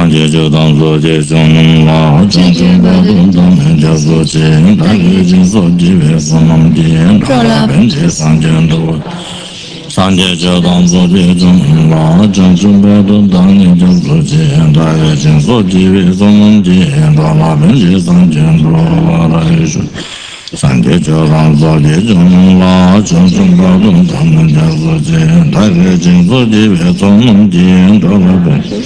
Sanje Jodam Zoje Jonam La Janjum Badum Dam Jazo Jen Dagi Jinso Jive Sonam Jen Dala Benje Sanjen Do Sanje Jodam Zoje Jonam La Janjum Badum Dam Jazo Jen Dagi Jinso Jive Sonam Jen Dala Benje Sanjen Do Raishu Sanje Jodam Zoje Jonam La Janjum Badum Dam Jazo Jen Dagi Jinso Jive Sonam Jen Dala Benje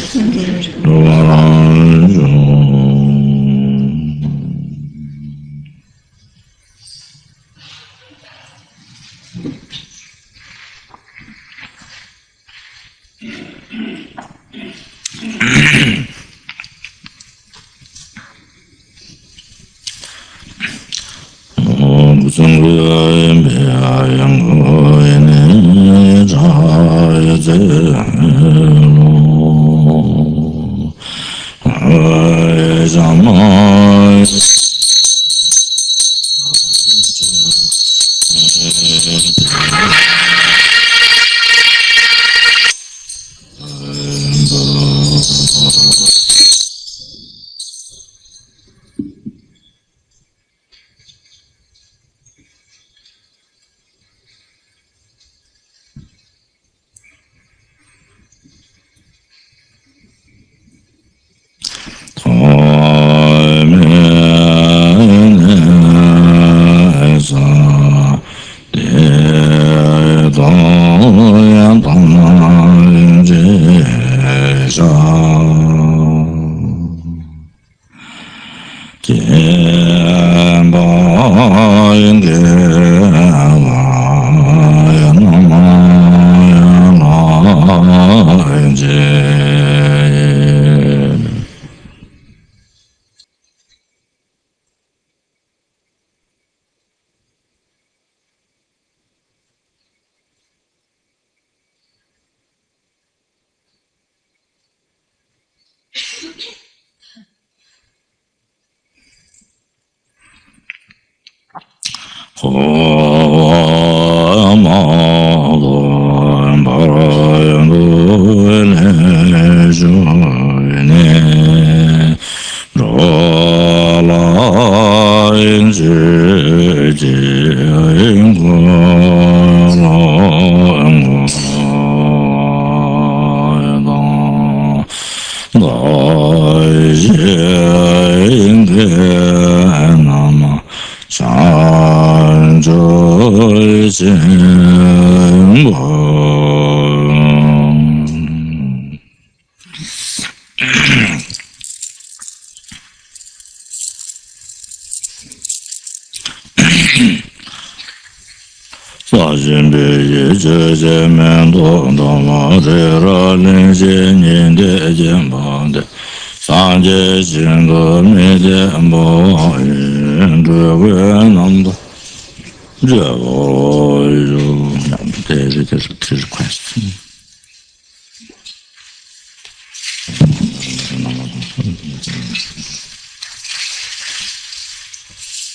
There's a question.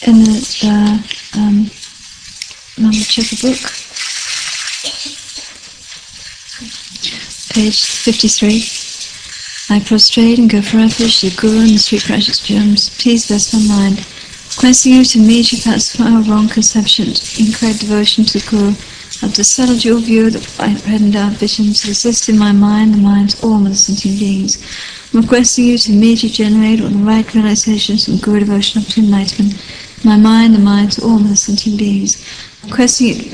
In the Lama Zopa book, page 53, I prostrate and go for refuge to the Guru and the three precious gems. Please bless my mind. Requesting you to immediately pacify our wrong conceptions, incorrect devotion to the Guru, of the subtle dual view that red and dark visions exist in my mind, the minds of all sentient beings. I'm requesting you to immediately generate all the right realizations and Guru devotion up to enlightenment. My mind, the minds of all sentient beings. I'm requesting you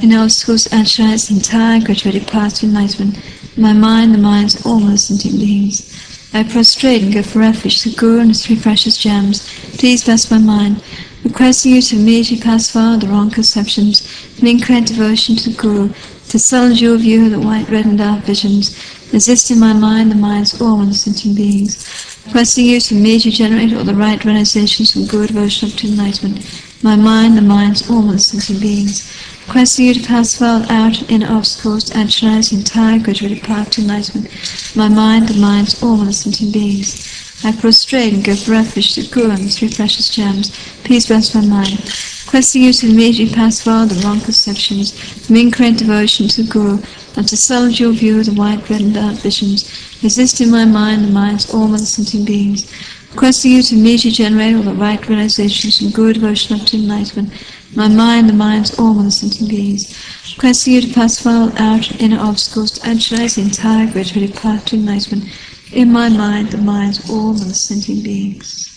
in obstacles to actualize the entire graduated path to enlightenment. My mind, the minds of all sentient beings. I prostrate and go for refuge to the Guru and the three precious gems. Please bless my mind. Requesting you to immediately pacify the wrong conceptions and incorrect devotion to the Guru, to subtle dual view that white, red and dark visions exist in my mind, the minds of all sentient beings. Requesting you to immediately generate all the right realizations from Guru devotion up to enlightenment. My mind, the minds of all sentient beings. Requesting you to pacify all outer and inner obstacles to actualize the entire graduated path to enlightenment. My mind, the minds of all sentient beings. I prostrate and go for refuge to the Guru and the three precious gems. Please bless my mind. requesting you to immediately pass far the wrong perceptions, from incorrect devotion to the Guru, and to salvage your view of the white, red and dark visions, exist in my mind, the minds, all other sentient beings. Requesting you to immediately generate all the right realizations from Guru devotion up to enlightenment, my mind, the minds, all other sentient beings. Requesting you to pass far out inner obstacles to actualize the entire graduated path to enlightenment, in my mind, the minds, all other sentient beings.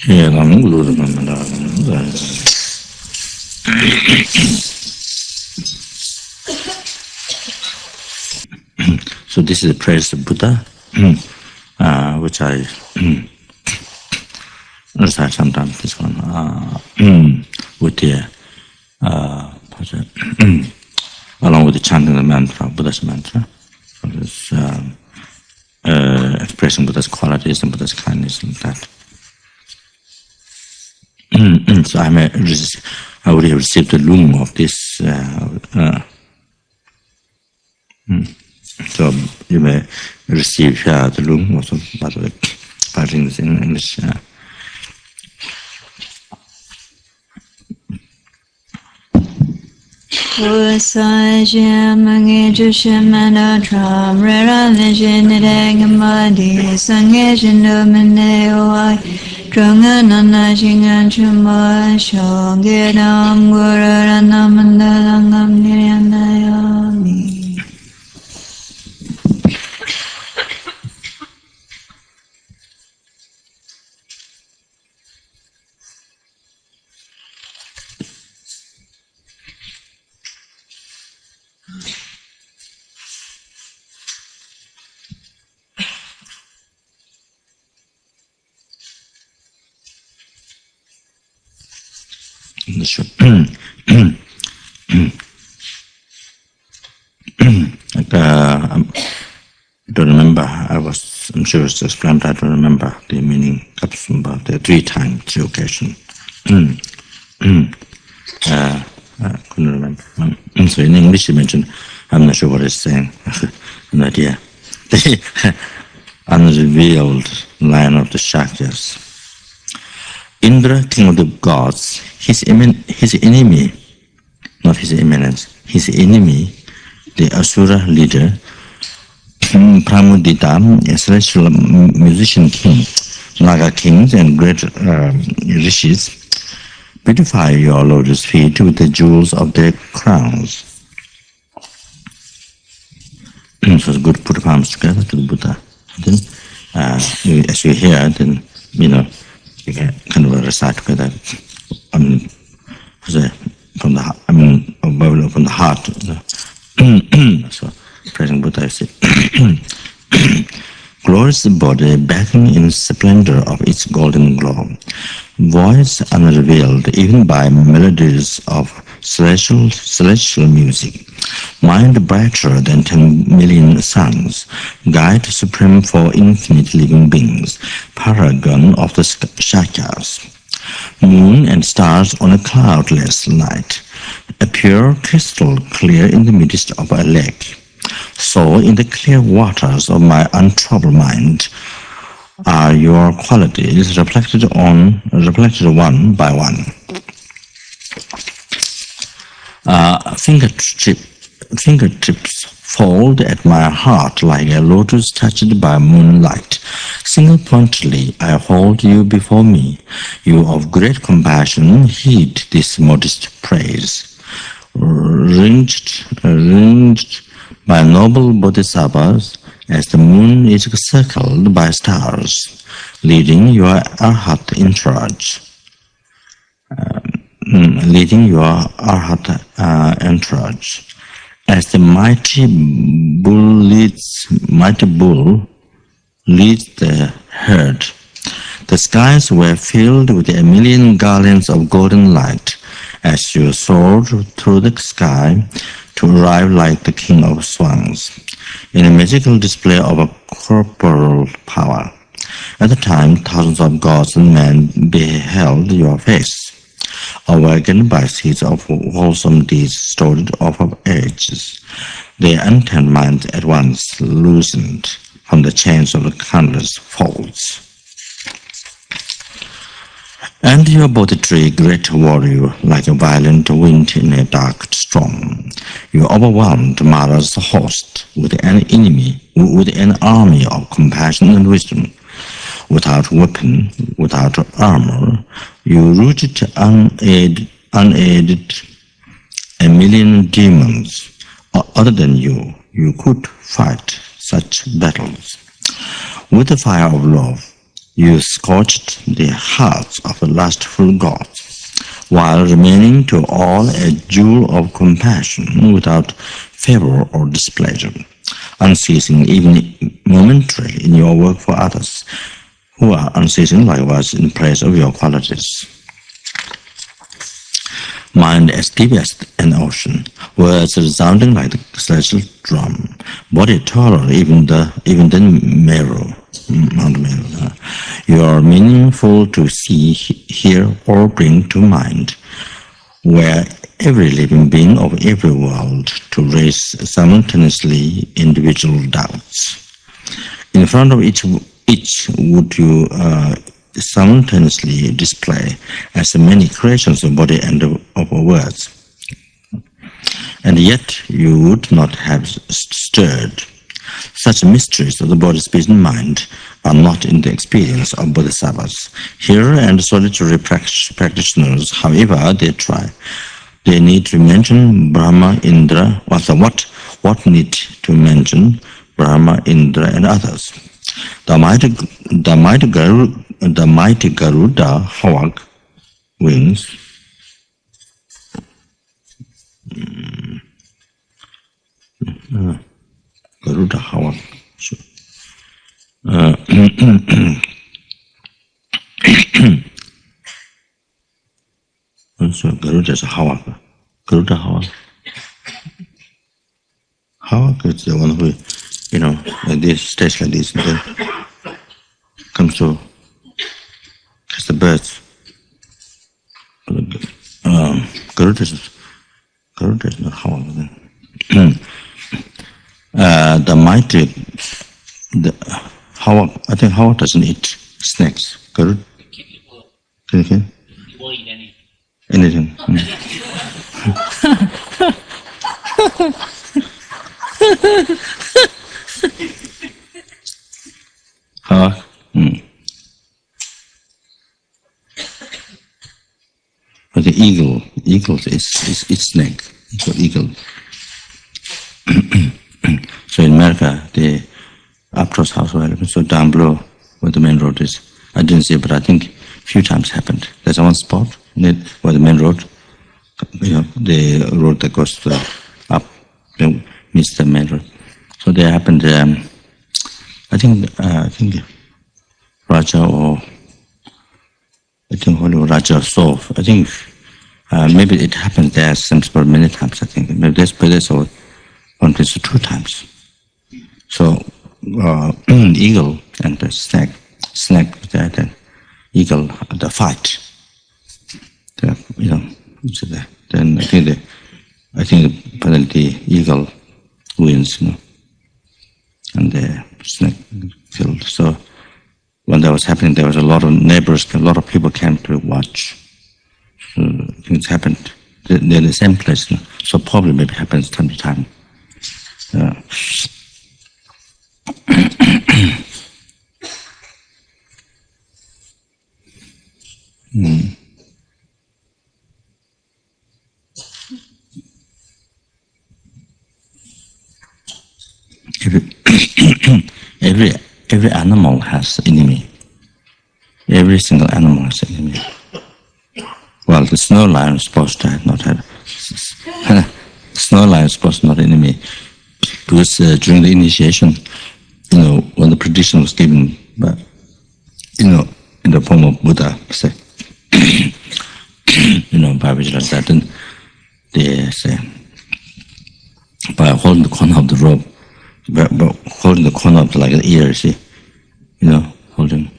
So this is the praise of Buddha, which I recite sometimes. This one with the along with the chanting the mantra, Buddha's mantra, so this, expressing Buddha's qualities and Buddha's kindness and that. So I already have received the loom of this. So you may receive here the loom also, by the way, by reading this in English. I don't remember. I'm sure it's explained. I don't remember the meaning. About the 3 times, 3 occasions. I couldn't remember. So in English you mentioned, I'm not sure what it's saying. No idea. The unrevealed line of the Shakyas. Indra, king of the gods, his enemy, not his eminence, his enemy, the Asura leader, Pramudita, a celestial musician king, Naga kings and great rishis, beautify your lotus feet with the jewels of their crowns. So it's good to put the palms together to the Buddha. Then, as you hear, then you know you can kind of recite together. From the heart. So, praising Buddha, I say, glorious body bathing in splendor of its golden glow, voice unrevealed even by melodies of celestial music, mind brighter than 10 million suns, guide supreme for infinite living beings, paragon of the Shakyas, moon and stars on a cloudless night, a pure crystal clear in the midst of a lake. So in the clear waters of my untroubled mind are your qualities reflected one by one. Fingertips fold at my heart like a lotus touched by moonlight. Single-pointedly I hold you before me. You of great compassion heed this modest praise. Ranged by noble bodhisattvas, as the moon is circled by stars, leading your arhat entourage. As the mighty bull leads the herd. The skies were filled with 1,000,000 garlands of golden light as you soared through the sky to arrive like the king of swans, in a magical display of a corporal power. At the time, thousands of gods and men beheld your face, awakened by seeds of wholesome deeds stored off of ages. Their untamed minds at once loosened from the chains of the countless folds. And your bodhicitta, great warrior, like a violent wind in a dark storm. You overwhelmed Mara's host with an enemy, with an army of compassion and wisdom. Without weapon, without armor, you rooted unaided a million demons. Other than you could fight such battles. With the fire of love, you scorched the hearts of the lustful gods, while remaining to all a jewel of compassion without favor or displeasure, unceasing even momentarily in your work for others, who are unceasing likewise in praise of your qualities. Mind as deep as an ocean, words resounding like the celestial drum, body taller even than Meru, Mount Meru. You are meaningful to see, hear, or bring to mind, where every living being of every world to raise simultaneously individual doubts. In front of each would you simultaneously display as many creations of body and of words, and yet you would not have stirred. Such mysteries of the body, speech, and mind are not in the experience of bodhisattvas. Here and solitary practitioners, however they try, they need to mention Brahma, Indra. What need to mention Brahma, Indra, and others? The mighty Garuda hawk wings Garuda hawk. So Garuda is a hawk. Garuda hawk. Hawk is the one who, like this, stays like this, and then comes to catch the birds. Garuda is not hawk. The hawk, I think hawk doesn't eat snakes. Garuda? Can you? He won't eat anything. Hawk? But the eagle is snake. It's called eagle. So in America, the Aptos house, so down below where the main road is, I didn't see it, but I think a few times happened. There's one spot where the main road, the road that goes up meets the main road. So there happened. I think Raja or Holy Raja saw. I think maybe it happened there for many times. I think maybe they saw one place or two times. So eagle and the snake that and eagle the fight. Then I think the eagle wins, and the snake killed. So when that was happening, there was a lot of neighbors, a lot of people came to watch. So things happened. They're in the same place, so probably maybe happens time to time. Every animal has an enemy. Every single animal has an enemy. Well, the snow lion is supposed to not have. Snow lion is supposed to not an enemy, because during the initiation, when the prediction was given, but in the form of Buddha, say, by which like that, then they say, by holding the corner of the robe, by holding the corner of like the ear, see, holding,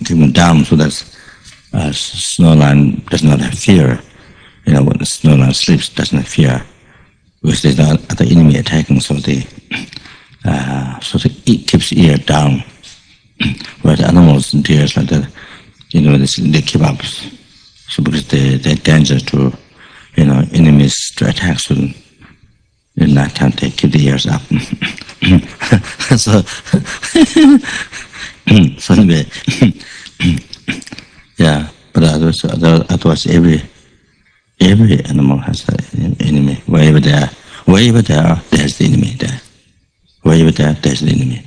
keeping down so that snow lion does not have fear. When the snow lion sleeps, doesn't have fear, because there's no other enemy attacking, so it keeps ear down. Whereas animals and deers like that, they keep up. So because they're danger to, enemies to attack. So in that time they keep the ears up. So, so anyway, yeah. But otherwise, every animal has an enemy. Wherever they are, there's the enemy there. Wherever there, there's the enemy.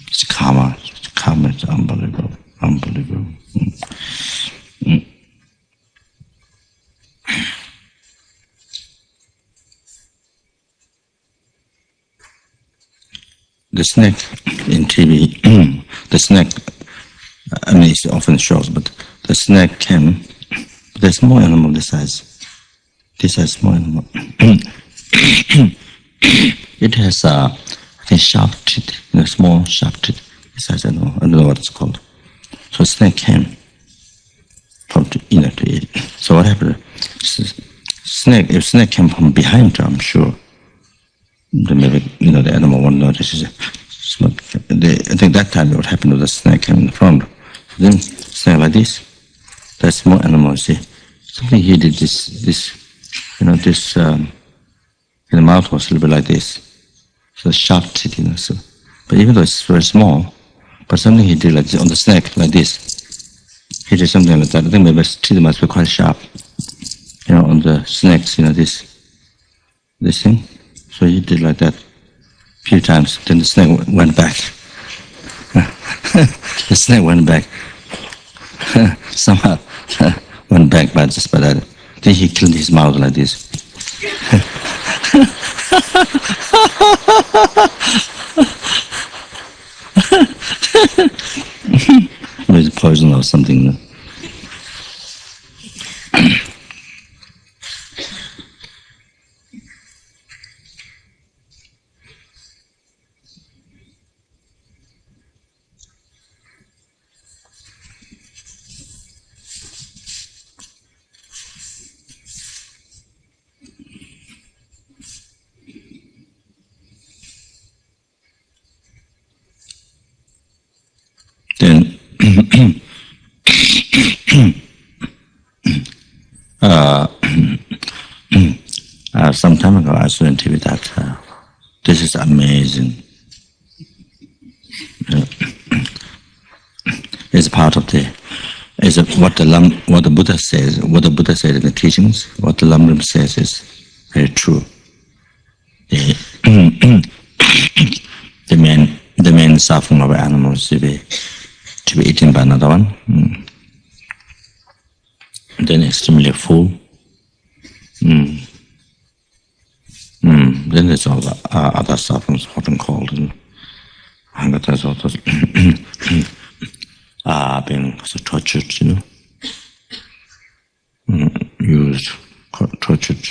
It's karma. Karma is unbelievable. Unbelievable. The snake in TV, the snake, it often shows, but the snake came, there's small animal this size. This is small animal. It has a sharp teeth, small sharp teeth. This size, I don't know what it's called. So snake came to eat. So what happened? If snake came from behind, I'm sure, then maybe the animal won't notice. I think that time what happened to the snake came in the front. Then snake like this. That small animal, something he did this the mouth was a little bit like this. So sharp teeth, So, but even though it's very small, but something he did like this on the snake like this. He did something like that. I think maybe his teeth must be quite sharp. On the snakes, this thing. So he did like that a few times. Then the snake went back. The snake went back. Somehow went back, but just by that. Then he killed his mouth like this. With poison or something. Then some time ago I saw on TV that this is amazing. It's part of what the Buddha says. What the Buddha said in the teachings. What the Lama says is very true. The main suffering of animals to be eaten by another one. Then extremely full. Then there's all the other sufferings, often called hunger, being tortured, used, tortured.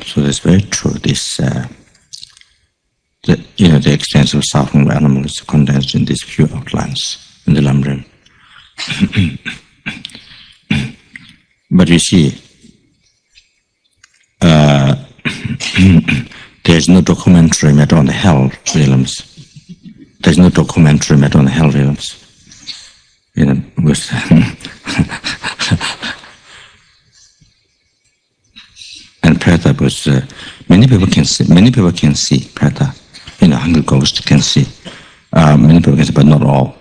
So that's very true. This, the extensive suffering of animals is condensed in these few outlines in the Lama. But you see, there's no documentary made on the hell realms. There's no documentary made on the hell realms. With and preta was many people can see preta. Hungry ghost can see. Many people can see, but not all.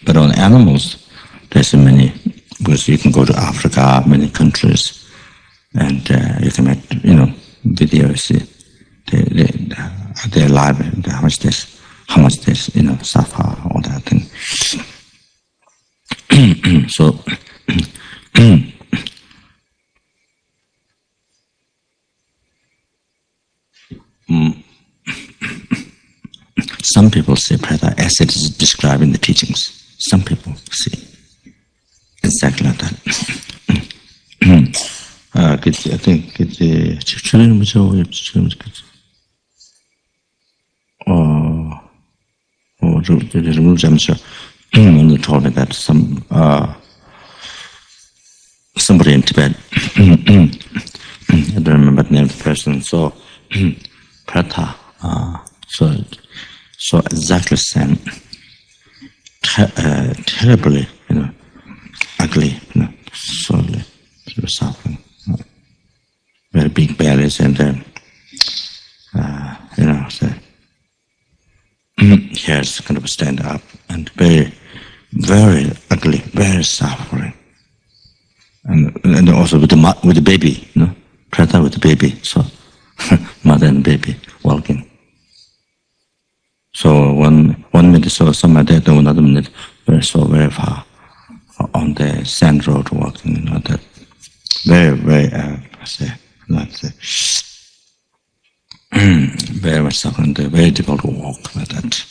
But on animals, there's many, because you can go to Africa, many countries, and you can make videos. They're alive, how much they suffer, all that thing. So. Some people say preta as it is described in the teachings. Some people say exactly like that. I think it's when they told me that somebody in Tibet, I don't remember the name of the person, so preta, so exactly same, terribly, ugly, slowly, suffering, very big bellies, and so hairs kind of stand up, and very, very ugly, very suffering, and also with the baby, preta with the baby, so mother and baby walking. So one minute so somewhere there, another minute very far on the sand road walking, that very, very very much suffering, very difficult to walk like that.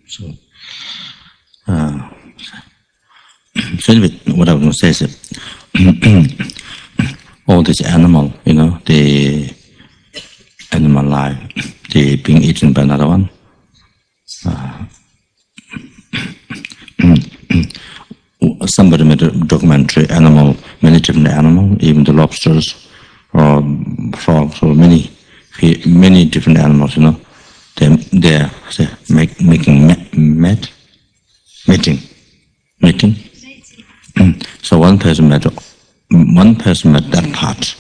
So anyway, what I was going to say is all this animal, the animal life, they being eaten by another one. Somebody made a documentary, many different animals, even the lobsters or frogs or many different animals, they're making mating. So one person made that part,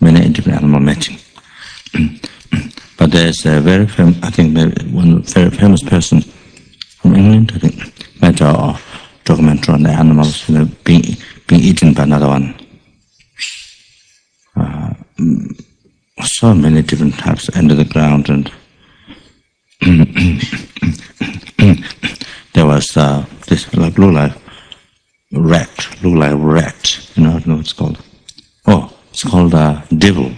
many different animal mating. But there's a very famous, I think maybe one very famous person from England, I think, made a documentary on the animals, being eaten by another one. So many different types under the ground, and there was this look like rat. I don't know what it's called. Oh, it's called devil.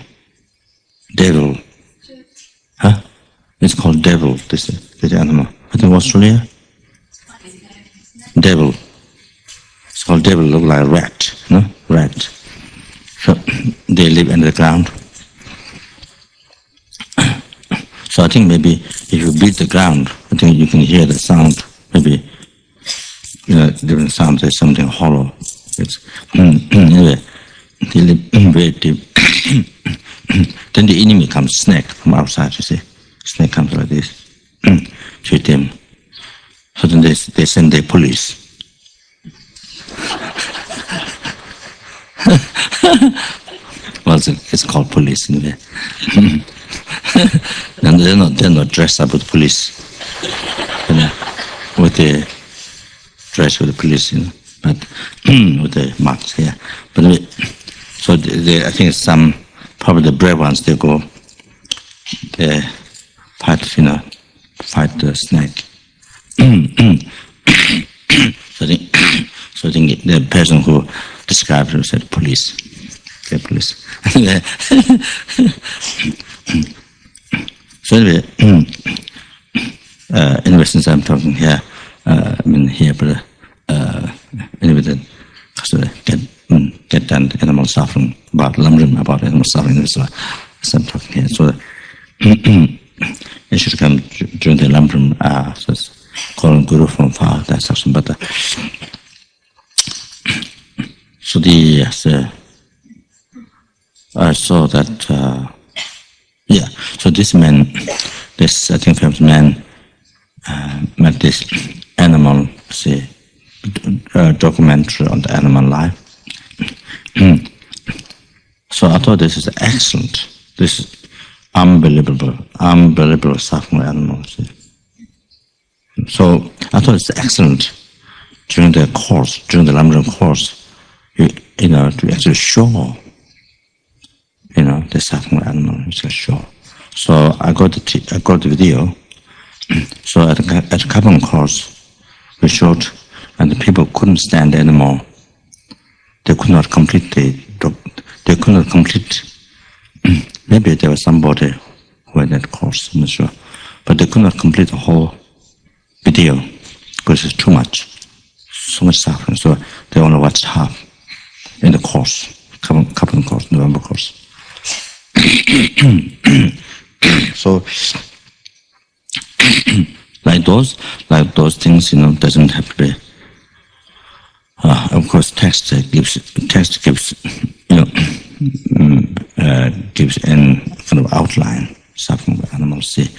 Huh? It's called devil. This animal. I think Australia. Devil. It's called devil. Look like rat. Rat. So they live under the ground. So I think maybe if you beat the ground, I think you can hear the sound. Maybe different sound. There's something hollow. It's anyway. They live very deep. Then the enemy comes, snake from outside. You see, snake comes like this to eat them. So then they send the police. Well, it's called police anyway. And they're not dressed up with police, with the dress with the police, but with the marks here. But anyway, so I think probably the brave ones, they go, they fight the snake. So I think the person who described it said police. Okay, police. So anyway, since I'm talking here, but anyway, then get done animal suffering, about Lamrim, about animal suffering, so I'm talking here. So it should come during the Lamrim, so it's calling Guru from far, that section, but so I saw that, so this man, I think famous man, made this animal, documentary on the animal life. So I thought this is excellent. This is unbelievable suffering animals. So I thought it's excellent during the Lamrim course, to actually show, the suffering animal is a show. So I got the video. So at the Kaplan course, we showed, and the people couldn't stand anymore. They could not complete maybe there was somebody who had that course, I'm not sure. But they could not complete the whole video because it's too much. So much suffering. So they only watched half in the course, Kaplan course, November course. So like those things, doesn't have to be. Of course, text gives gives an kind of outline. Suffering with animals, see,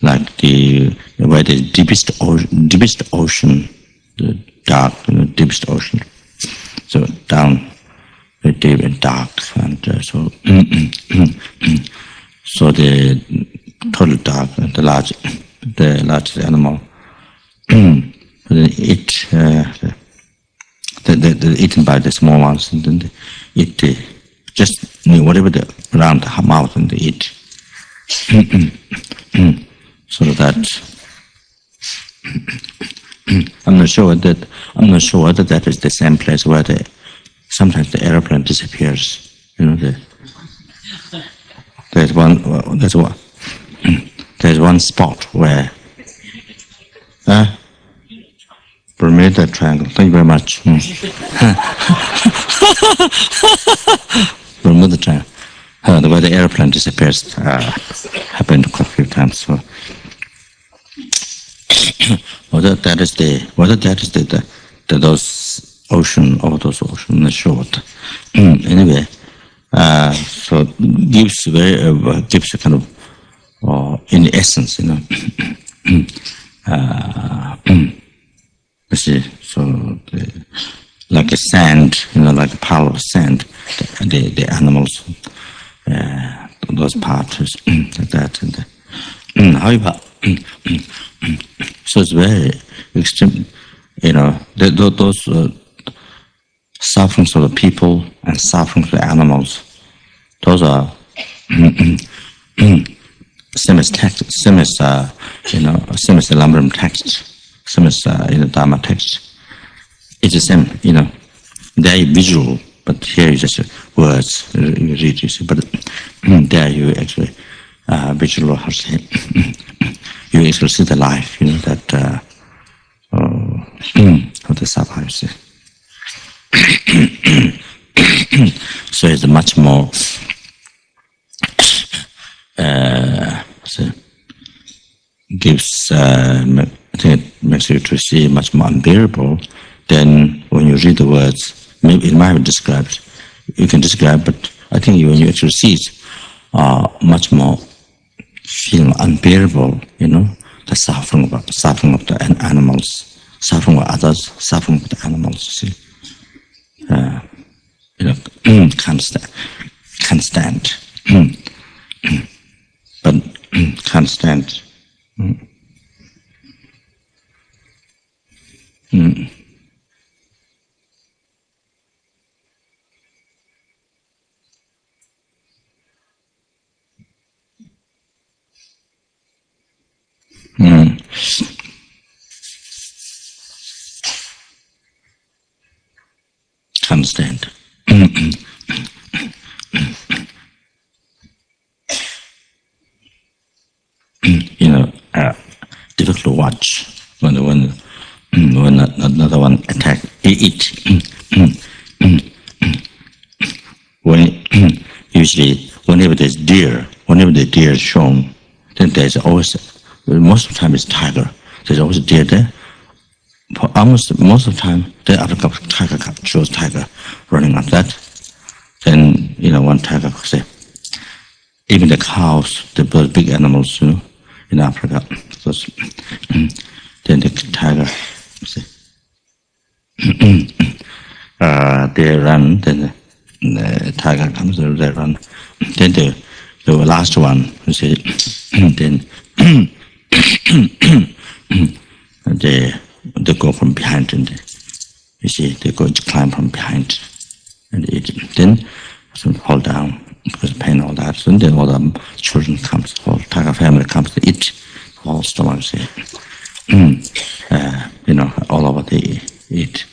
like where the deepest ocean, the dark, deepest ocean. So down, very deep and dark, and so the total dark, the largest animal, they're eaten by the small ones, and then they eat just whatever the around the mouth, and they eat. So that I'm not sure whether that is the same place where sometimes the aeroplane disappears. There's one spot where Bermuda Triangle. Thank you very much. Bermuda Triangle. Where the airplane disappears happened quite a few times. So, whether that is those ocean, I'm not sure. Anyway, so gives a kind of in essence, you see, so like a sand, like a pile of sand, the animals, those parts like that. And however, so it's very extreme, those sufferings of the people and sufferings of the animals, those are same as text, same as the Lama text, same as in the Dharma text. It's the same, they're visual, but here is just words you read, you see. But there you actually visual, how to say, you actually see the life, that of the Sabha, you see. So it's much more gives I think it makes you to see much more unbearable than when you read the words. Maybe it might be described. You can describe, but I think when you actually see it, much more feel unbearable. The suffering of the animals, suffering of others, suffering of the animals. See, can't stand, but can't stand. Can't stand. Difficult to watch when another one attack. Eat. When usually whenever the deer is shown, then there's always, most of the time it's tiger. There's always a deer there. For almost most of the time, the other tiger shows tiger running up that. Then one tiger could say, even the cows, the big animals, in Africa, those, then the tiger say, they run. Then the tiger comes, they run. Then the last one, you see, then they go from behind, and you see, they go to climb from behind and eat. Then some fall down because of pain, all that. So then all the children comes, whole tiger family comes to eat, whole stomach, see. All over they eat.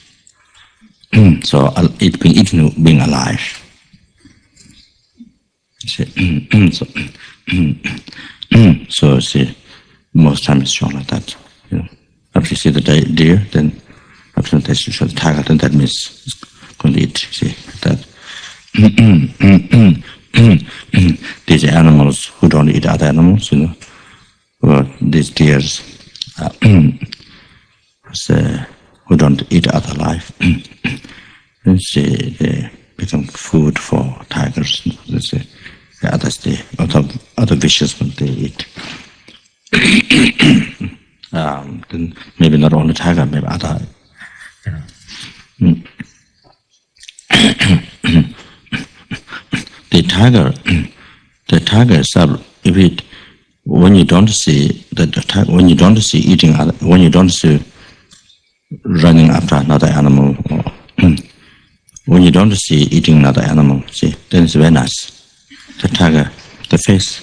So it being eaten, being alive. So see, most times it's shown like that. After you see the deer, then after they show the tiger, then that means it's going to eat. See that. These animals who don't eat other animals, these deers who don't eat other life, they become food for tigers. The others, other vicious ones they eat. Then maybe not only tiger, maybe other. The tiger itself, when you don't see when you don't see eating, when you don't see running after another animal, or when you don't see eating another animal, see, then it's very nice. The tiger, the face,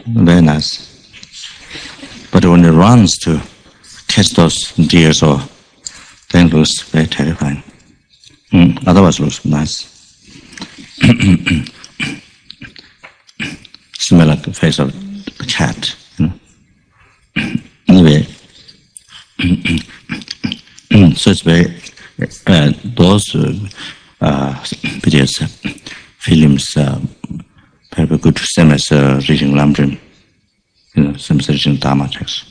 very nice. But when it runs to catch those deers, then it looks very terrifying. Otherwise, it looks nice. Smell like the face of a cat. Anyway, so it's very those videos, films, very good. Same as reading Lamrim, same as reading Dharma text.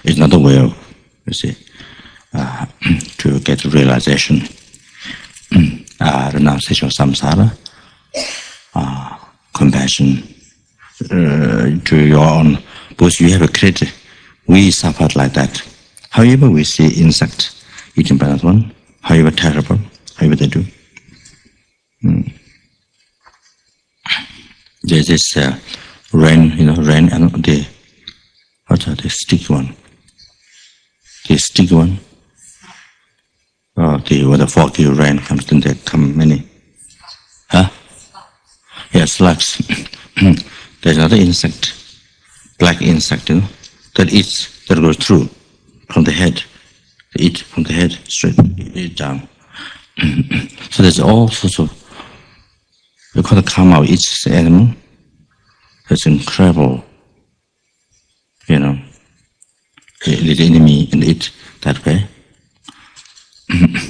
It's another way of, to get realization, renunciation of samsara, compassion to your own. Because you have a credit, we suffered like that. However, we see insect eating by that one, however terrible, however they do. There's this rain, rain and the sticky one. The sticky one. When the foggy rain comes, then there come many. Yes, slugs. There's another insect, black insect, that eats, that goes through from the head. They eat from the head straight down. So there's all sorts of, we call the karma of each animal. That's incredible, the enemy and eat that way.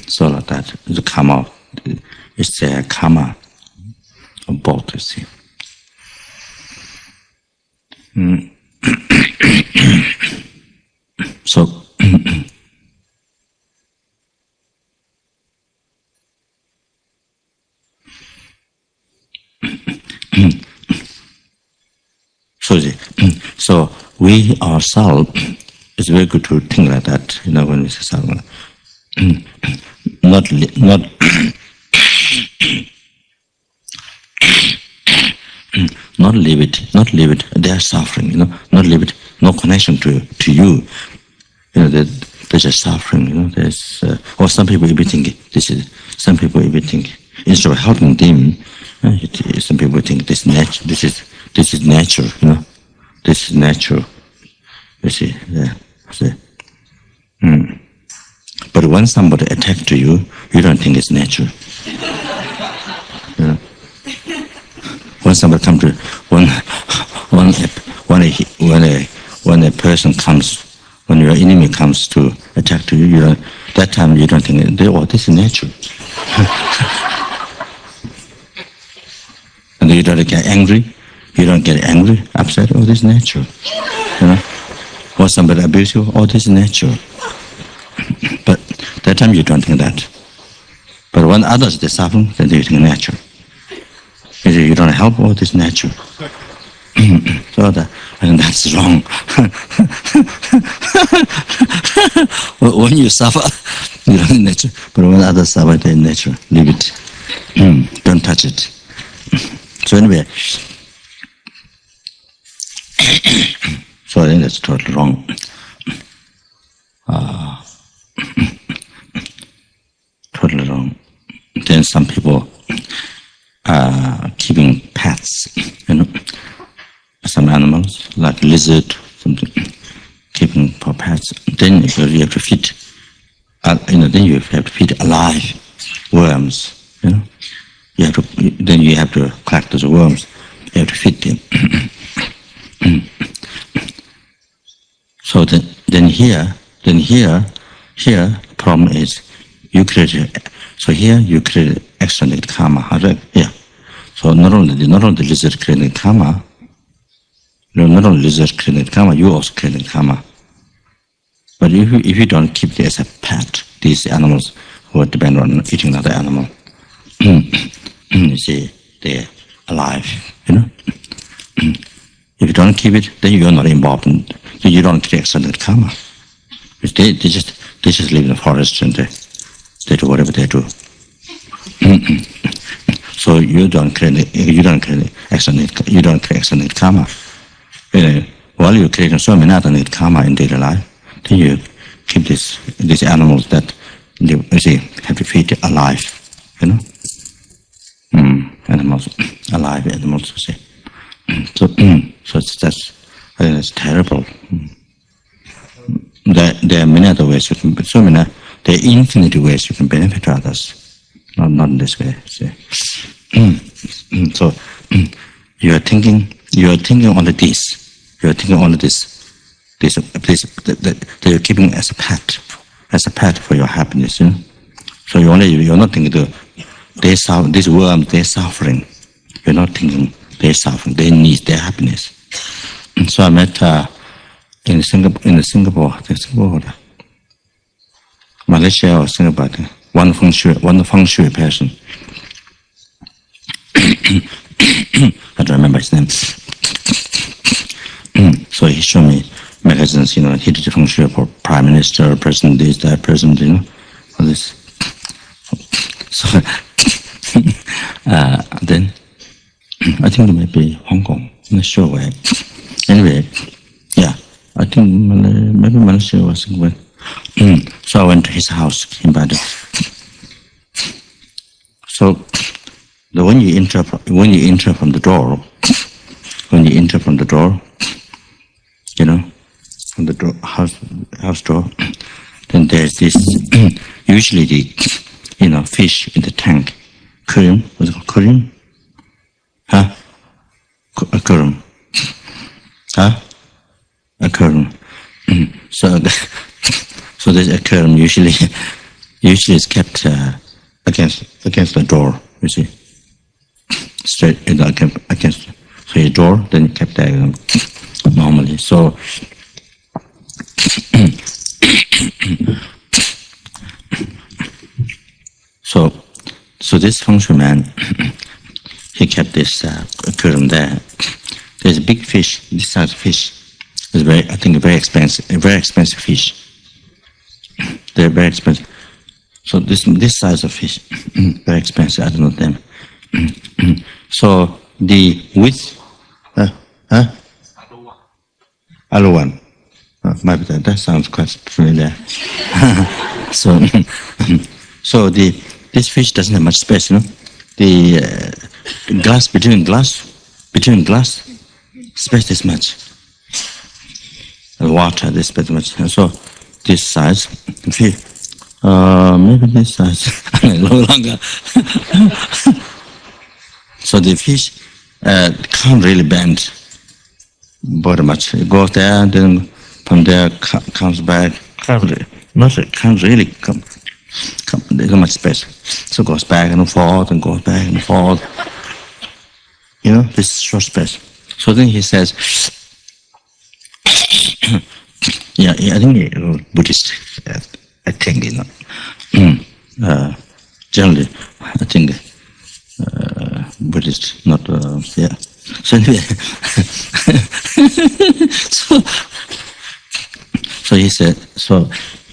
So like that, the karma, it's the karma of both, you see. So, so we ourselves, it's very good to think like that, when we say something. Not leave it. They are suffering, not leave it. No connection to you. They're just suffering. There's or some people will be thinking some people will be thinking, instead of helping them, some people think this is nature. This is nature. This is natural. You see, But when somebody attacks to you, you don't think it's natural. When somebody comes to when a person comes, when your enemy comes to attack to you, that time you don't think, this is natural. And you don't get angry. You don't get angry, upset. This is natural. When somebody abuses you, this is natural. But that time you don't think that. But when others they suffer, then you think natural. You don't help, this is natural. So that's wrong. When you suffer, you don't think natural. But when others suffer, they're natural. Leave it. Don't touch it. So anyway, so I think that's totally wrong. Totally wrong. Then some people keeping pets, some animals like lizard, something, keeping for pets. Then you have to feed, then you have to feed alive worms. Then you have to collect those worms. You have to feed them. So then here, the problem is you create. So here you create extra negative karma. So not only the lizard creating karma, Not only lizards create karma, you also create karma. But if you don't keep it as a pet, these animals who depend on eating another animal, you see, they're alive, you know. If you don't keep it, then you're not involved in, you don't create extended karma. They just live in the forest and they do whatever they do. So you don't create extended karma. While you're creating so many other karma in daily life, then you keep these animals that you see have to feed alive, you know. Animals, alive animals, you see. So that's terrible. There are many other ways you can, there are infinite ways you can benefit others. Not in this way. See. So you are thinking only this. You are thinking only this that you're keeping as a pet for your happiness. You know? So you're not thinking these worms, they're suffering. You're not thinking they're suffering. They need their happiness. So I met in Singapore, Malaysia or Singapore, one feng shui person. I don't remember his name. So he showed me magazines, you know, he did feng shui for prime minister, president, this, that, president, you know, all this. So then I think it might be Hong Kong, I'm not sure where. Anyway, yeah, I think maybe Malaysia or somewhere. So I went to his house in Bali. So when you enter from the door, you know, from the door, house door, then there's this usually the fish in the tank, aquarium. What's it called? Aquarium? Huh? Aquarium. Huh? Aquarium. So this aquarium usually is kept against the door. You see, straight against the door. Then kept there normally. So so this feng shui man, he kept this aquarium there. There's a big fish. This size of fish is very expensive fish. They're very expensive. So this size of fish, very expensive. I don't know them. So the width, Aluwan. Maybe that sounds quite familiar. So this fish doesn't have much space, you know. The glass between glass space this much. The water this much. And so this size, maybe this size, no longer. So the fish can't really bend very much. It goes there, then from there comes back. Can't really come. There's not much space. So it goes back and forth and goes back and forth. You know, this short space. So then he says, yeah, I think Buddhist, I think, you know, generally, I think Buddhist, not, yeah. So anyway, so he said, so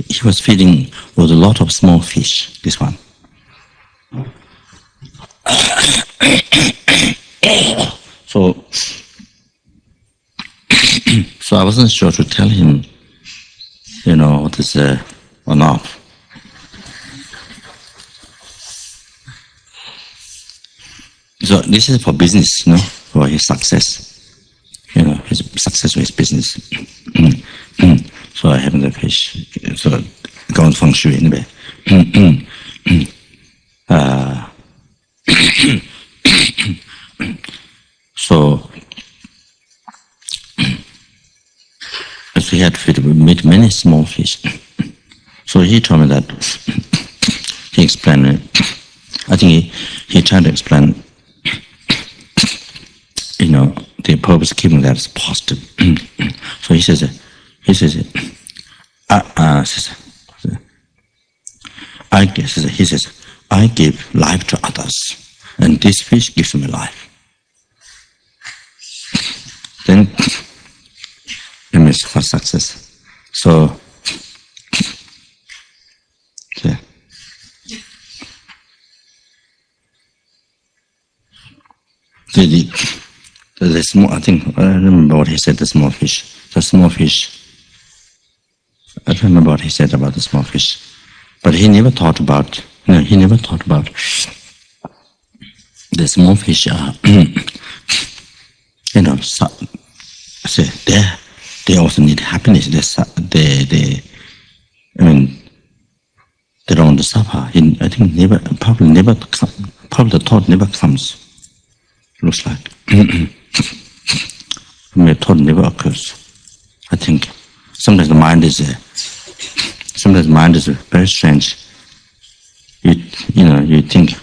he was feeding with a lot of small fish, this one. So I wasn't sure to tell him, you know, this or not. So this is for business, you know, for his success. You know, his success with his business. So I have the fish. So going feng shui anyway. So he had to meet many small fish. So he told me that he explained it. I think he tried to explain, you know, the purpose keeping that is positive. So he says, I give life to others, and this fish gives me life. Then it means for success. So the small, I think, I don't remember what he said, the small fish. I don't remember what he said about the small fish. But he never thought about, the small fish are, they also need happiness. They don't want to suffer. I think probably the thought never comes. Looks like. The thought never occurs. I think sometimes the mind is very strange. You think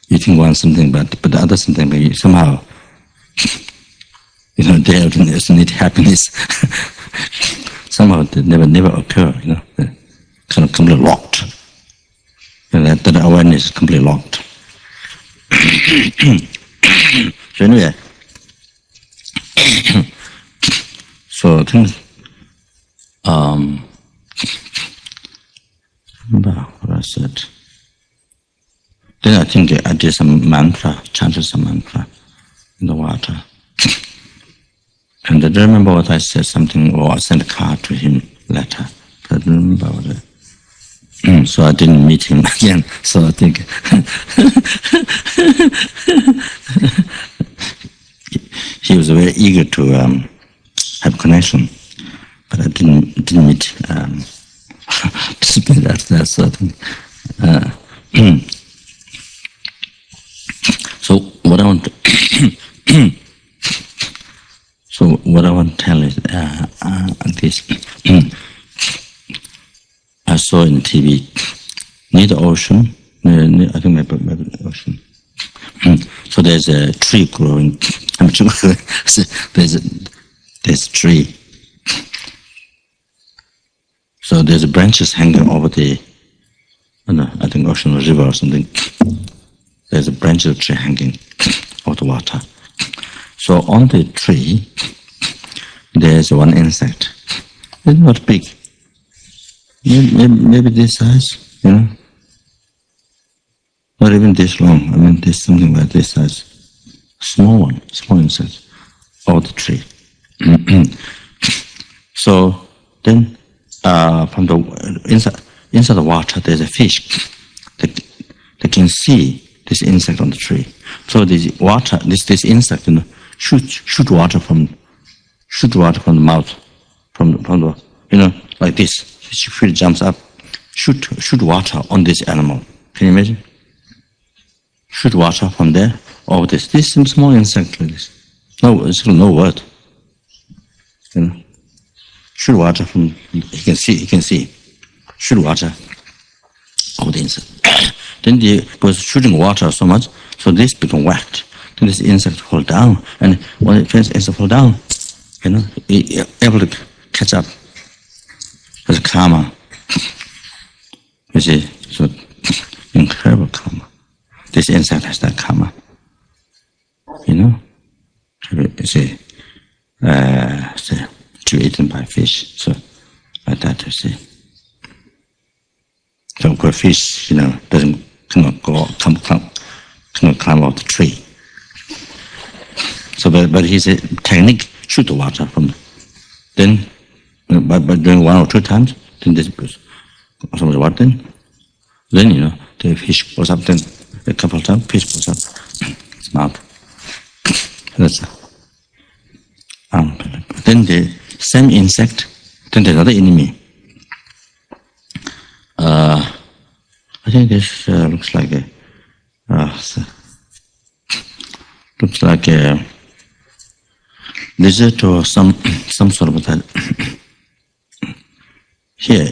you think one something, but the other something, but somehow they also need happiness. Somehow they never occur. They're kind of completely locked. That awareness is completely locked. So anyway, so things. Remember what I said. Then I think I did some mantra, chanted some mantra in the water. And I don't remember what I said, something, or I sent a card to him later. But I don't remember what so I didn't meet him again. So I think he was very eager to have connection, but I didn't meet that. So I think. So what I want to tell is this. I saw in TV near the ocean. I think maybe the ocean. So there's a tree growing. There's a tree. So there's branches hanging over the. I think ocean or river or something. There's a branch of the tree hanging over the water. So on the tree, there's one insect. It's not big. Maybe this size, not even this long. I mean, there's something like this size. Small insect over the tree. So then, from the inside the water, there's a fish. They can see this insect on the tree. So this insect, shoot water from the mouth, from the, like this. Fish jumps up, shoot water on this animal. Can you imagine? Shoot water from there over this. This small insect like this. It's no word. Shoot water from. He can see. Shoot water over the insect. Then he was shooting water so much, so this become wet. Then this insect fall down, and when the insect fall down, he able to catch up. There's karma. You see, so incredible karma. This insect has that karma. You see, to be eaten by fish. So like that, you see. So of course, fish, cannot climb off the tree. So, but his technique shoot the water from. Then, by doing 1 or 2 times, then this goes so much water. Then the fish goes up. Then a couple of times, fish goes up its mouth. That's then the same insect. Then there's another enemy. I think this looks like a lizard or some sort of that. Here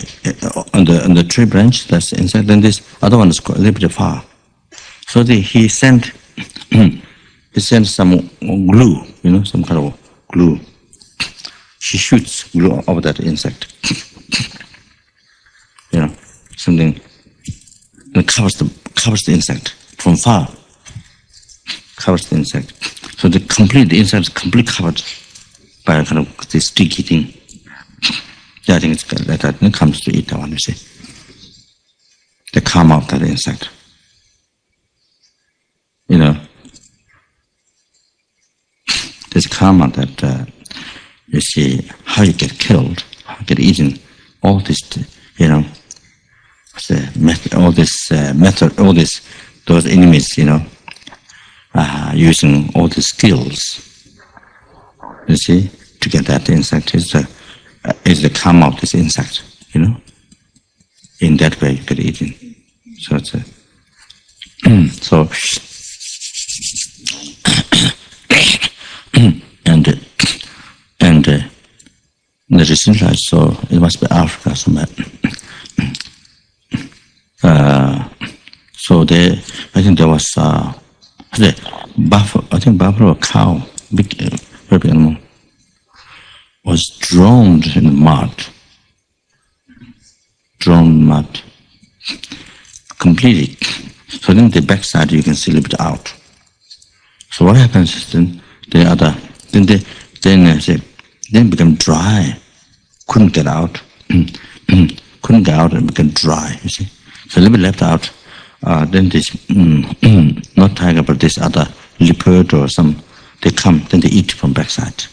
on the tree branch, that's the insect. Then this other one is quite a little bit far. So he sent some glue, some kind of glue. She shoots glue over that insect. Something that covers the insect from far. Covers the insect. So the insect is completely covered by kind of this sticky thing. Yeah, I think it's like that. When it comes to eat Taiwan, you see. They come out that insect. There's karma that you see how you get killed, how you get eaten, all this, those enemies, using all the skills, you see, to get that insect is the karma of this insect, In that way you get eaten. So it's and the recently I saw, it must be Africa somewhere. So I think there was buffalo, cow, very big animal, was drowned in mud. Completely. So then the backside you can see a little bit out. So what happens is then they become dry, couldn't get out, and become dry, you see. So a little bit left out, then this, not tiger, but this other leopard or some, they come, then they eat from backside.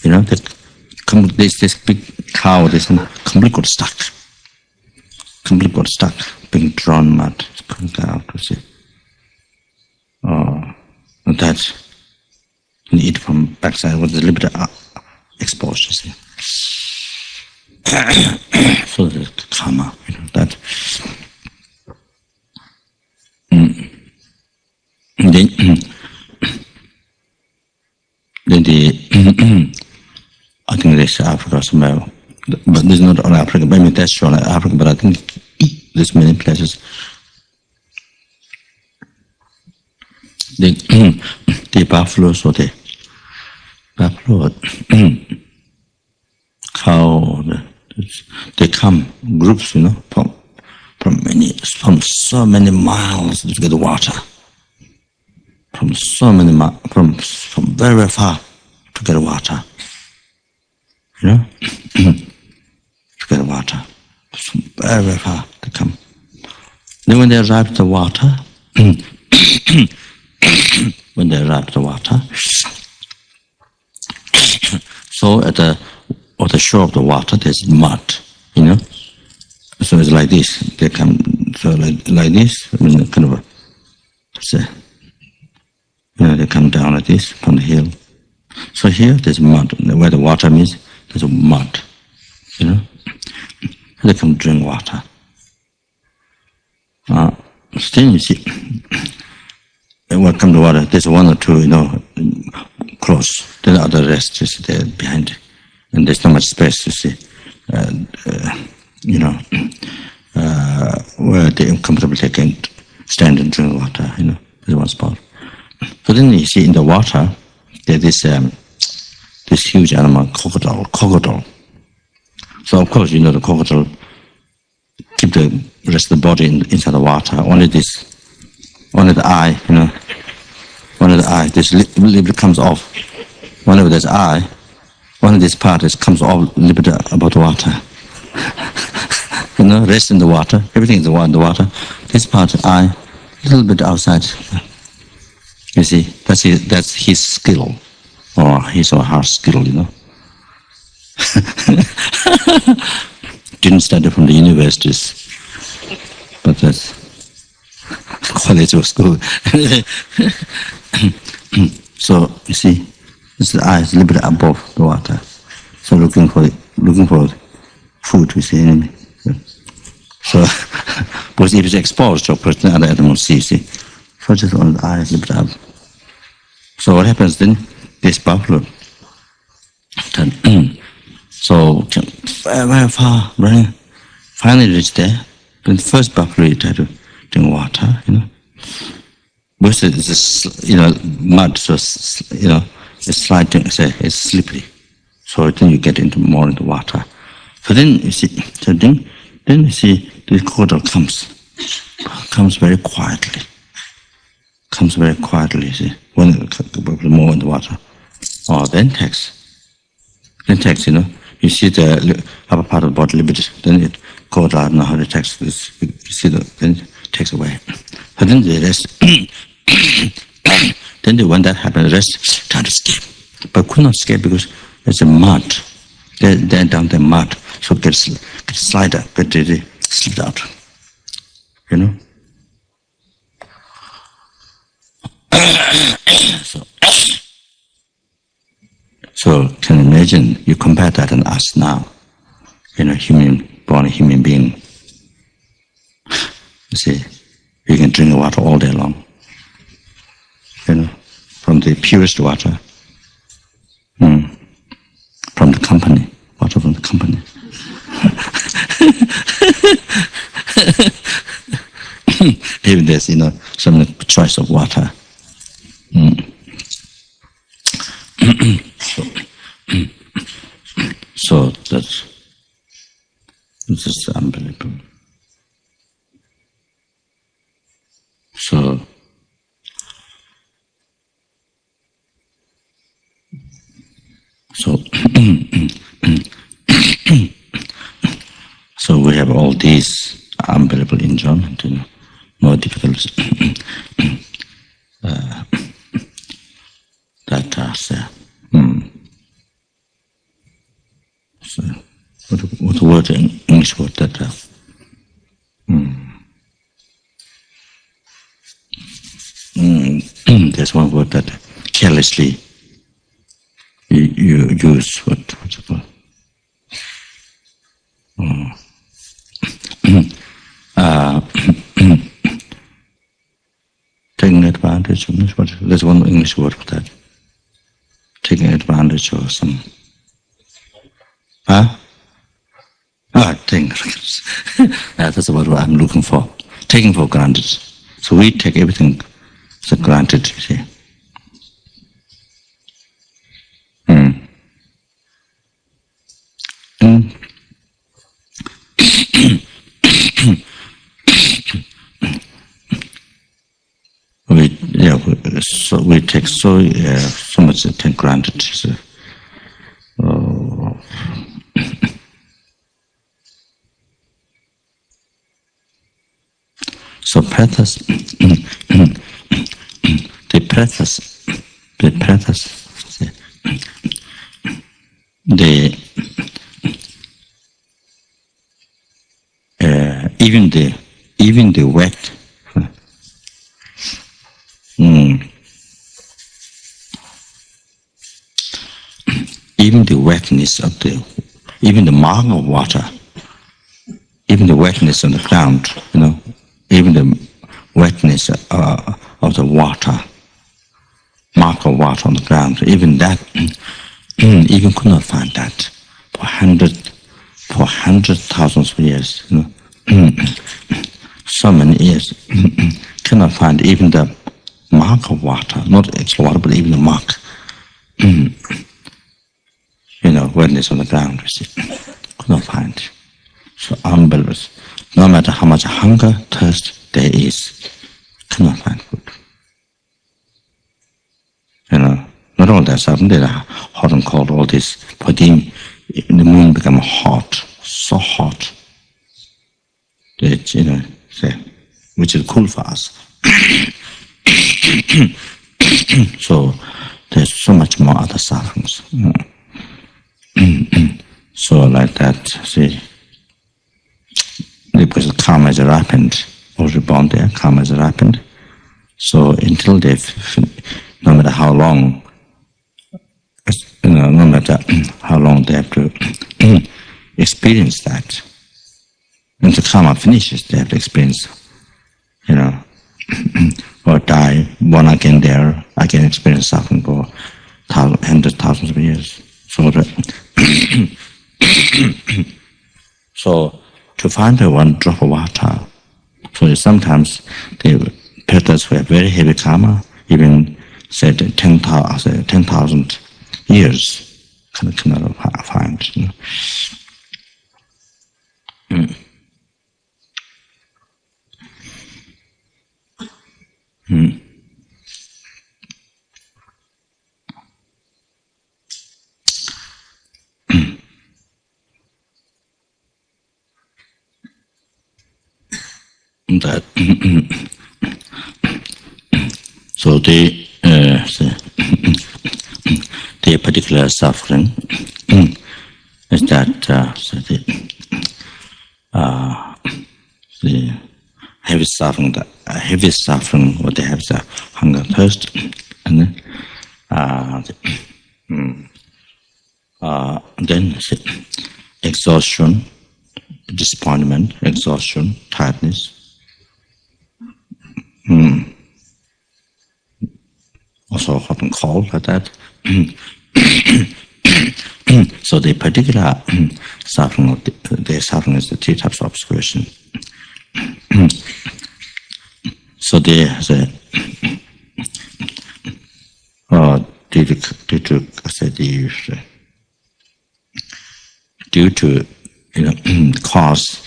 This big cow, this completely got stuck, being drawn mud, couldn't get out, you see. That, and eat from backside with a little bit exposed, you see. So the karma, that. Then I think there's Africa somewhere, but there's not only Africa. Maybe that's sure like Africa, but I think there's many places. The buffaloes or the buffalo, cow, they come groups, from so many miles to get water. From so many from very, very far to get water. To get water. From very, very far to come. Then when they arrive at the water, so at the shore of the water there's mud, So it's like this. They come so like this, kind of they come down like this from the hill. So here there's mud. Where the water means there's mud. They come drink water. Still you see, when come to water, there's one or two, close. Then the other rest is there behind, and there's not much space to see. Where they comfortably can stand and drink water. There's one spot. So then you see in the water, there's this huge animal, crocodile. So of course, the crocodile keep the rest of the body inside the water. Only the eye, one of the eye, this little comes off. Whenever there's eye, one of these parts comes off a little bit about the water. Rest in the water, everything is in the water. This part, eye, a little bit outside. You see, that's his skill, or his or her skill, Didn't study from the universities, but that's college or school. So you see, the eye is a little bit above the water. So looking for food, we see enemy. So, because if it's exposed to a person, other animals see. So just on the eye is a little bit up. So what happens then? This buffalo so very, very far running, finally reached there. Then the first buffalo tried to drink water, Because it's mud, so it's sliding, it's slippery. So then you get more into water. So then you see, then you see the crocodile comes very quietly. Comes very quietly, you see, when it more in the water. Oh, then takes, you see the upper part of the body liberated, then it goes out, now how it takes this, you see then it takes away. So then the rest, then when that happens, the rest try to escape, but could not escape because there's a mud, they're down the mud, so it gets slide up, but it slipped out, So can you imagine, you compare that and us now, born human being. You see, you can drink water all day long, from the purest water, from the company, water from the company. Even there's, some choice of water. So this is unbelievable. So so we have all these unbelievable enjoyment, no difficulties that are there. So what word in English word that there's one word that carelessly you use, what's it called? Taking advantage of this, there's one English word for that. Taking advantage of some. Things. That's what I'm looking for. Taking for granted. So we take everything for granted, you see. We take so much for granted. So pretas, the pretas, even the wet, even the wetness of even the mark of water, even the wetness on the ground, even the wetness of the water, mark of water on the ground, even that, even could not find that for hundred thousands of years, so many years, cannot find even the mark of water, not actual water, but even the mark, wetness on the ground, you see, could not find. So unbelievable. No matter how much hunger, thirst there is, cannot find food. Not only that, suddenly the hot and cold, all this, for them, the moon become hot, so hot, that, which is cool for us. So there's so much more other sufferings. So like that, see, because karma is ripened, already born there, karma is ripened. So until no matter how long, no matter how long they have to experience that, until karma finishes, they have to experience, or die, born again there, again experience suffering for hundreds, thousands of years. So to find one drop of water, so sometimes the pretas who have very heavy karma, even said 10,000 years, cannot find. That so the particular suffering is that the heavy suffering, what they have is hunger, thirst, and then exhaustion, disappointment, exhaustion, tiredness. Also hot and cold like that. So the particular suffering of their suffering is the three types of obscuration. So due to cause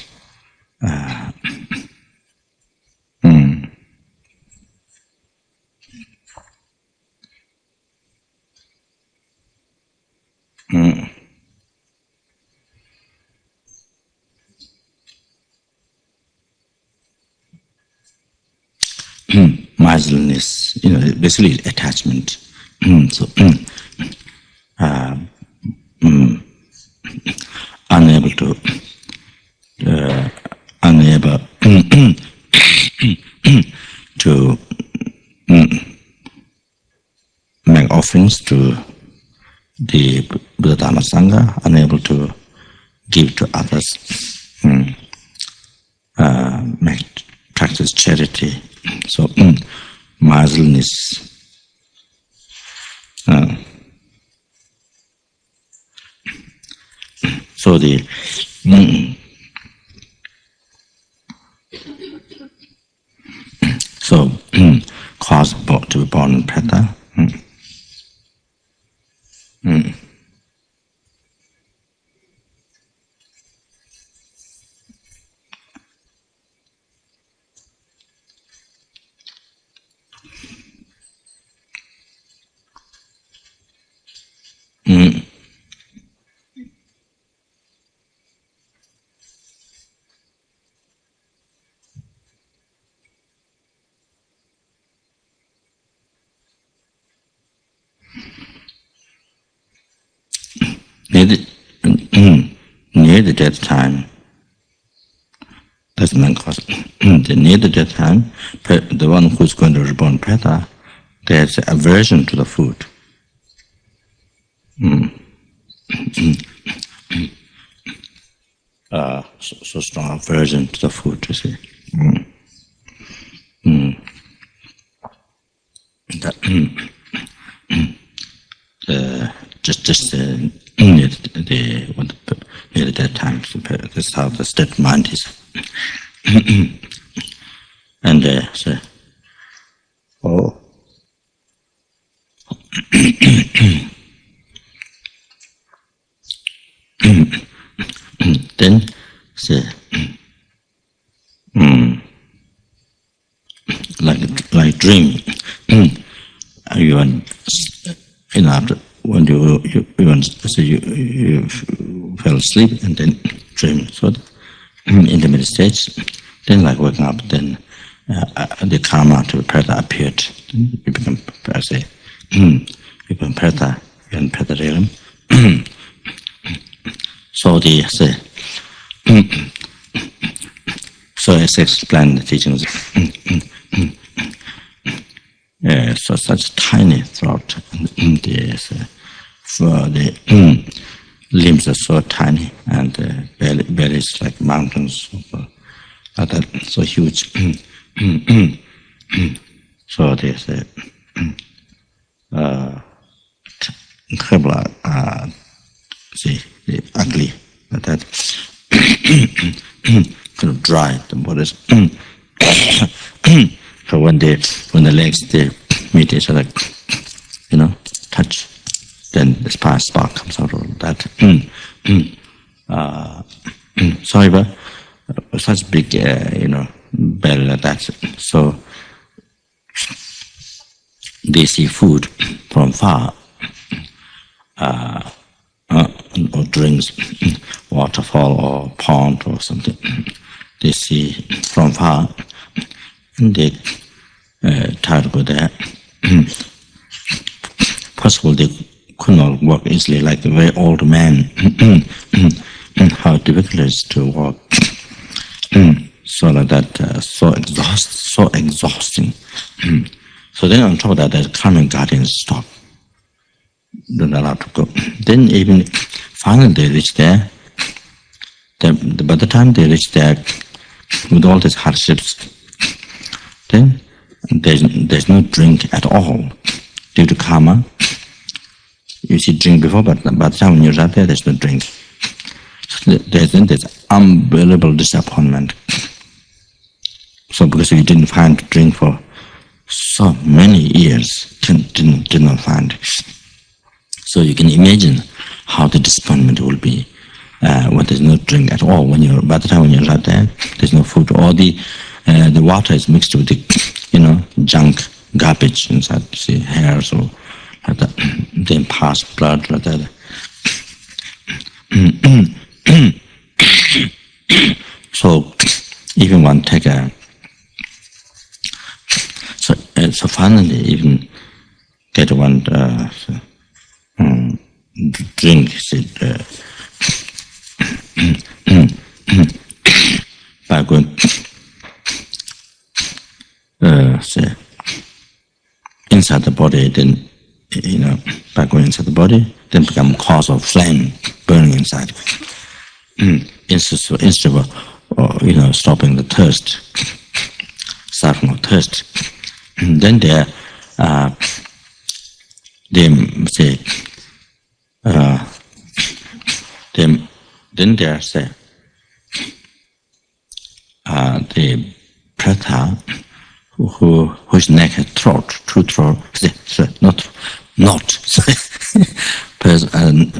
miserliness, basically attachment. So unable to make offerings to the Buddha Dharma Sangha, unable to give to others, practice charity. So miserliness. So the cause to be born in preta. Near the death time, that's the main cause. Near the death time, the one who's going to reborn preta, there's aversion to the food. So strong aversion to the food, you see. Just near that time, that's how the state of mind is. And then like dream. You after when you fell asleep and then dream. So intermediate stage, then like waking up, then the karma to preta appeared. You become preta, you're in preta realm. So so as explained in the teachings. So such tiny throat, for the limbs are so tiny, and belly is like mountains, so huge. So there's incredible, ugly, that kind of dry. The body is So when the legs they meet each other, touch, then the spark comes out of that. Sorry, but such big, bell like that. So they see food from far, or drinks, waterfall or pond or something. They see from far, and they try to go there. Possible they could not walk easily, like a very old man. How difficult it is to walk. So like that, so exhausting. So then on top of that, the karmic guardians stop. Don't allow to go. Then even finally they reach there. By the time they reach there, with all these hardships, then there's no drink at all due to karma. You see drink before, but by the time when you're out there's no drink. So there's unbearable disappointment. So because you didn't find drink for so many years, did not find. So you can imagine how the disappointment will be when there's no drink at all. By the time when you're out there's no food, or the water is mixed with the junk, garbage inside, see, hairs or like that, then pass blood like that. So even one take so finally even get one drink by going inside the body, then by going inside the body, then become cause of flame burning inside. Instead of stopping the thirst, starting of thirst, then they say the preta whose neck has true throat,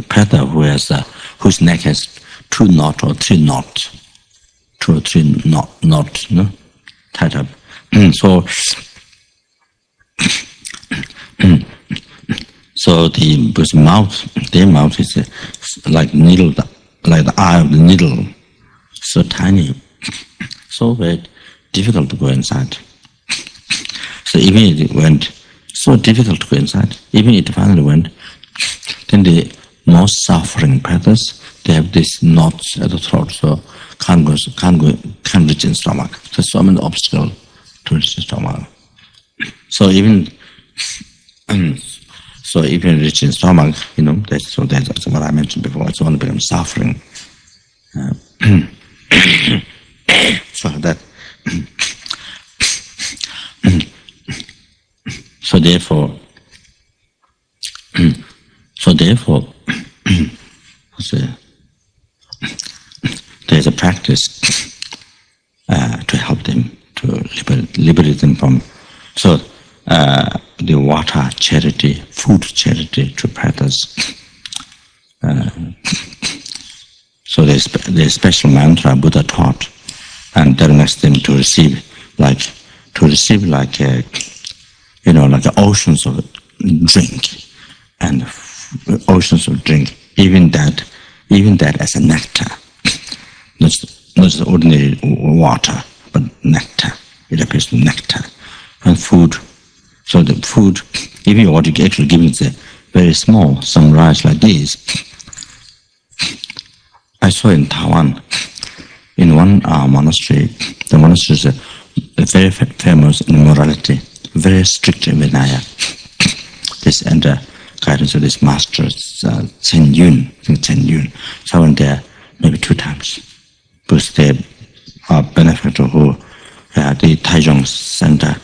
preta whose neck has two knot or three knot, two or three knot, tied up. So because their mouth is like needle, like the eye of the needle, so tiny, so very difficult to go inside. So even it went so difficult to go inside, even it finally went, then the most suffering pretas, they have these knots at the throat, so can't reach in stomach. There's so many obstacles to reach the stomach. So even reaching stomach, that's what I mentioned before. It's only become suffering. So that. So therefore, there's a practice to help them to liberate them from. So the water charity, food charity to pretas. So there's special mantra Buddha taught, and that makes them to receive like oceans of drink, and oceans of drink. Even that as a nectar, not just ordinary water, but nectar. It appears to nectar and food. So the food, even what you actually give is very small, some rice like this. I saw in Taiwan, in one monastery, the monastery is very famous in morality, very strict in Vinaya. This under guidance of this master, Sentient. So I went there maybe 2 times, because they are benefactor who the Taiwan Center.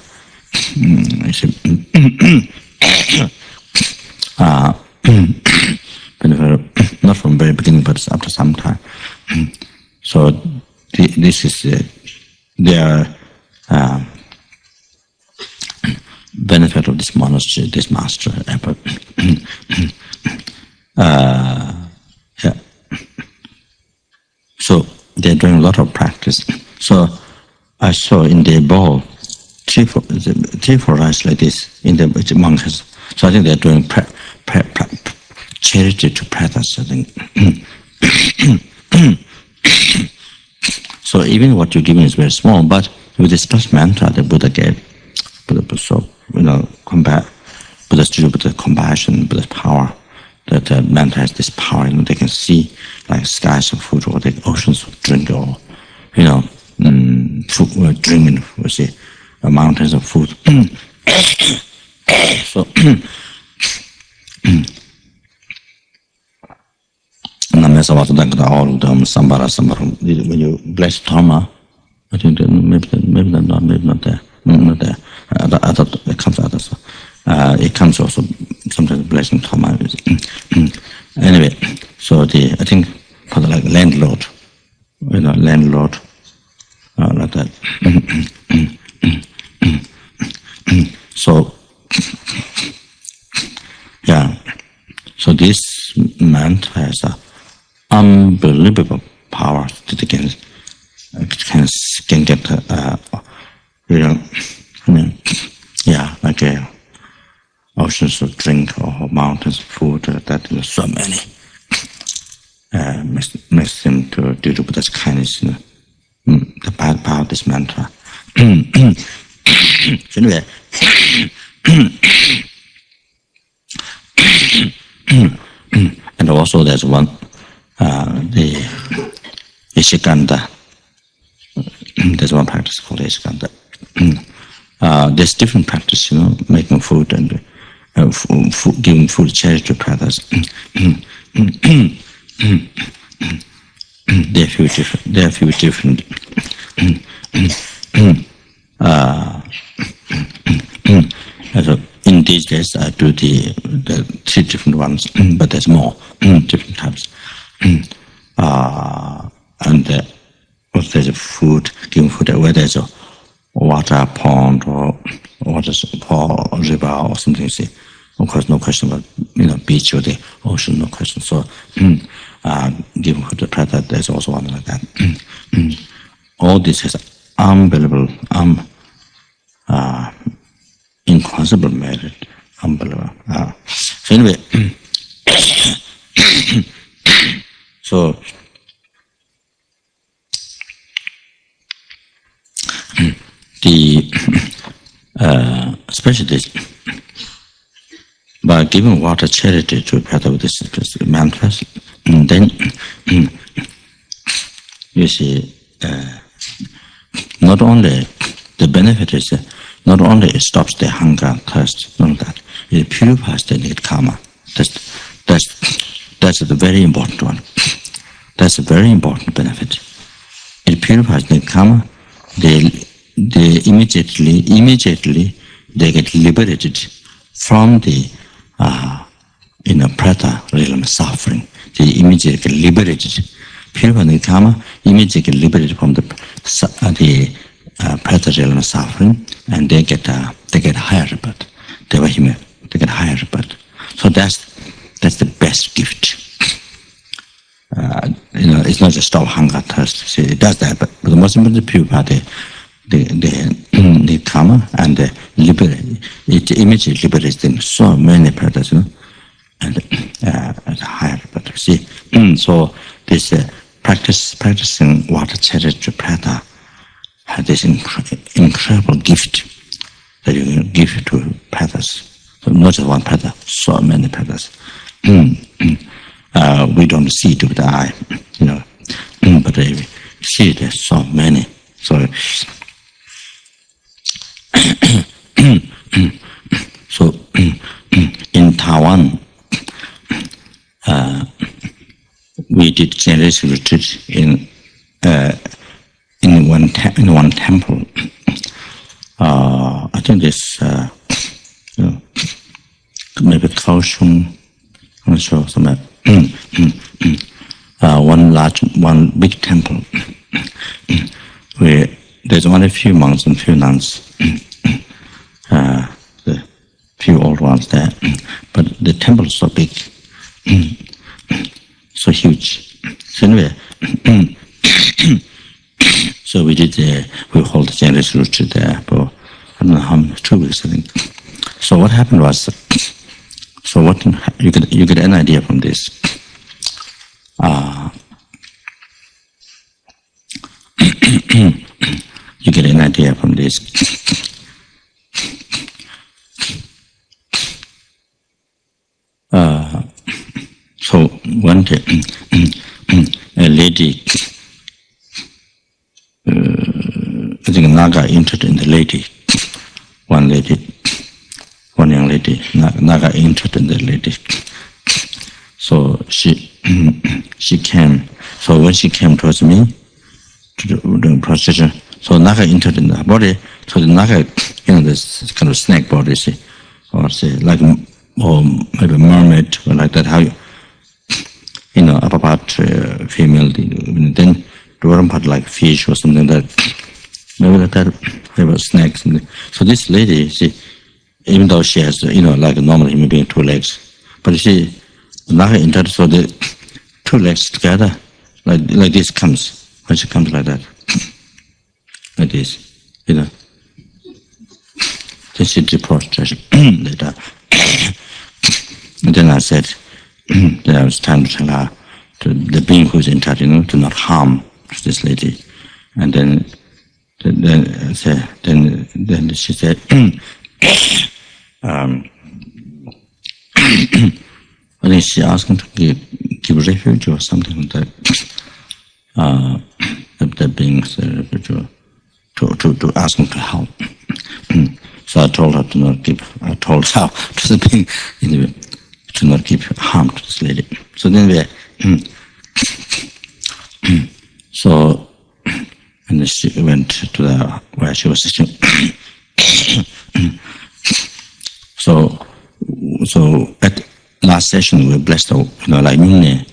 Not from very beginning, but after some time. So this is their benefit of this monastery, this master. Yeah. So they're doing a lot of practice. So I saw in the bowl three, four rice like this in the monks. So I think they're doing charity to pretas, I think. So even what you're giving is very small, but with this first mantra the Buddha gave, so Buddha's student, Buddha's compassion, Buddha's power, that mantra has this power, they can see like skies of food or the oceans of drink, or food, drink, we see mountains of food. So all of them, Samsara, when you bless Dharma, I think maybe not there. It comes out as it comes also sometimes blessing Dharma. Anyway, so I think for the like landlord, like that. So yeah, so this mantra has a unbelievable power that it can get like oceans of drink or mountains of food, that so many makes them to do with this kindness, the power of this mantra. So anyway, and also there's one, the Yeshe Kadra. There's one practice called Yeshe Kadra. There's different practice, making food and giving food charity to pretas. There are a few different. So in these days, I do the three different ones, but there's more different types. And if there's a food, giving food, where there's a water pond or water or river or something, see, of course, no question about beach or the ocean, no question. So giving food to preta, there's also one like that. All this has unbelievable, inconceivable merit, unbelievable. So anyway, so especially this, by giving water charity to preta with this mantras, then you see, not only the benefit is not only it stops the hunger, thirst, not that, it purifies the negative karma. That's the very important one. That's a very important benefit. It purifies the karma. They immediately they get liberated from the preta realm suffering. They immediately get liberated. Purify the karma, immediately get liberated from the preta realm suffering, and they get higher rebirth. They get higher rebirth. So that's the best gift. It's not just stop hunger, thirst. See, it does that, but the most important is purify the karma and liberate. It immediately liberates them so many pretas, and at a higher rebirth. See, so this practicing water charity to preta has this incredible gift that you can give to pretas. So not just one preta, so many pretas. We don't see it with the eye, but we see there's so many. So, in Taiwan, we did generation retreat in one temple. I think this maybe Kaohsiung, I'm not sure, somewhere. One big temple where there's only a few monks and few nuns. The few old ones there, but the temple is so big, so huge. So anyway, so we hold the generation retreat there for, I don't know how many, 2 weeks, I think. So what happened was, so what you get an idea from this. You get an idea from this. So one day, a lady, I think Naga entered in the lady. One young lady, Naga entered in the lady. So she came. So when she came towards me to do procession, so Naga entered in the body. So the Naga, this kind of snake body, see, or say like, or maybe mermaid, or like that. How upper part female, then the bottom part like fish or something like that. Maybe like that, maybe snakes. So this lady, she, even though she has, like a normal human being, 2 legs, but she, Naga entered, so the 2 legs together, like this comes, when she comes like that, like this, Then she did prostration later. And then I said, then I was trying to tell her, to the being who's entered, to not harm this lady. And then she said, I think she asked him to give refuge or something like that. The beings, to ask him to help. So I told her to not give. I told her to the being, to not give harm to this lady. So then so. And she went to where she was sitting. So at last session we blessed, like Yune,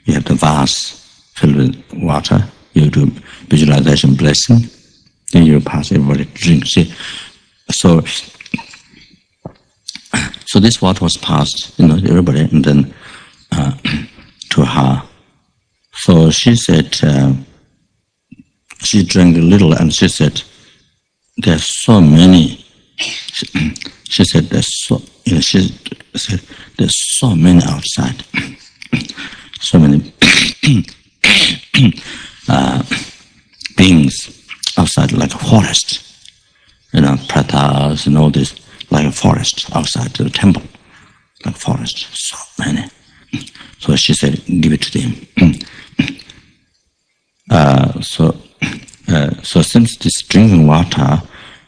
you have the vase filled with water. You do visualization blessing, then you pass everybody to drink. See, so this water was passed, everybody, and then to her. So she said. She drank a little and she said, "There's so many." She said, she said, "There's so many outside, so many beings outside, like a forest, pretas and all this, like a forest outside the temple, like forest, so many." So she said, "Give it to them." So since this drinking water,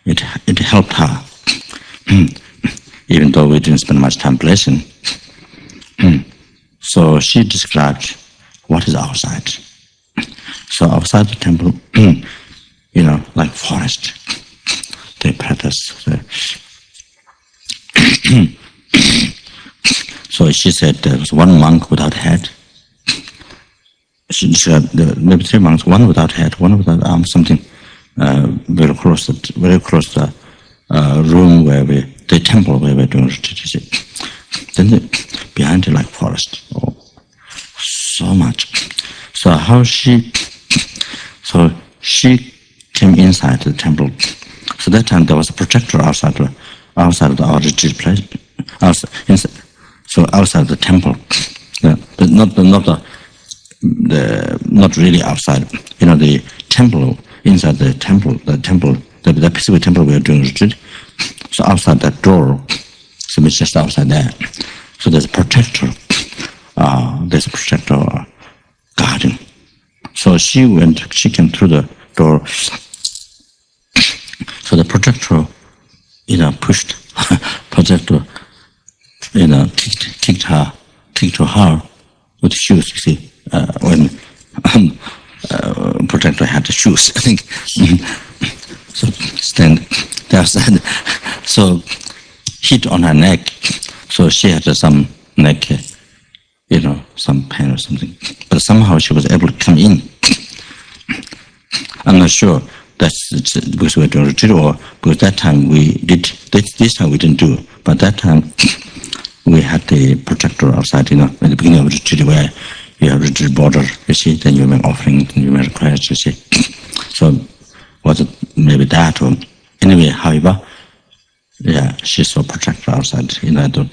it helped her, even though we didn't spend much time blessing. So she described what is outside. So outside the temple, like forest, the pretas. So she said there was one monk without head. She said maybe 3 monks, one without head, one without arms, something very close to the room where the temple where we're doing retreat. Then behind it like forest, so much. So she came inside the temple. So that time there was a projector outside of our retreat place, outside the temple, but not really outside. The temple, inside the temple, the specific temple we are doing retreat. So outside that door, so it's just outside there. So there's a protector. Guarding. So she came through the door. So the protector, pushed protector, kicked her with shoes. You see. When protector had the shoes, I think. So stand there outside. So hit on her neck. So she had some neck, some pain or something. But somehow she was able to come in. I'm not sure That's because we were doing retreat, or because that time we did. This time we didn't do, but that time we had the projector outside. At the beginning of the retreat, where you have retreat border, you see, then you make offering, then you make requests, you see. So was it maybe that, or anyway? However, yeah, she saw projector outside,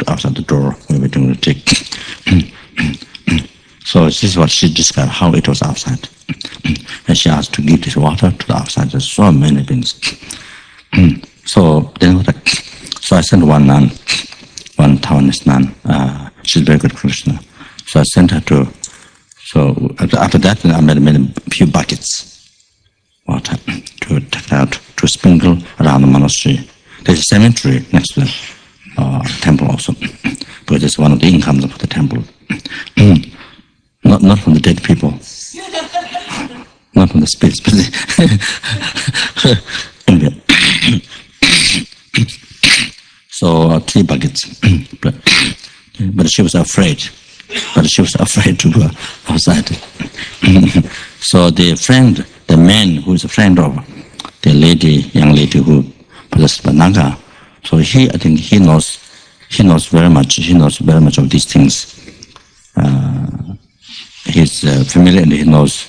outside the door when we were doing retreat. So this is what she described, how it was outside. And she asked to give this water to the outside. There's so many things. So then, so I sent one nun, one Taiwanese nun. She's a very good Krishna. So I sent her to. So after that, I made a few buckets water to take out to sprinkle around the monastery. There's a cemetery next to the temple also, because it's one of the incomes of the temple. Not from the dead people, not from the spirits, but anyway. So 3 buckets, but she was afraid. To go outside. So the man who is a friend of the young lady who possessed by naga, so I think he knows very much. He knows very much of these things. He's familiar, and he knows,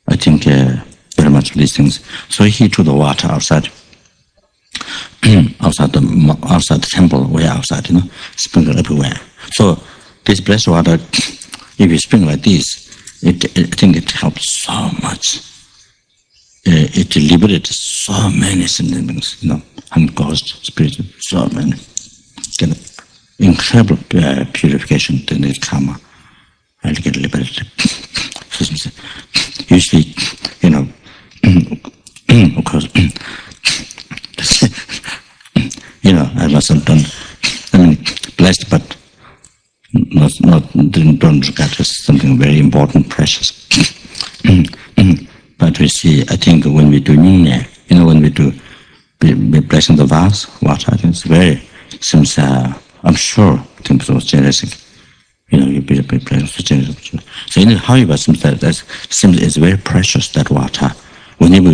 I think, very much of these things. So he took the water outside, outside the temple, way outside, sprinkle everywhere. So this blessed water, if you sprinkle like this, I think it helps so much. It liberates so many things, and ghosts, spirits, so many. Get incredible purification, then the karma. And get liberated. Usually, of course, I must have done. Blessed, but don't regard it as something very important, precious. But we see, I think, when we do nyingnya, when we do blessing the vase, water, I think it's very, seems, I'm sure, I think it was generous. You be a big place. So however, seems it's very precious, that water. Whenever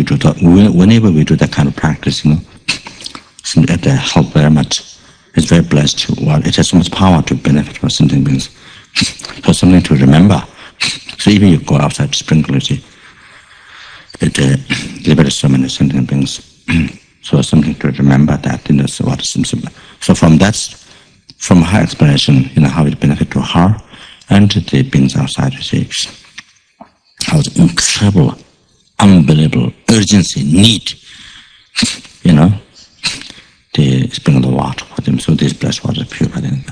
we do that kind of practice, seems it helps very much. It's very blessed. Well, it has so much power to benefit for sentient beings. So something to remember. So even you go outside to sprinkle, you see, it liberates so many sentient beings. So something to remember that this water seems. So from her explanation, how it benefits to her and the beings outside, you see, how it's incredible, unbelievable urgency, need, to sprinkle the water for them. So this blessed water is pure for them.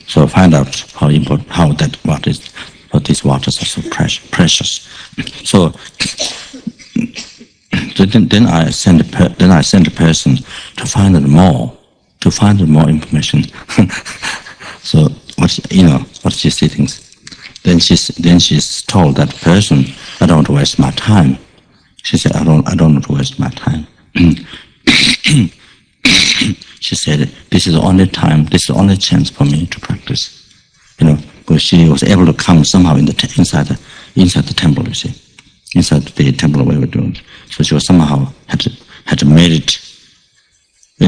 So find out how important, how that water is, what these waters are so precious. So then I send a person to find out more. Information. So what she thinks. Then she's told that person, I don't want to waste my time. She said, I don't want to waste my time. She said, this is the only time, this is the only chance for me to practice. Because she was able to come somehow inside the temple, you see, inside the temple where we were doing. So she was somehow had to merit.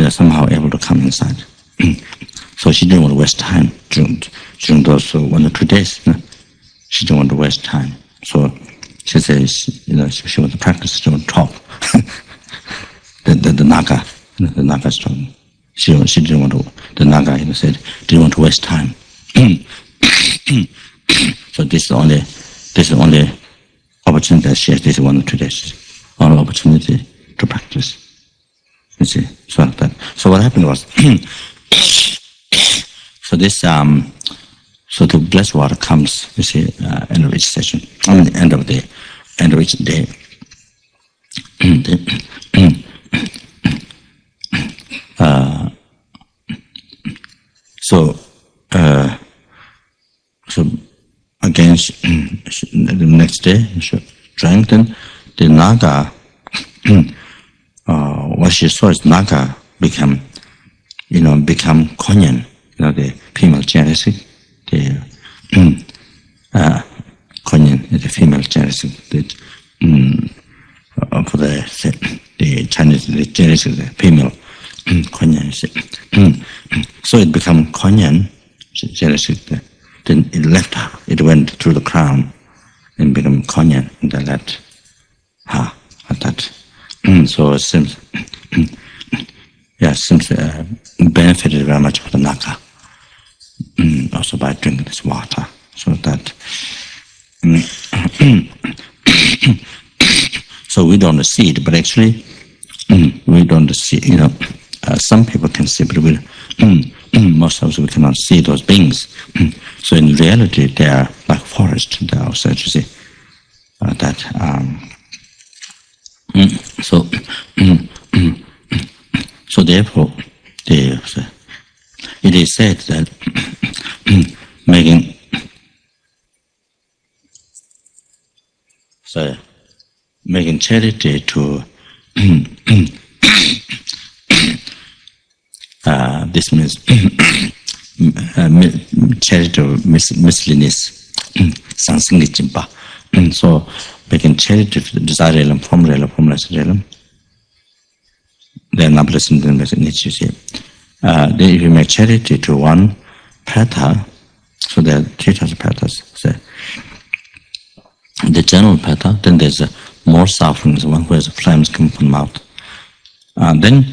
Somehow able to come inside. So she didn't want to waste time during those 1 or 2 days. She didn't want to waste time. So she says, she wants to practice, she wants to talk. the naga, the naga is talking. She didn't want to. The naga, said, didn't want to waste time. So this is the only opportunity that she has. This 1 or 2 days, only opportunity to practice. You see, so what happened was, so the blessed water comes, you see, end of each session. End of each day. So again, the next day she drank. Then the naga. What she saw is naga become konyan, the female genetic, the konyan, the female genetic, for the Chinese, the Chinese female Kuan-Yin. So it became Kuan-Yin, then it left her, it went through the crown and became Kuan-Yin, and then left her at that. So it seems, seems benefited very much from the naga, also by drinking this water, so that. So we don't see it, but actually we don't see. Some people can see, but most of us we cannot see those beings. So in reality, they are like forest. They are also, you see, So therefore, it is said that making charity to this means charity of miscellaneous sansingijimpa. So making charity to the desire realm, form realm, formless realm, they are numberless in the niche, you see. Then if you make charity to one preta, so there are three types of pretas. So the general preta, then there's more suffering, the one who has flames coming from the mouth. Then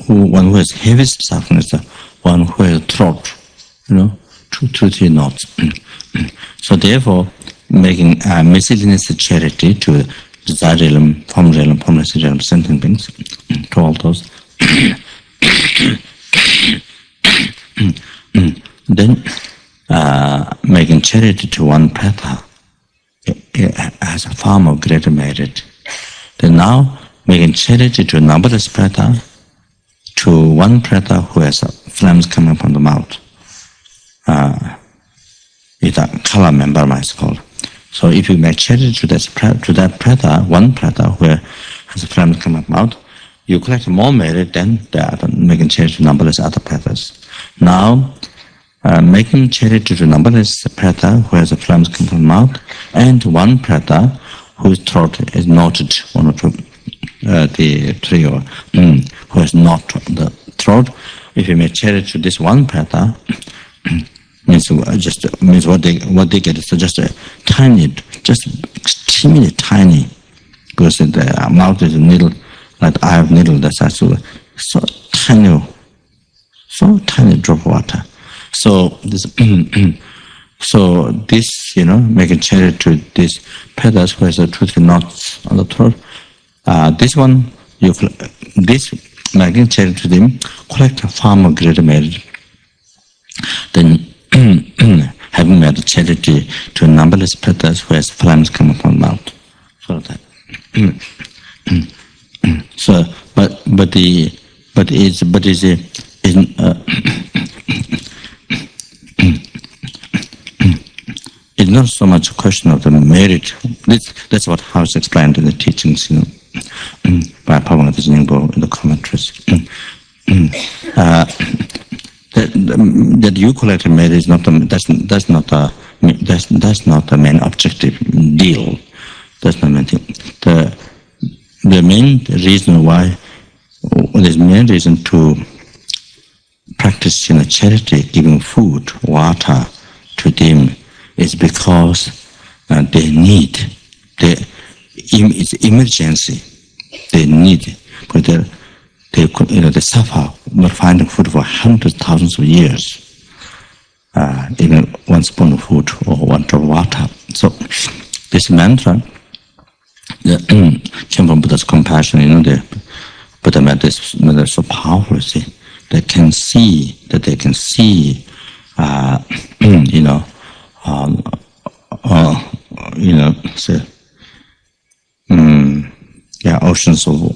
one who has heaviest suffering is the one who has throat, 2-3 knots. So therefore, making miscellaneous charity to desire realm, formless realm, sentient beings, to all those. Then making charity to one preta has a far more greater merit. Then now making charity to numberless preta, to one preta who has flames coming from the mouth. It's a kala member, is called. So if you make charity to that preta, one preta who has flames coming from the mouth, you collect more merit than the other, making charity to numberless other pretas. Now, making charity to numberless preta who has flames coming from the mouth, and one preta whose throat is knotted, one or two, the three or who has not the throat. If you make charity to this one preta, means what they get is just a tiny, just extremely tiny, because the mouth is a needle, like the eye of needle. That's also so tiny drop of water. So this, making charity to this pretas who has 2-3 knots on the throat. This one, this making charity to them, collect a far more greater merit than having made charity to numberless pretas who has flames coming from the mouth. So that. So, it's not so much a question of the merit. That's how it's explained in the teachings, by Pavanath Nyingpo in the commentaries. That you collect a merit is not that's not the main objective deal. That's not the main thing. The main reason why, there's main reason to practice charity, giving food, water to them, is because they need, it's emergency. They need, but they suffer not finding food for hundreds, thousands of years. Even one spoon of food or one drop of water. So this mantra came from Buddha's compassion. The Buddha made this so powerful. See, they can see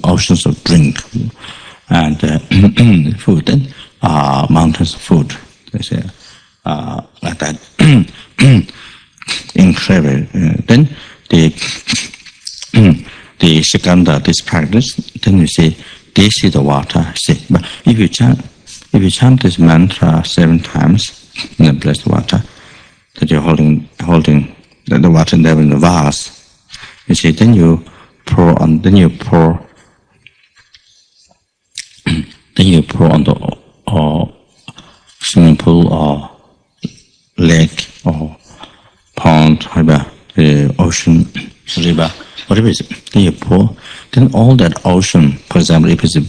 oceans of drink and food, and mountains of food. They say like that. Incredible. Then the Yeshe Kadra, this practice, then you see they see the water. See, but if you chant this mantra 7 times in the blessed water, that you're holding the water there in the vase, You see, then you pour on, then you pour on the swimming pool or lake or pond, the ocean, river, whatever it is. Then you pour. Then all that ocean, for example, if it's a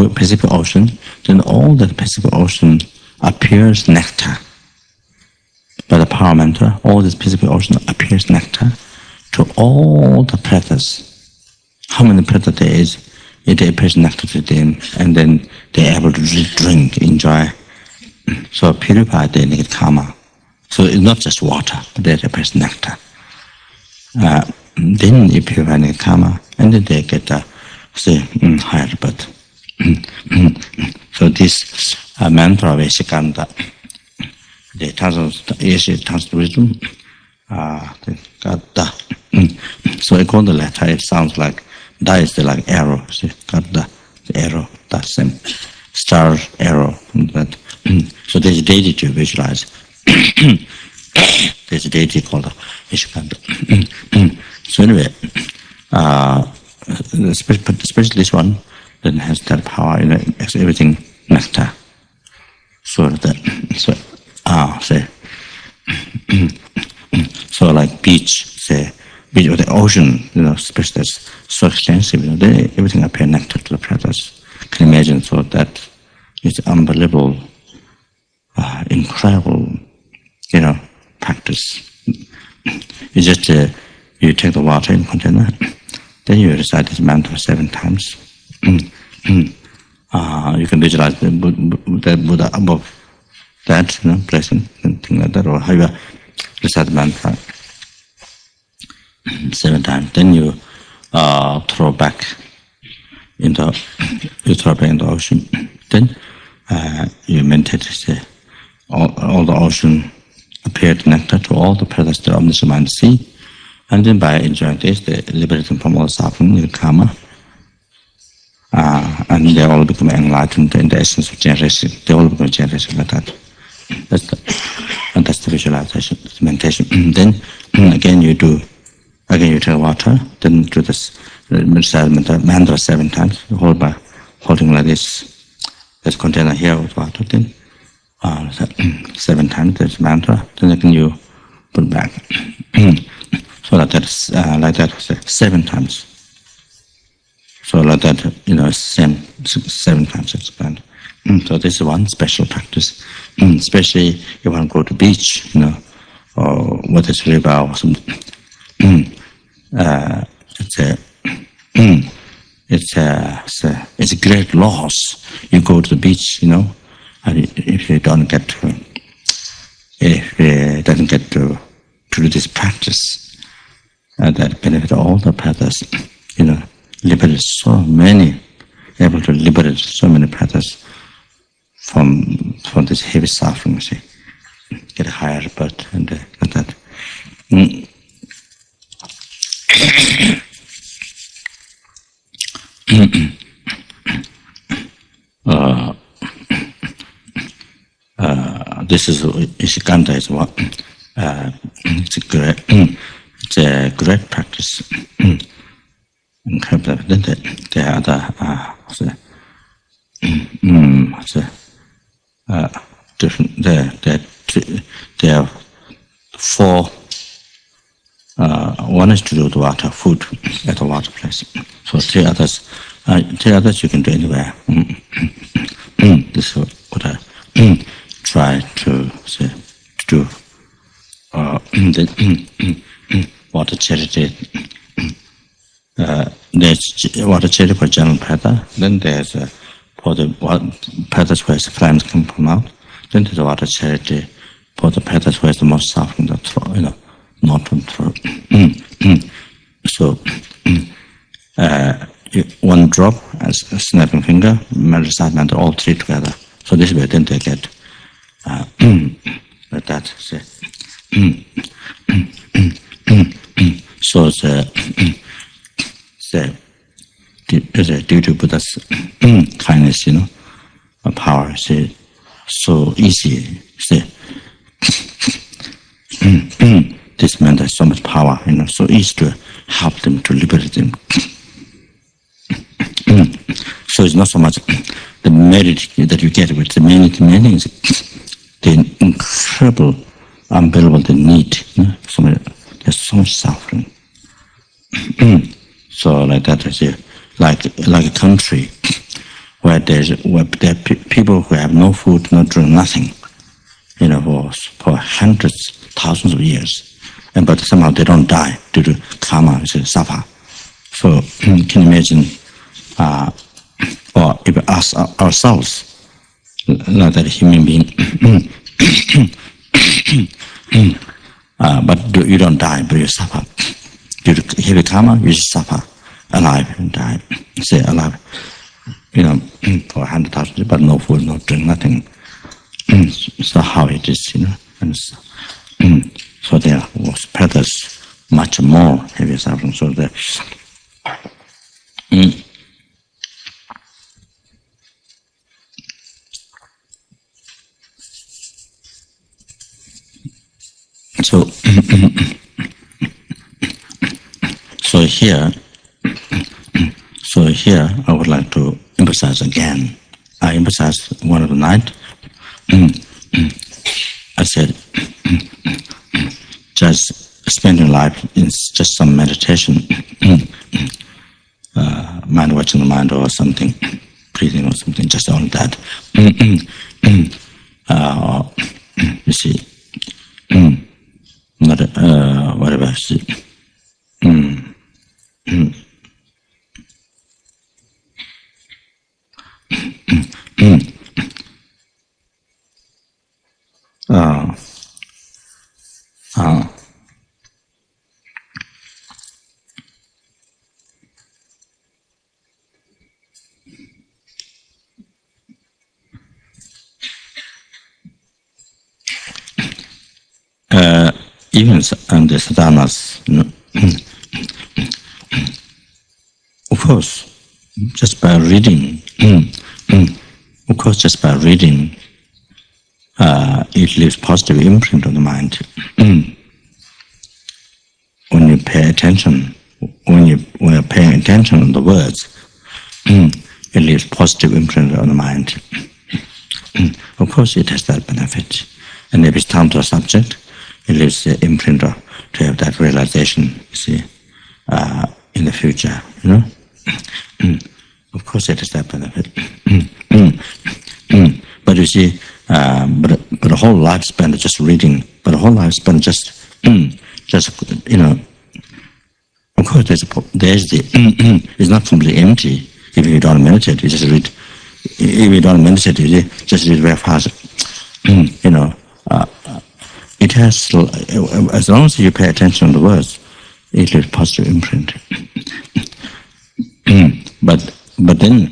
Pacific Ocean, then all that Pacific Ocean appears nectar. By the power mantra, all this Pacific Ocean appears nectar to all the pretas. How many pretas there is, it appears nectar to them, and then they're able to drink, enjoy. So purify their negative karma. So it's not just water, but they appears nectar. Then you purify negative karma, and then they get higher birth. So this mantra of Yeshe Kadra, the Yeshe wisdom, the Kadra. So according to the letter, it sounds like Da is like arrow. See, Kadra, the arrow, that same star arrow. That. So there's a deity to visualize. There's a deity called Yeshe Kadra. So anyway, especially this one, then has that power, everything nectar. So that, so like beach or the ocean, especially that's so extensive, everything appears nectar to the pretas. Can you imagine? So that is unbelievable, incredible, practice. You just you take the water in container, then you recite this mantra 7 times. You can visualize the Buddha above that, present, and things like that, or how you recite the mantra 7 times. Then you throw back in the ocean. Then you meditate. Say, all the ocean appeared nectar to all the pretas that omniscient mind see, and then by enjoying this, they're liberating from all suffering, the karma. And they all become enlightened in the essence of generation. They all become generation like that. That's the visualization, the meditation. Then again you take water, then do this mantra 7 times. You hold by holding like this. There's container here with water. Then 7 times this mantra. Then again you put back. So like that 7 times. So like that, same 7 times expand. So this is one special practice. Especially if you want to go to beach, or what is river or something. It's a great loss. You go to the beach, and if you don't get to, if you doesn't get to do this practice, that benefit all the pretas, liberate so many, able to liberate so many pretas from this heavy suffering, see, get a higher birth and like that. This is Yeshe Kadra is what it's a great practice. Then there are different. There are 4. One is to do the water, food at the water place. So 3 others you can do anywhere. This is what I try to do. Water charity. There's water charity for general preta. Then there's for the pretas where the flames come out. Then there's water charity for the pretas where the most suffering, the throat, not from throat. So one drop as a snapping finger, recite mantra, all 3 together. So this way, then they get like that. Say. So due to Buddha's kindness, power, so easy. This mantra has so much power, so easy to help them to liberate them. So it's not so much the merit that you get with the many things, the incredible, unbearable the need. There's so much suffering. So like that, I say, like a country where there are people who have no food, no drink, nothing, for hundreds, thousands of years, but somehow they don't die due to karma, suffer. So can you imagine, or even us ourselves, like that human being, but you don't die, but you suffer. Due to heavy karma, you suffer, alive and die. Say alive, for 100,000 years, but no food, no drink, nothing. So how it is, and so there was pretas much more heavy suffering. So there. So here I would like to emphasize again. I emphasized one of the night. I said, just spending life in just some meditation, mind watching the mind or something, breathing or something, just only that. You see, not whatever. See. Even the sadhanas, of course, just by reading, it leaves positive imprint on the mind. When you pay attention, when you're paying attention on the words, it leaves positive imprint on the mind. Of course, it has that benefit. And if it's time to a subject, it leaves the imprint to have that realization, you see, in the future, Of course, it has that benefit. But you see, but the whole life spent just reading, but the whole life spent just of course, there's the it's not completely empty. If you don't meditate, you just read. If you don't meditate, you just read very fast. It has, as long as you pay attention to the words, it leaves positive imprint. But then,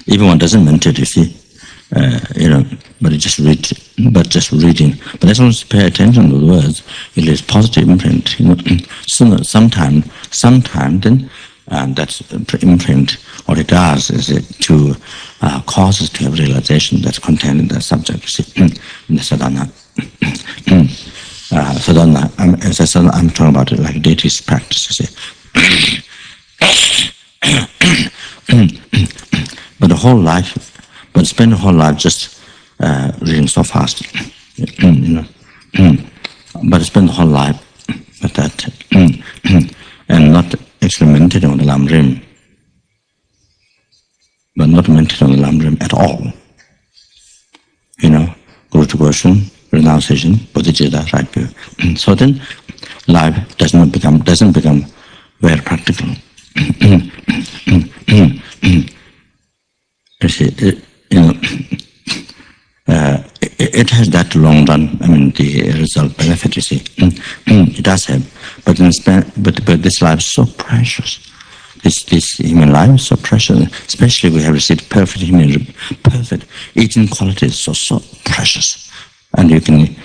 even one doesn't meditate, you see, but it just reading. But as long as you pay attention to the words, it leaves positive imprint. Sometime then. And that imprint, what it does is to cause us to have realization that's contained in the subject, in the sadhana. Sadhana, as I said, I'm talking about it like deity's practice, you see. But spend the whole life just reading so fast, But spend the whole life with that, and not actually meditating on the Lam Rim, but not meditating on the Lam Rim at all. Guru devotion, renunciation, bodhicitta, right view. So then, life doesn't become very practical. You see, it has that long run. The result benefit. You see, it does have, but this life is so precious. This human life is so precious. Especially we have received perfect 18 qualities, so precious, and you can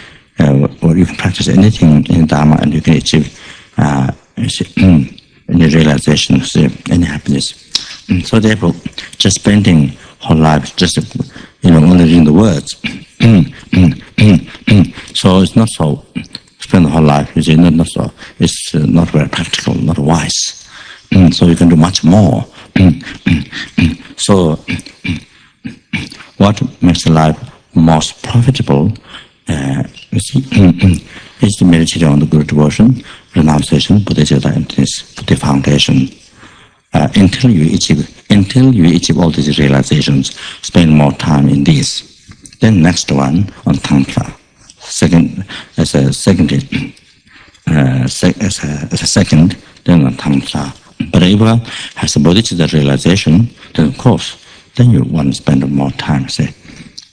practice anything in Dharma, and you can achieve any realization, any happiness. So therefore, just spending whole life just only reading the words, So it's not so, spend the whole life, you see, not so, it's not very practical, not wise. So you can do much more. So what makes the life most profitable is to meditate on the Guru devotion, renunciation, bodhicitta, and this the foundation. Until you achieve all these realizations, spend more time in this. Then next one on tantra. Second, as a second, then on tantra. But if one has a bodhicitta realization, then of course, then you want to spend more time. Say,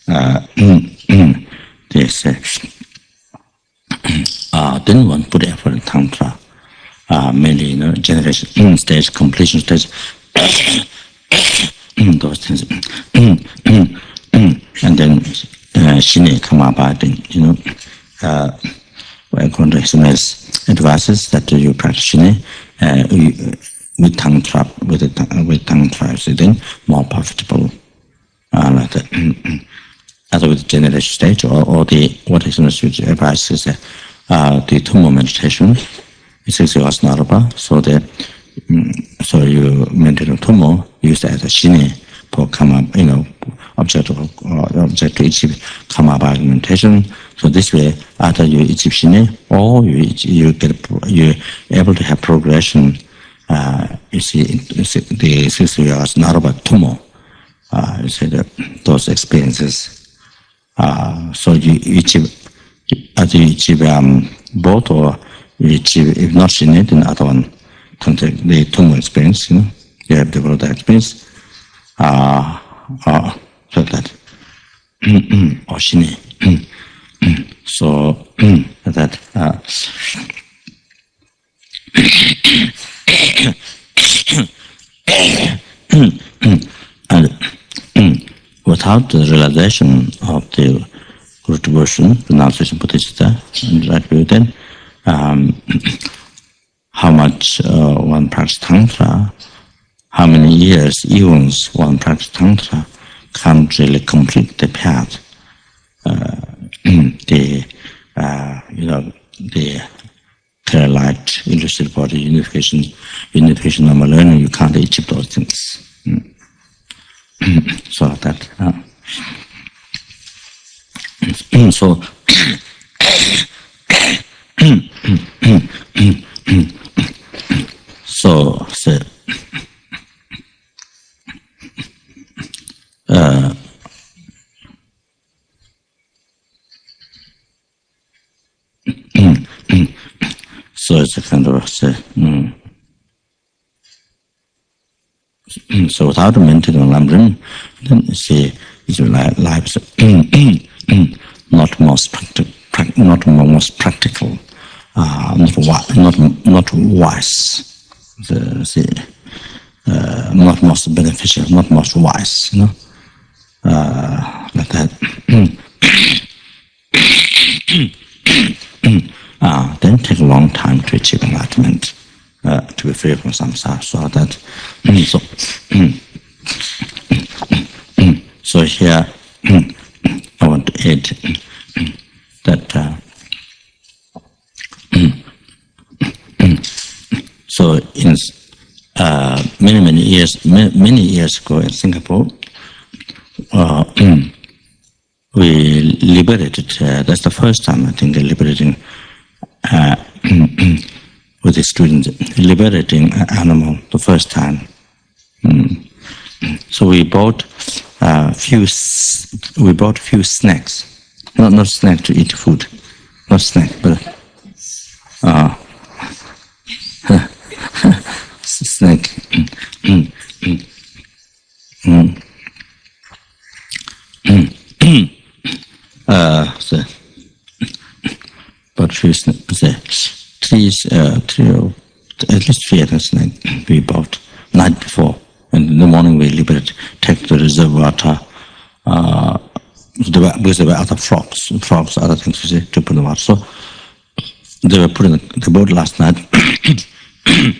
then one put effort in tantra. Mainly, generation stage, completion stage, those things, and then Shine come about, according to his nice advices that you practice Shine with tantra, with tantra, so then more profitable. Like that. Either with generation stage or the what is the advice is the two-more meditation. It says Asnarabha, so you maintain two more, use that as a shine for kama, object to achieve kama by meditation. So this way, either you achieve shine or you're able to have progression. You see, the 6 years Narabha two more. You see those experiences. So you achieve, either you achieve both or you achieve, if not seen it, then the other one, the tummo experience, you have developed that experience, so that, or shine. So that, and without the realization of the Guru devotion, renunciation, bodhicitta, and right view, then how much one practices tantra, how many years, eons one practices tantra, can't really complete the path. The clear light, illusory body, unification, normal learning, you can't achieve those things. So that. So. So it's a kind of so without maintaining Lamrim, then you see life is not most practical, not wise. Not most beneficial, not most wise. Like that. Then take a long time to achieve enlightenment, to be free from samsara. So that, so here I want to add that. So in many years ago in Singapore, we liberated. That's the first time I think liberating with the students, liberating an animal the first time. So we bought few snacks, not snack to eat food, not snack, but snack. So, but at least three snacks we bought night before, and in the morning we liberate, take the reserve water. Because there were other frogs, other things to put in the water. So they were put in the boat last night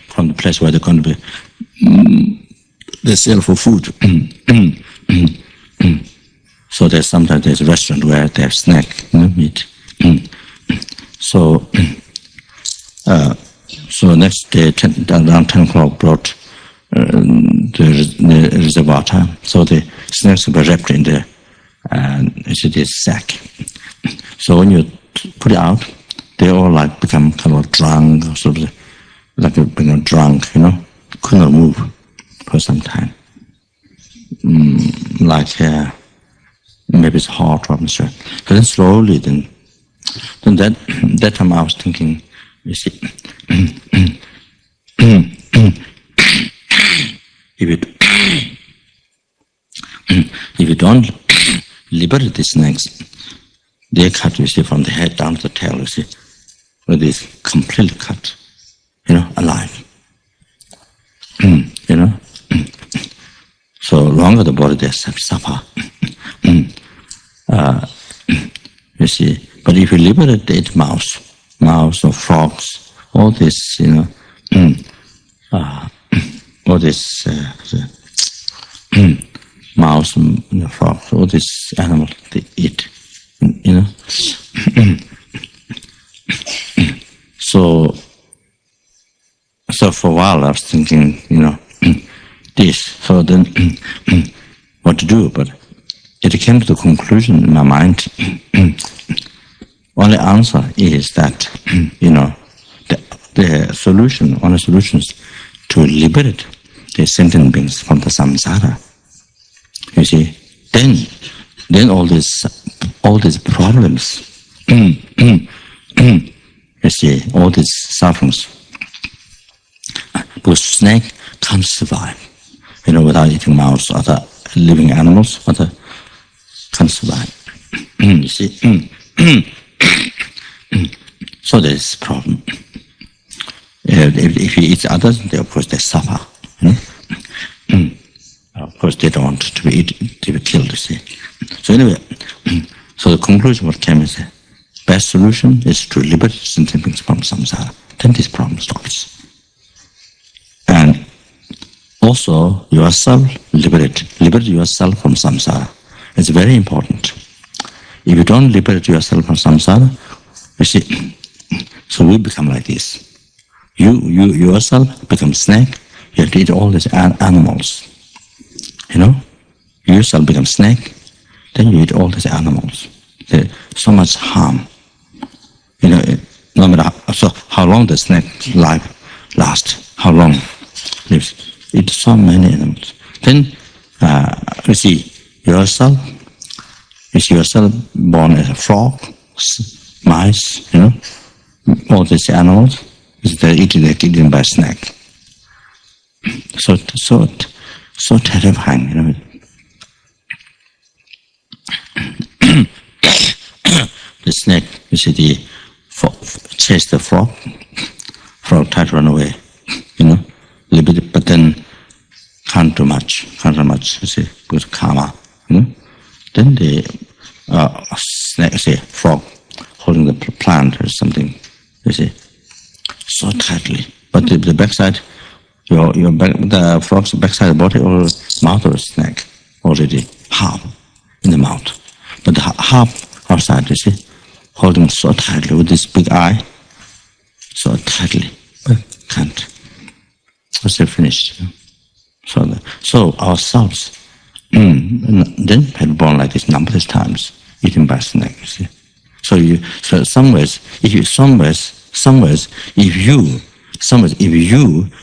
from the place where they're going to be. They sell for food. So sometimes there's a restaurant where they have snack, meat. So, so next day, around 10 o'clock, brought the reservoir time. So the snakes were wrapped in the sack. So when you put it out, they all like become kind of drunk, sort of like become drunk, could not move for some time. Like maybe it's hot or I'm sure. But then slowly, then that time I was thinking, you see, if you don't liberate these snakes, they cut, you see, from the head down to the tail, you see, with this completely cut, alive. So longer the body they suffer. You see, but if you liberate the mouse or frogs, all this, all this mouse, frogs, all these animals they eat, So for a while I was thinking, this. So then, what to do? But it came to the conclusion in my mind. Only answer is that, the solution, only solutions to liberate the sentient beings from the samsara. You see, then all these problems, you see, all these sufferings, because snake can't survive, without eating mouse, other living animals, other can't survive. You see, so there's a problem. If you eat others, of course they suffer. Of course they don't want to be eaten, to be killed, you see. So anyway, so the conclusion what came is the best solution is to liberate sentient beings from samsara. Then this problem stops. And also yourself liberate yourself from samsara. It's very important. If you don't liberate yourself from samsara, you see, so we become like this. You yourself become snake, you have to eat all these animals. You yourself become snake, then you eat all these animals. There's so much harm. No matter how long the snake life lasts, how long lives, eat so many animals. Then you see yourself born as a frog, mice, all these animals, they're eaten by a snake. So terrifying, The snake, you see, chase the frog tried to run away, liberate, but then can't do much, you see, good karma, Then the snake, say, frog holding the plant or something, you see, so tightly. But the backside, the frog's backside of the body or mouth of the snake already half in the mouth, but the half outside, you see, holding so tightly with this big eye, so tightly, but can't. It's finished. So ourselves, then had born like this numberless times, eaten by snake. You see, so some ways, if you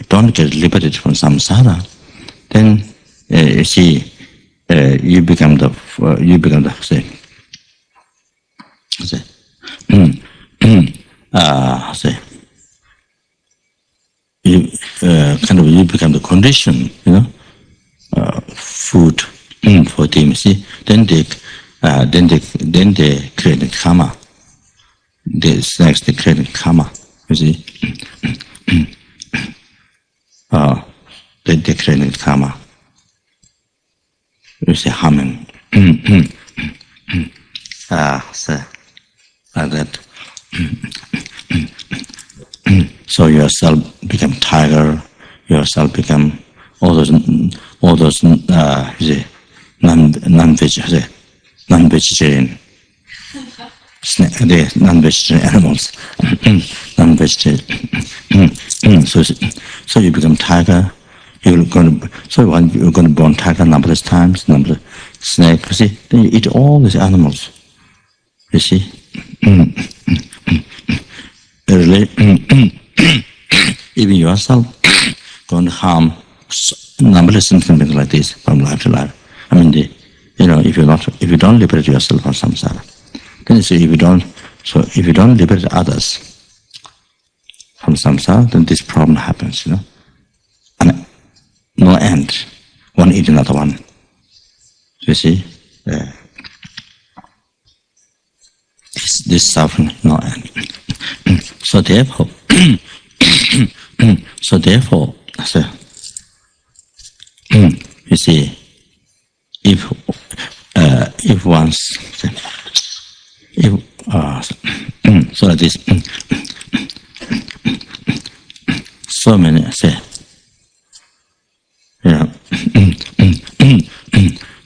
don't get liberated from samsara, then you see, you become the you become the condition, food for them. See, then they create karma. The snakes they create karma. You see, they create karma. You see, humming. So like that. So yourself become tiger, yourself become all those non-vegetarian. the non-vegetarian animals, non-vegetarian. So you become tiger. You're going to born tiger numberless times, numberless snake. You see, then you eat all these animals. You see, really, even yourself going to harm numberless things like this from life to life. I mean, if you don't liberate yourself from samsara, then you see if you don't liberate others from samsara, then this problem happens. And no end. One eat another one. You see, this suffering no end. So therefore, you see, if once, so like this, so many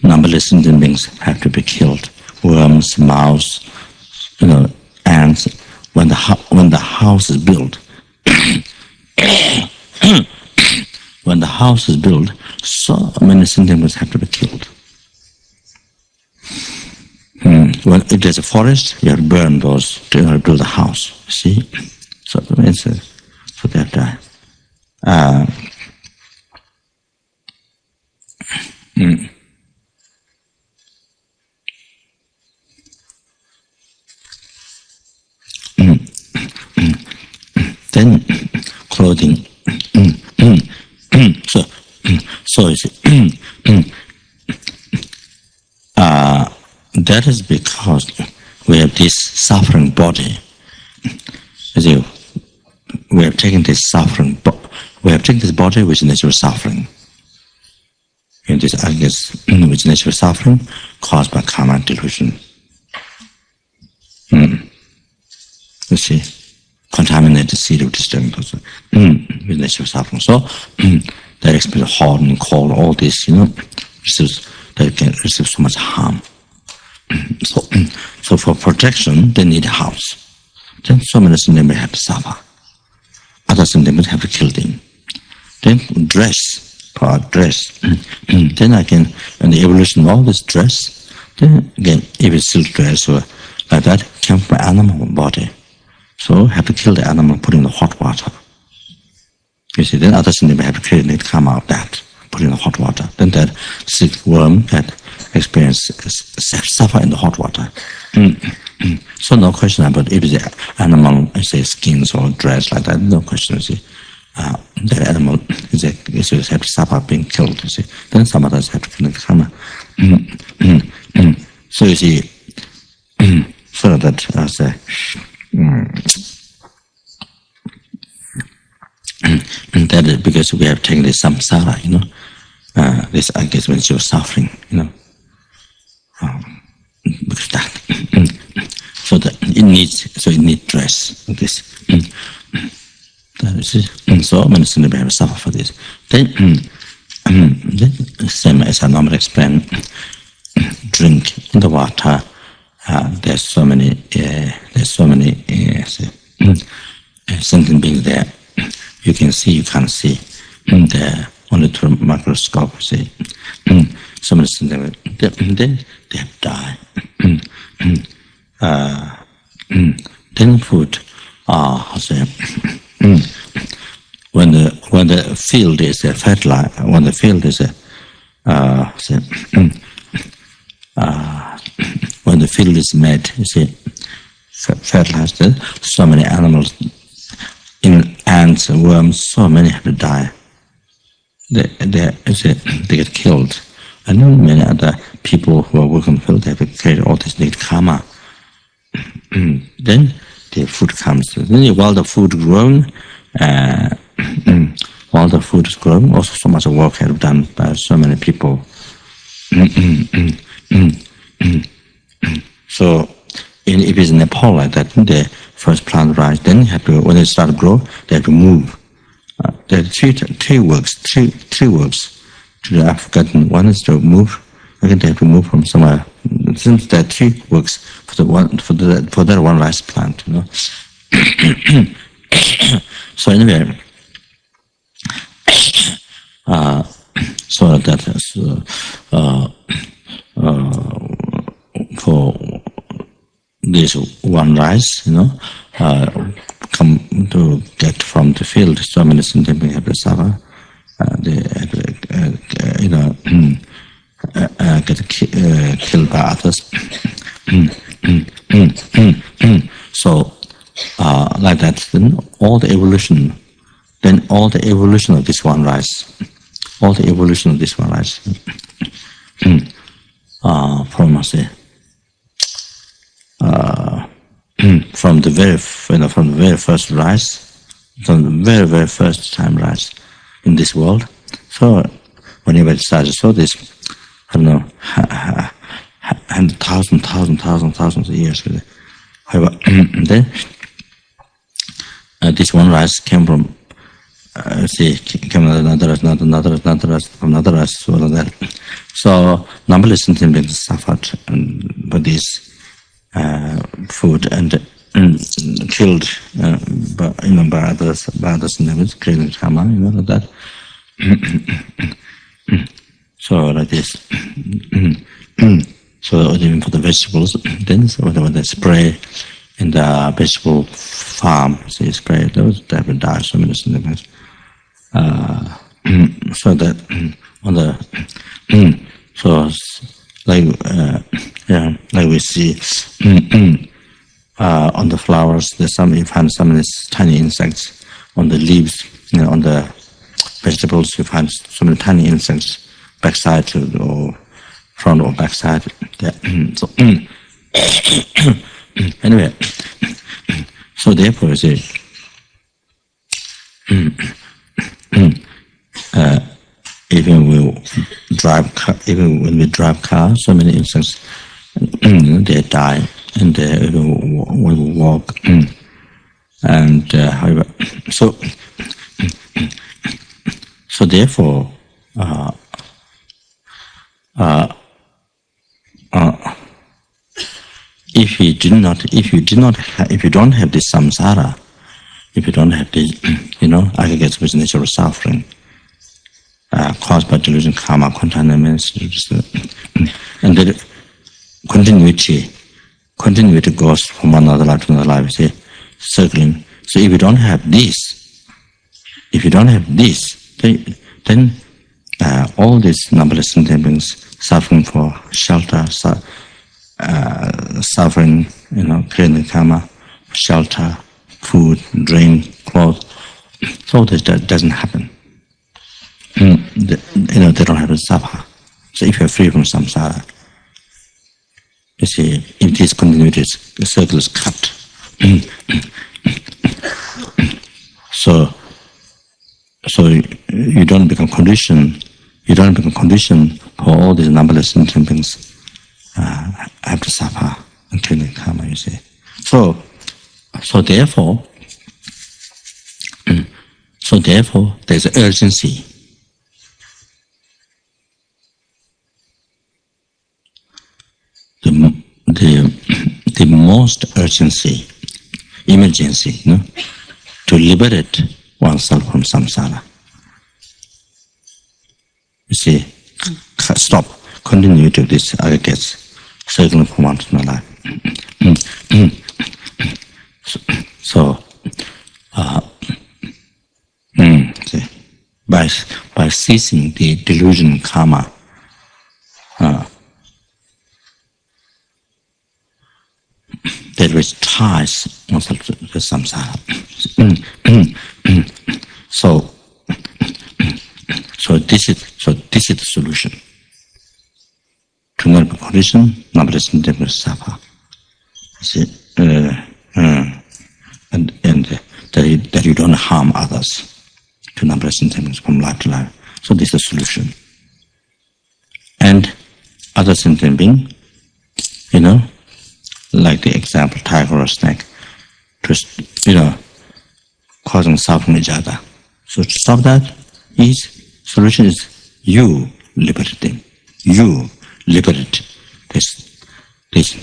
numberless sentient beings have to be killed. Worms, mouse, ants. When the house is built, when the house is built, so many sentient beings have to be killed. When if there's a forest, you have to burn those to build the house. See, so they have died. Then clothing. So you see, that is because we have this suffering body. See, we have taken this suffering. We have taken this body which is natural suffering. And this which is natural suffering caused by karma delusion. You see, contaminated seed of disturbance with natural suffering. So that experience hot and cold, all this, they can receive so much harm. So for protection, they need a house. Then so many sentient beings have to suffer. Other sentient beings have to kill them. Then dress. Then again, in the evolution of all this dress, then again, if it's silk dress or like that, came from animal body. So have to kill the animal, put in the hot water. You see, then other sentient beings have to create come out of that, put in the hot water. Then that silkworm that experience suffer in the hot water. So no question about if the animal, say skins or dress like that, no question. You see, the animal is have to suffer being killed. You see, then some others have to kill the karma. So you see, so that that is because we have taken this samsara, this when you're suffering, because that. So that it needs dress like this. So many sentient beings have to suffer for this. Then same as I normally explain, drink in the water. There's so many sentient beings there. You can see, you can't see. There only through microscope. See, so many sentient beings. They have died. Then food. When the field is fertilized, when the field is when the field is made, you see, fertilized, so many animals, ants and worms, so many have to die. They get killed. I know many other people who are working in the field, they have to create all this negative karma. Then the food comes. Then while the food grown, also so much work has been done by so many people. So if it's in Nepal like that, they first plant rice, then when they start to grow, they have to move. There are three works to the African. One is to move, again they have to move from somewhere it seems that tree works for that one rice plant, you know. So anyway, so that is for this one rice, you know, come to get from the field. So many sentient beings have to suffer. They you know, get killed by others. So like that, then all the evolution of this one rice, from say, from the very first rice, from the very first time rice in this world. So whenever it started, so this, I don't know, thousands of years ago. However, then this one rice came from came another rice, from another rice, so like that. So numberless sentient beings suffered by this food and killed by others sentient beings, creating karma, you know, like that. So like this. So even for the vegetables, then so when they spray in the vegetable farm, so you spray those, they will die so many sentient beings. So that on the so like like we see on the flowers, there's you find some tiny insects on the leaves, you know, on the vegetables you find so many tiny insects backside or front or backside. So anyway, so therefore you see even when we drive cars, so many insects they die, and when we walk, and however, so therefore, if you don't have this samsara, if you don't have the, you know, aggregates with natural suffering caused by delusion, karma, contaminants, and the continuity goes from one another life to another life, see, circling. So if you don't have this, then all these numberless sentient beings suffering for shelter, suffering, you know, creating karma, shelter, food, drink, clothes, so that doesn't happen. You know, they don't have to suffer. So if you're free from samsara, you see, if this continuity, the circle is cut. So you don't become conditioned. You don't become conditioned for all these numberless sentient beings have to suffer and create karma. You see. So therefore, there's an urgency. The most urgency, emergency, you know, to liberate oneself from samsara. You see, stop, continue to this aggregates, circling from one to another. So, see, by ceasing the delusion karma, that which ties oneself to the samsara. So this is the solution. To not be conditioned, numberless sentient beings suffer. See, and that you don't harm others. To numberless sentient beings from life to life. So this is the solution. And other sentient being, you know, like the example, tiger or snake, just, you know, causing suffering each other. So to stop that, solution is you liberating. You liberate this these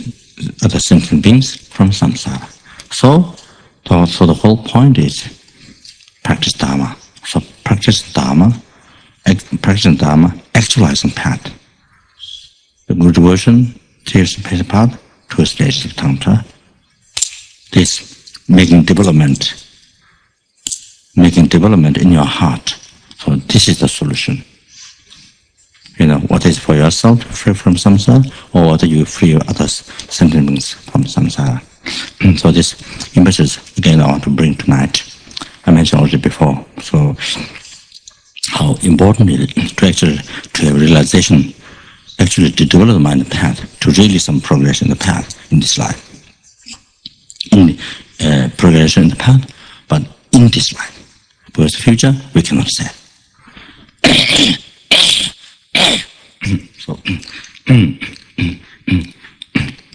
other sentient beings from samsara. So the whole point is practice Dharma. So practicing Dharma, actualizing path. The good devotion, tears and pace path, 2 stages of Tantra. This making development in your heart. So this is the solution. What is for yourself, free from samsara, or what you free others, sentient beings from samsara. So this images, again, I want to bring tonight. I mentioned already before. So how important it is to have realization, actually to develop the mind path, to really some progress in the path in this life. Progression in the path, but in this life. Because the future, we cannot say.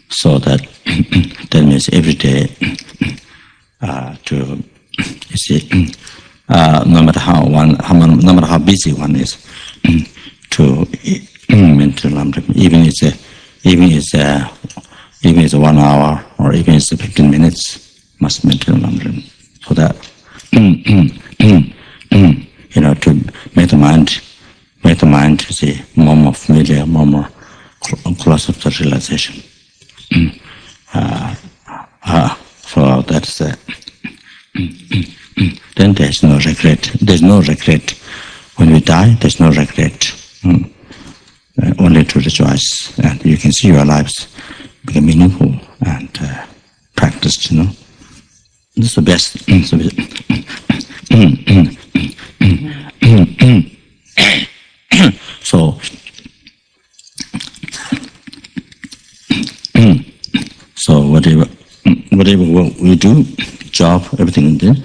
So that means every day no matter how busy one is, to maintain Lamrim, even it's 1 hour or even it's 15 minutes, must maintain Lamrim. So that to make the mind more familiar, more closer to realization. So that's then there's no regret. There's no regret. When we die, there's no regret. Only to rejoice. And you can see your lives become meaningful and practiced, This is the best. So whatever we do, job, everything then.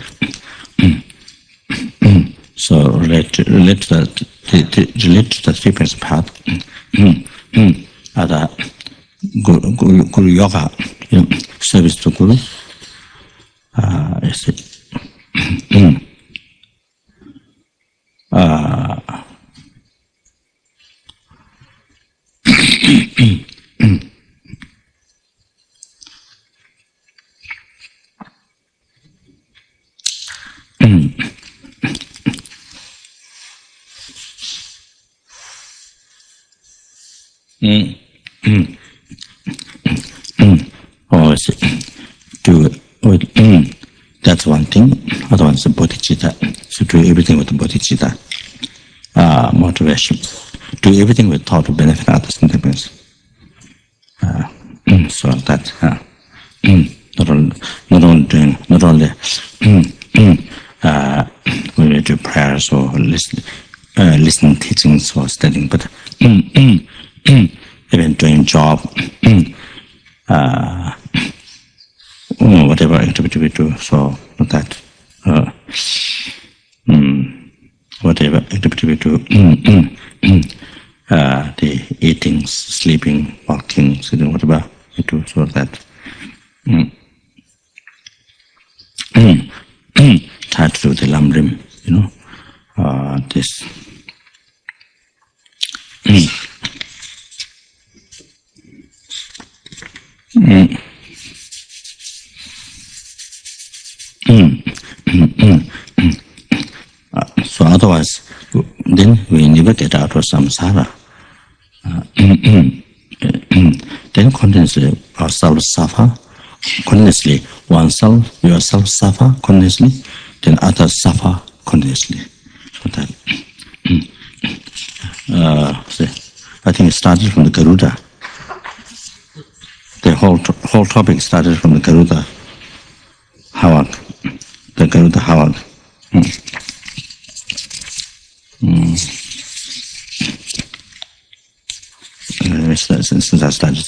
So relate to the 3 principal path. Other Guru Yoga, service to Guru. That's one thing. Other one is bodhicitta. So do everything with the bodhicitta. Motivation. Do everything with thought to benefit others and others. So that not only when we do prayers or listening teachings or studying, but even doing job, whatever activity we do. So that whatever activity we do, the eating, sleeping, walking, sitting, whatever we do, so that tied to the Lamrim, this. So otherwise, then we never get out of samsara. Then continuously ourselves suffer, continuously oneself, yourself suffer continuously, then others suffer continuously. So that I think it started from the Garuda. The whole topic started from the Garuda Hawak. The Garuda Hawak. Since I started,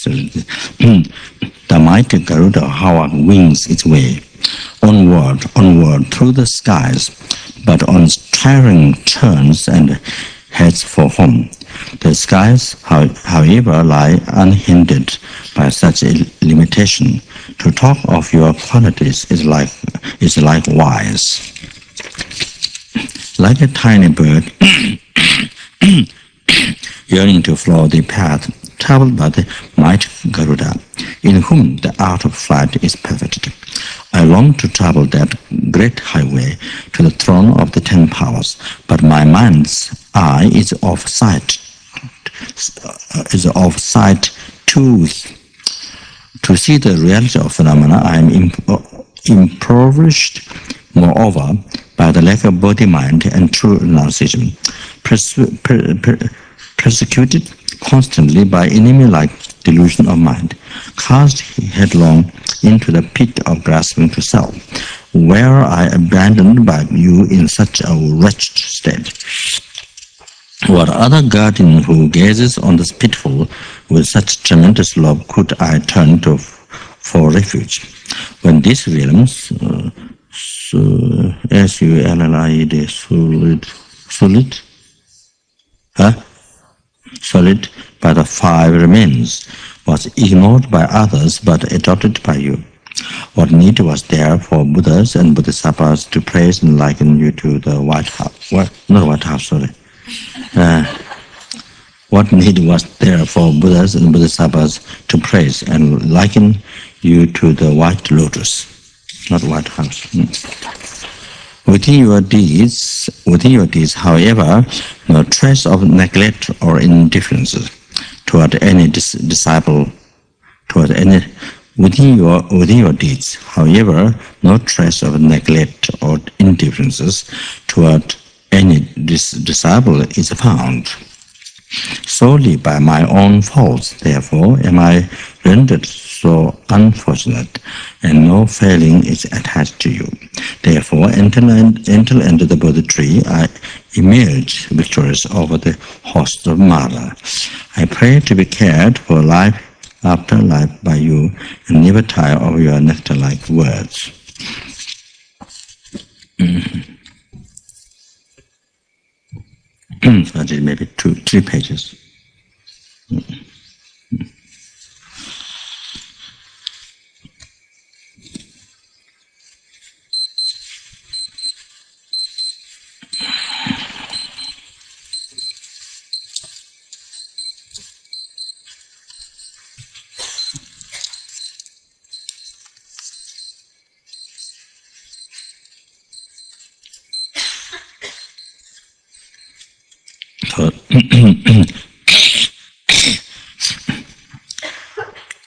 the mighty Garuda Hawak wings its way onward through the skies, but on tiring turns and heads for home. The skies, however, lie unhindered by such a limitation. To talk of your qualities is likewise. Like a tiny bird yearning to follow the path traveled by the mighty Garuda, in whom the art of flight is perfected. I long to travel that great highway to the throne of the 10 powers, but my mind's eye is of sight too weak. To see the reality of phenomena, I am impoverished, moreover, by the lack of body, mind, and true renunciation, persecuted constantly by enemy-like delusion of mind, cast headlong into the pit of grasping to self, where I abandoned by you in such a wretched state. What other guardian who gazes on this pitfall with such tremendous love could I turn to for refuge? When these realms, S-U-L-L-I-E-D, solid by the 5 remains, was ignored by others but adopted by you. What need was there for Buddhas and Bodhisattvas to praise and liken you to the White House? What need was there for Buddhas and Bodhisattvas to praise and liken you to the White Lotus, not White House? Within your deeds, however, no trace of neglect or indifference toward any disciple, within your deeds, however, no trace of neglect or indifferences toward any disciple is found. Solely by my own faults, therefore, am I rendered so unfortunate, and no failing is attached to you. Therefore, until under the Bodhi tree, I emerge victorious over the host of Mara. I pray to be cared for life after life by you, and never tire of your nectar-like words. So I did maybe 3 pages.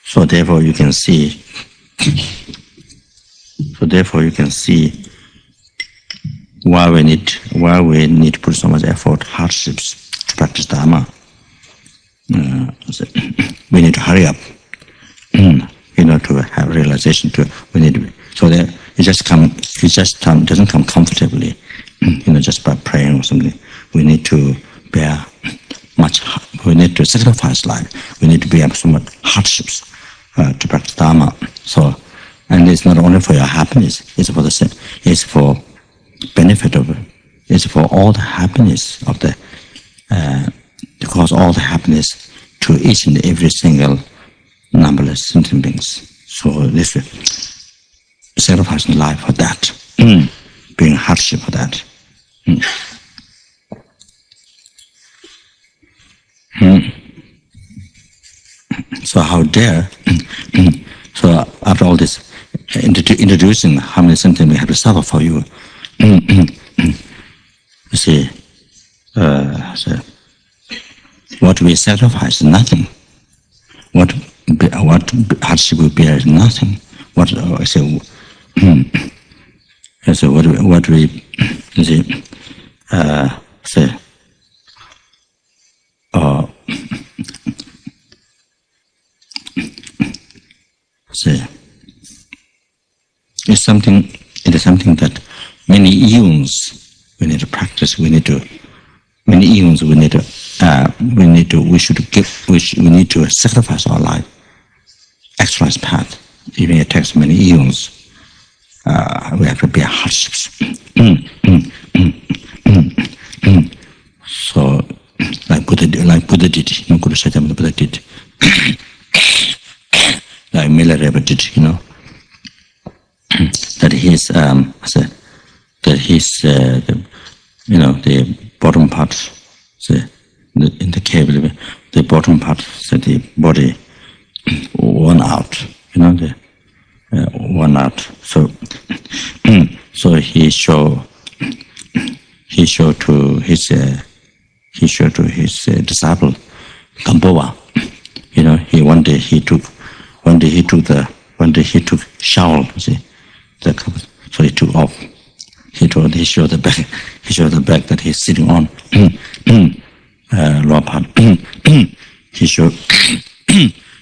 So therefore you can see why we need to put so much effort, hardships to practice Dharma. We need to hurry up, to have realization. So that it doesn't come comfortably, just by praying or something. We need to bear much. We need to sacrifice life. We need to bear so much hardships to practice Dharma. So, and it's not only for your happiness. It's for benefit of. It's for all the happiness of the. To cause all the happiness to each and every single numberless sentient beings. So this sacrificing life for that, being hardship for that. So how dare? So after all this introducing how many sentient we have to suffer for you, you see, what we sacrifice is nothing. What hardship we bear is nothing. What we it's something that many eons we need to practice. We need to sacrifice our life, actualize path. Even it takes many eons. We have to bear hardships. So, like Buddha did, Guru Shakyas Buddha did, like Milarepa did, that the bottom part, in the cave, the bottom part, so the body worn out, the worn out. So, so he showed to his disciple Kambova. One day he took shawl. See, so he took off. He showed the bag that he's sitting on. Lower part. He showed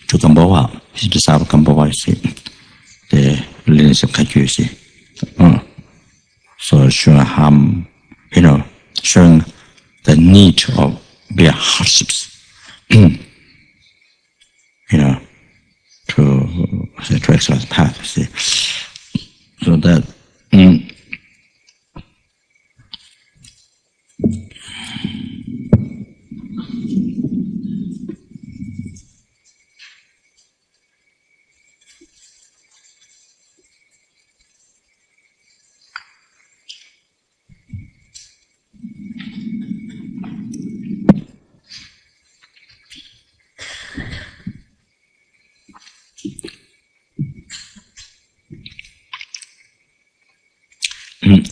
to Kambova, his disciple Kambova. You see, the lineage of Kakyu. You see, so showing showing the need of their hardships. To actualize path. See, so that.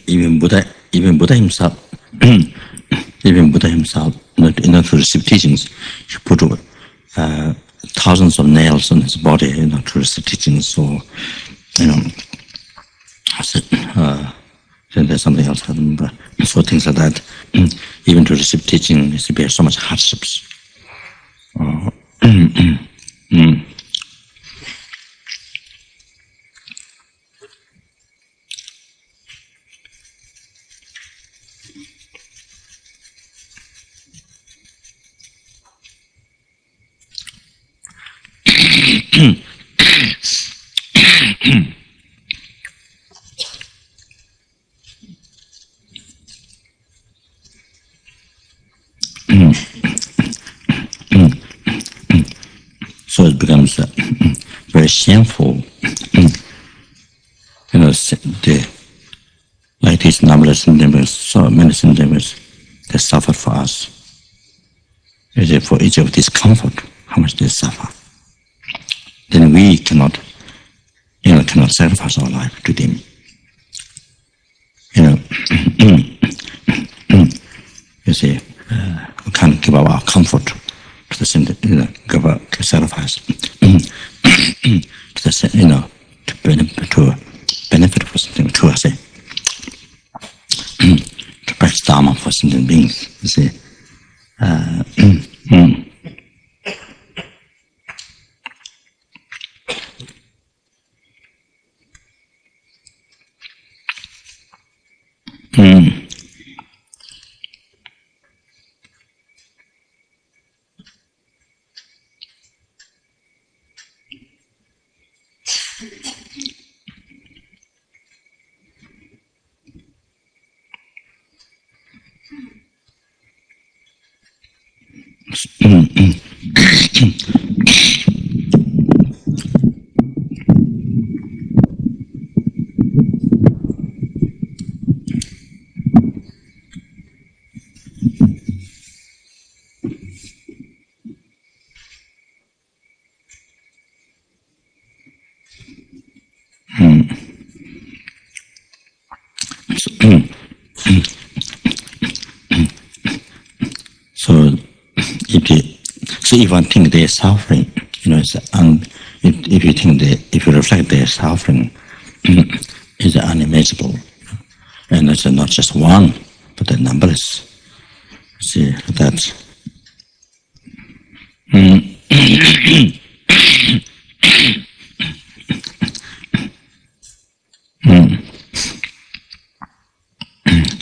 Even Buddha himself, to receive teachings, he put thousands of nails on his body, to receive teachings. So, then there's something else I remember. So things like that, even to receive teaching, is to bear so much hardships. So it becomes very shameful, like these numberless endeavors, so many endeavors, they suffer for us. For each of discomfort, how much they suffer. Then we cannot sacrifice our life to them. You see, we can't give our comfort to the same, give a sacrifice to the to benefit for something, to us, to practice Dharma for sentient beings. You see. So if one think they are suffering, if you reflect their suffering, is unimaginable, and it's not just one, but the numberless. See that.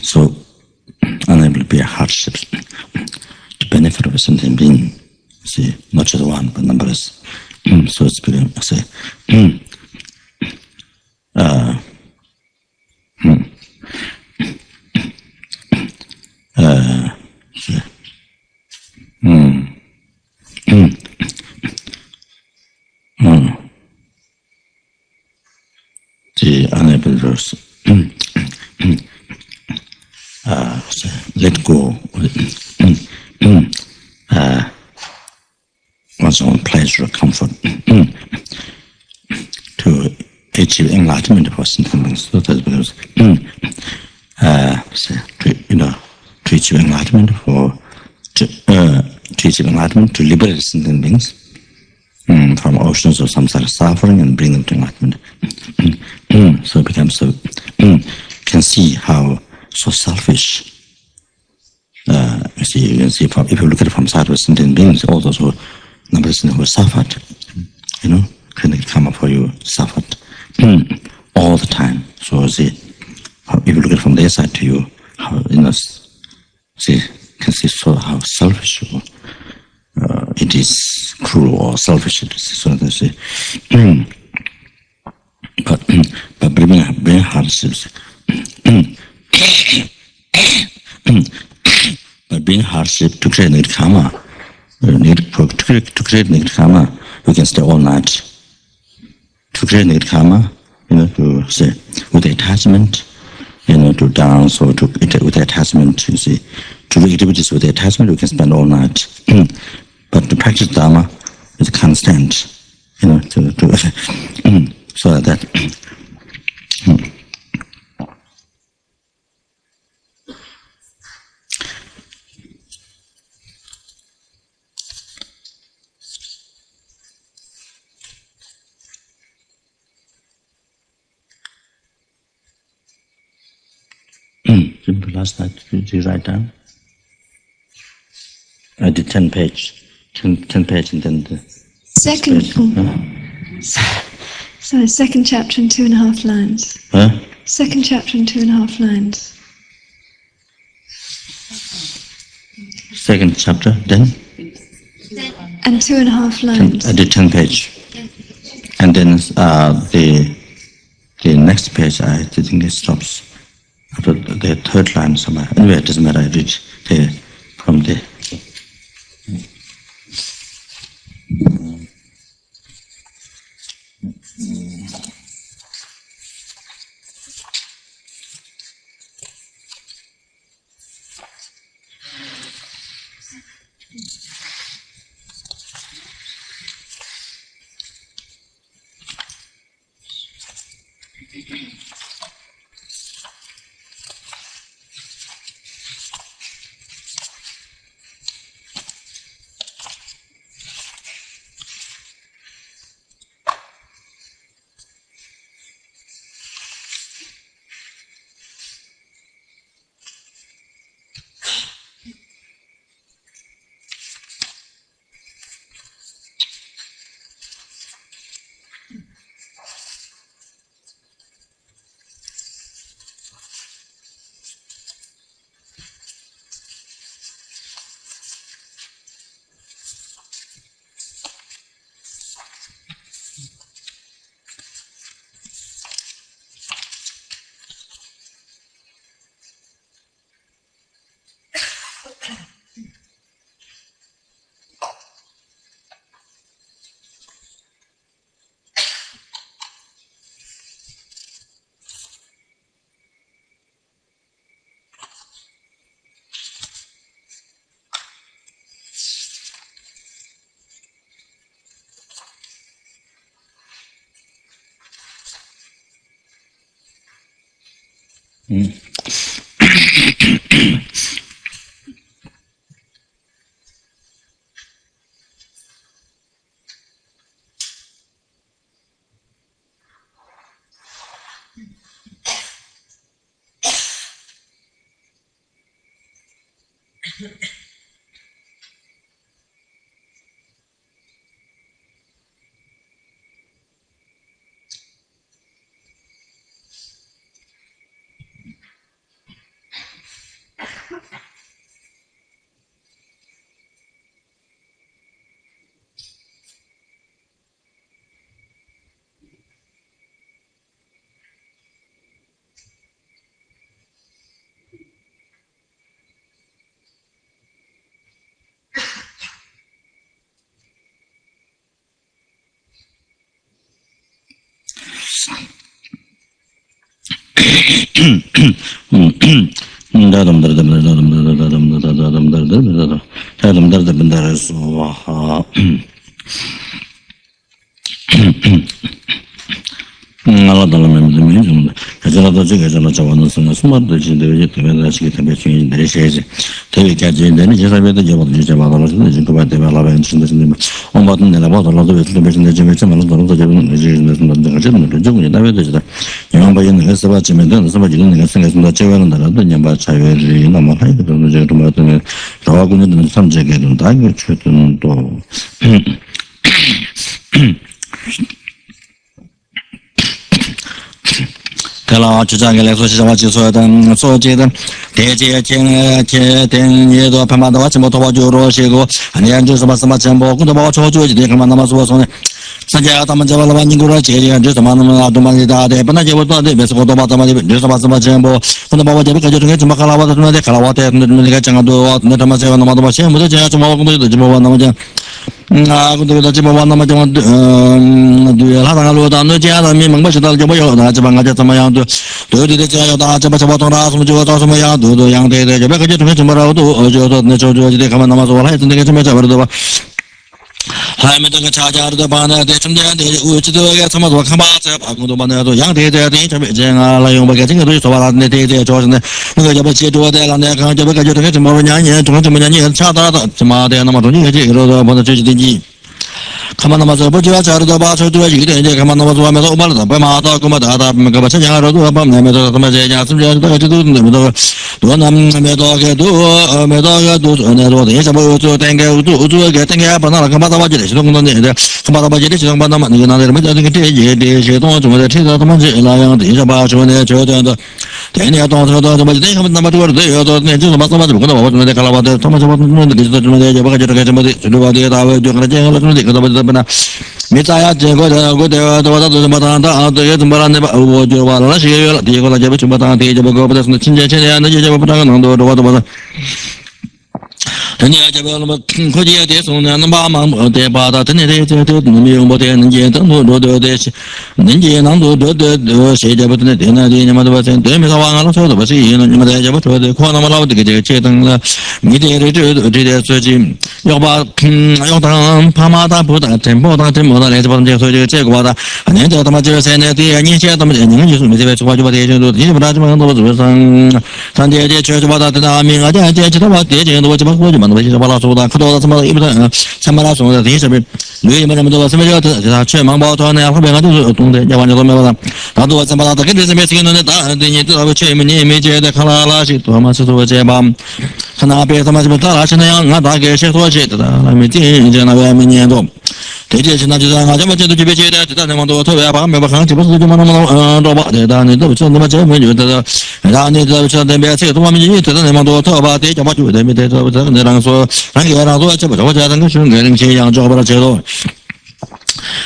So unable to bear hardships to benefit of a sentient being. See, not just one, but numberless. So it's become, say, the unable to let go, achieve enlightenment for sentient beings. So that's because to achieve enlightenment to achieve enlightenment, to liberate sentient beings from oceans of samsara suffering and bring them to enlightenment. So it becomes so can see how so selfish. You can see if you look at it from sideways, sentient beings, all those who numberless who suffered, clinical karma for you suffered all the time. So see, if you look at it from their side to you, how see can see so how selfish it is, cruel or selfish it is. So they say, but bring hardships. But being hardship to create negative karma, to create negative karma, you can stay all night. To create negative karma, to say with attachment, to dance or with attachment, you see, to do activities with attachment, you can spend all night. But to practice Dharma is constant, so that. Last night, did you write down? I did 10 page, and then the second chapter and 2.5 lines. Huh? Second chapter and 2.5 lines. Second chapter, then? And 2.5 lines. I did 10 page. And then the next page, I think it stops. After the third line somewhere. Anyway, it doesn't matter, I read from there. 알아 달라면 좀 가져라도 제가 저번에 스마트 지대에 되면 다시 되게 중요한 내셔야지 되게 가지는 제사배도 저번 주제 받아서 지금 그 바데 발라벤 신데는 엄마도 내가 받아라도 왜 되게 좀 말로 저는 이제 가지는 좀 나외도 영양 바이는 해서 받으면 되는 서바지는 내가 생각했는데 제가는 나라도 냠바 차이를 너무 하이도 제가 좀 어떤 저하고는 삼재계는 다 이거 최근 또 그라 주장에 소시자와 지소던 소제던 대제 쟁제된 예도 판마다 같이 못 도와주로 시고 아니한 주서 말씀하 전부 근데 뭐 저주지 내가 남아서 손에 산자가 담은 잡아라 반인구라 제리한 주서 만나면 아도만이다 대번에 제보도 돼 메서도 받아마지 주서 말씀하 전부 근데 뭐 제가 가지고 좀 막아라와도 좀 내가 내가 장도 내가 마세요 남아도 마시 모두 제가 좀 먹고도 좀 만나면 근데 그 집에 만나면 좀 두야 하다가로 다는 제가 명마시다 좀 뭐요 나 집안 가자 담아야도 도리도 제가 다 잡아서라 좀 저거 좀 야도 양대대 제가 가지고 좀 뭐라도 저도 내 저주지 가만 남아서 와 했는데 좀 잡아도 봐 하면은 자자르도 바나 대충대한테 우치도가 참아도 가마자 바고도 만나도 양대대한테 좀 제가 라용바게 생각도 좋아하는데 대대 좋아하는데 그거 잡아 제도와대라 내가 잡아 가지고 좀 뭐냐니 좀 뭐냐니 차다다 참아대 남아도 이제 이러다 보다 저지든지 가만 남아서 보지와 자르다 봐 저도 이제 이제 가만 남아서 하면서 오만다 배마다 고마다 그거 찬양하러도 밤 내면서 그만 제가 숨겨도 가지도 또 남매도게도 매도가도 내도 대자 뭐도 땡겨도 우주게 땡겨 바나라 가마다 바지를 시동도네 가마다 바지를 시동받나 이거 나를 먼저 되게 대제 제동 좀 대체도 먼저 라양 대자 봐 저네 저도 대니야 동서도 좀 바지 가만 남아도 돼요도 내저 맞다 맞고 그거 뭐 내가 갈아봐도 토마토 먹는 게 있어 좀 내가 바가 저렇게 좀 들어봐도 다왜 저 그래 제가 그런데 그거 보다 미자야 제거도 도와도 마다다 아도 좀 말안 해 오저 와라 시에요 디고라 제베 좀 마다 디제 보고 보다서 진짜 제야 이제 보다가 너도 도와도 아니야 제발 뭐 거기에 대해서 나는 마음 대바다 되네 되는 뭐 되는 게 너도 되시 ninja nando do shejabatne dena de nyamada basen de me sawanga so do basi yin nyamada jabato de khona malaw de je chetang la mi de re de soji yoba yodang pamada buda tempo da tempo da le ban je so je che kwa da ane de tama je se ne de ni che da me ni ni su me de so ba de je do de ba da ma do zo sang san de je che ba da da mi ga je che ba de je do ba ko je ma do je ba la so da ko da sama i ba sama so da de se be lui ma do se me je da che mang ba to ne ha be ga do 동대 야완도 메바다 나도 왔잖아 다 근데 메시기는 다 되니 또 체미니 메제데 칼라라시 또 마스도 제밤 하나 앞에서 맞으면 따라하시는 양 나다게 셰도제다 라미티 이제 나와 미니도 대제 지나지다 가자면 제도 집에 제다 대단한 만도 토야 밤에 방 집에서 좀 하는 로바 대단히 또 저 너무 저 메뉴다 라니 저 대매체 또 마미니 대단한 만도 토바 대자 맞고 대매 대저 내랑서 한개라도 저 저자는 거 쉬운 거는 제양 저거라 제도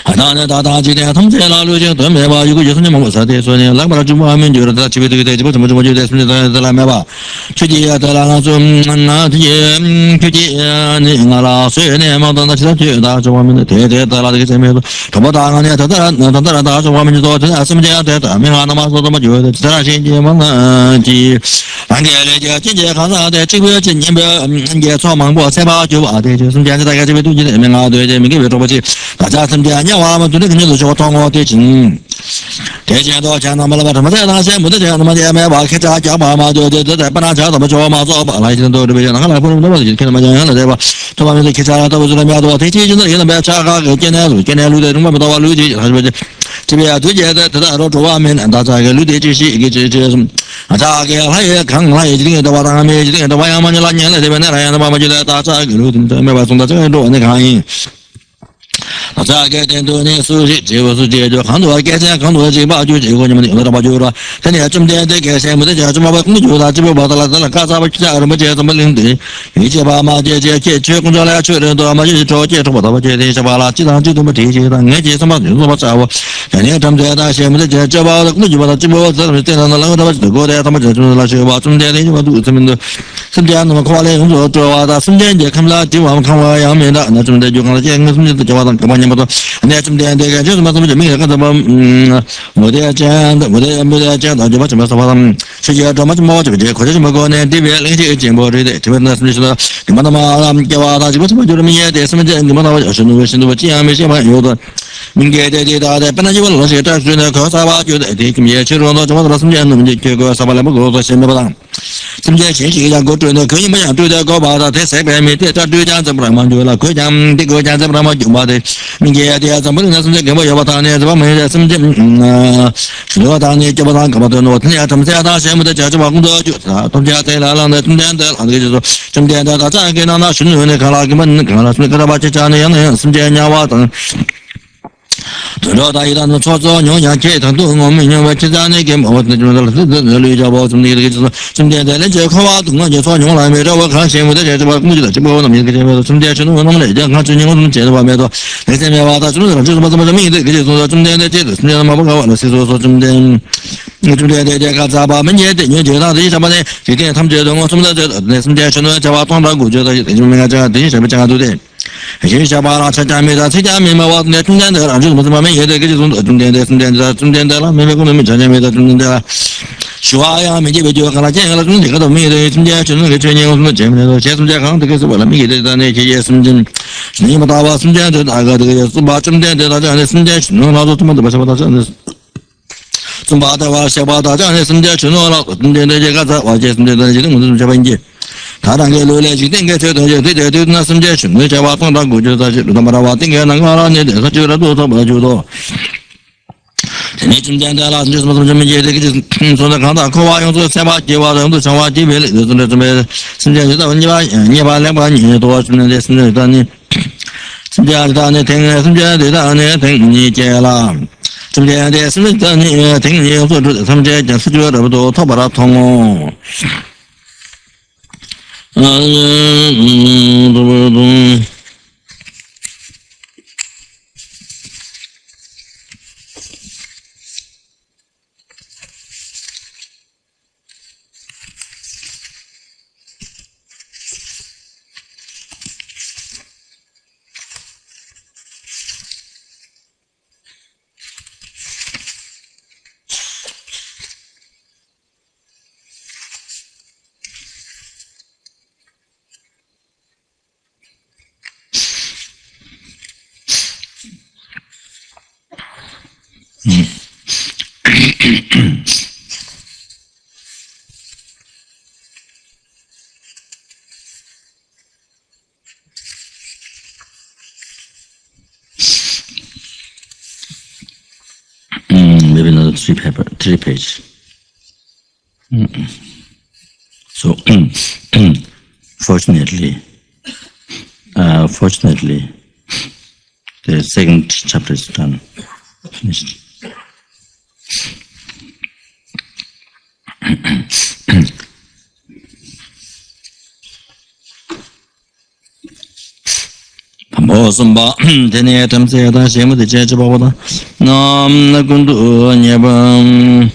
하나는 다다지대 통제라루제 도매바 이거 예수님 먹어서대 소리 라바라 좀 하면 저러다 집에 되게 좀 됐습니다. 달라매바 취지야 달라나 좀 나지 취지야 나라 세네 마다나 지다지다 좀 하면 대대 달라게 되면 더보다 안에 더더라 좀 하면 또 asum제야 되다 명하나 마서도 뭐 줘야 되다 신지 만나지 안게레제 진제 가사대 지구에 진님배 이게 소망보 세바 주 아대 좀 다가 집에 두지 명하 되게 미게 왜 저버지 가자 아니야 와면 눈에 그냥 저 통화 되진 대제도 자나말라 바마다 나세 모두 자나마야 바케자 자바마도 되다 바나자도 뭐 좋아마서 바라이전도 되잖아 하나 보는 거 뭐지 그냥 맞아 하나 대봐 도마면서 기자라도 보자면 대제진은 얘는 매 자가 걔네로 되는 거 뭐다 루지 하지 집에 두제다 다로 좋아하면 안다자게 루데지시 이게 좀 아자게 하에 강하에 지링에다 와랑하면 지링에다 와야만 라냐는 되면은 라야는 마마지다 다자게 루든다 매바송다 저도 내 강이 자게 된도네 수지 제거수 제조 한도와 개세 강도와 제바 주 제거님은 이거다 봐줘라 전에 좀 되게 개세 무대 좀 봐 공주다 집에 받아라다 가자바 기자를 뭐 제도 멀린데 이제 봐마 제제 최공자라 최는도 아마 이제 저제 좀 받아 제대 잡아라 지단지도 뭐 대제다 내제 좀 봐 자고 전에 좀 되다 시험에 제제 봐 공주 받아 집에 받아 때는 나가 봐 그거래 좀 저라 제바 좀 되네 좀 웃으면 선대한 뭐 과래 공주 들어와다 선대 이제 감라 뒤와 강화 양면다 나 좀 되죠 강라 제 무슨 또 저와 그만 你们都那这么点这个就是嘛，怎么就没有个什么我的讲的，我的讲的就把什么说话了，实际上这么这个或者什么个呢？这边那些进步这的，这边那什么说，你们他妈给我他这个什么就是没有的，什么这你们他妈要是我这样没什么有的。明天的本来就我老是在说呢，考啥吧就在这个面前说到这么多什么人，那么就结果啥吧那么个说什么不当，什么叫信息讲个对的，可以没讲对的搞吧的，在西边面对这对讲怎么嘛就了，可以讲这个讲怎么嘛就嘛的，明天的怎么能什么给我要不他呢？怎么没的什么是说他呢就把他搞不得了，他家怎么在他项目的价值吧工作就是啊，东家在那让的东家的那个就是说，什么的他再给那孙子呢看了根本看了，所以给他把这家那样什么的人话等。对了，大一旦是操作牛羊切，他都我们因为其他那个我那种这绿椒包什么的，就是什么的，那这看话动啊，就操牛来没着我看新闻的这吧，我觉得这不那么个这边什么的，什么我们来讲看最近我们接着吧没着，那这边吧，他什么就是怎么名的，就是说什么的这什么的嘛不搞了，是说什么的，那什么的这个咋吧，门也的你觉得这什么的，这点他们觉得我什么的这那什么的，什么这吧，当然我觉得这种那个这什么讲都对。有些把那参加没的，参加没嘛，我那中间的了，就什么没也得给这种中间的了，没可能没参加没的中间的了。说呀，没几辈就看了，见了中间个都没的，中间就那个全年我什么见没得，现中间看这个是为了没的那些也是你们大把中间的那个这个也是把中间的那这样的中间群众，他说怎么什么他这样的。中巴的话，小巴的这样的中间群众了，中间的这个在外界中间的这种我们这边界。他那个路来去定个车东西，对那什么叫什么叫话放到过去在去，他妈的话定个那个了，你这个就了多少不就多。你中间的了，你什么这个就是说的看到可话用这三把几把用这三把几百的，就是那什么什么就到你把2把你多什么的什么的你，什么叫的你听什么叫的你听你接了。什么的什么的你听你做出什么讲是觉得不多，他把它通哦。Maybe another 3 page. So, fortunately, the second chapter is done, finished. Bosamba, Tene, Tamse, Shema, the Church of Baba, Nam, Nagundu, Nyabam.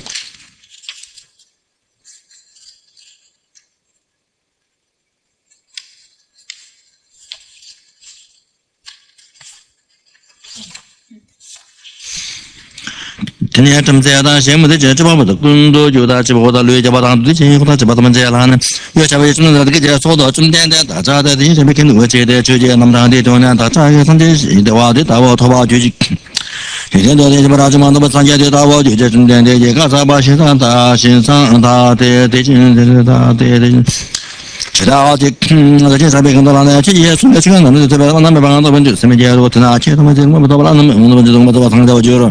Tene, Tamse, Shema, the Church of Baba, the Kundu, Judah, Chiboda, Lujabat, the Chin, the Chibaman, you shall be soon that the Gajah saw the Chundan, that the Nation became the Church, the Church, and Namdan, the Chai, and the Wadi, Tawa, Toba, Juji. 现在的把这么多参加的大我就这中间的这个啥把欣赏他的其他的那些上面很多人呢，这些从这个呢，这边那边帮他们就是没接我听啊，其他们这我不知道那们这种不知道参加我就了。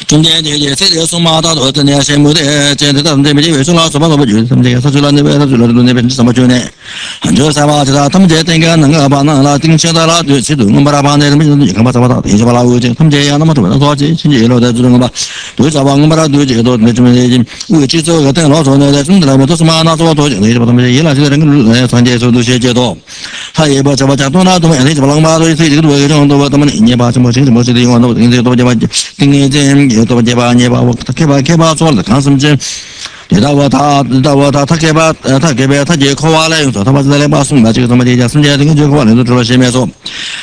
中间这些这些送马大多真的羡慕的，这这这边这边送老什么都不就什么这个他就那边那边什么就呢？很多啥吧，就是他们这那个那个把那顶起来了，就其中我们把他把那什么你看把啥把他，也就把他我这他们这样那么多人说这现在了在这种吧，对啥吧我们把他对这个都那什么我去做个等老说呢，在中间那边都是嘛那做多久呢？就把他们一来这个人参加都些接到，他也把这把家多那都没，这把老妈都这个多这种都他们你把什么什么的用都这都这把顶这也都这把我开把做了看什么这。他给吧，他接口话来用说，他把这来把送吧，这个他妈的家，人家这个这个话来都知道前面说，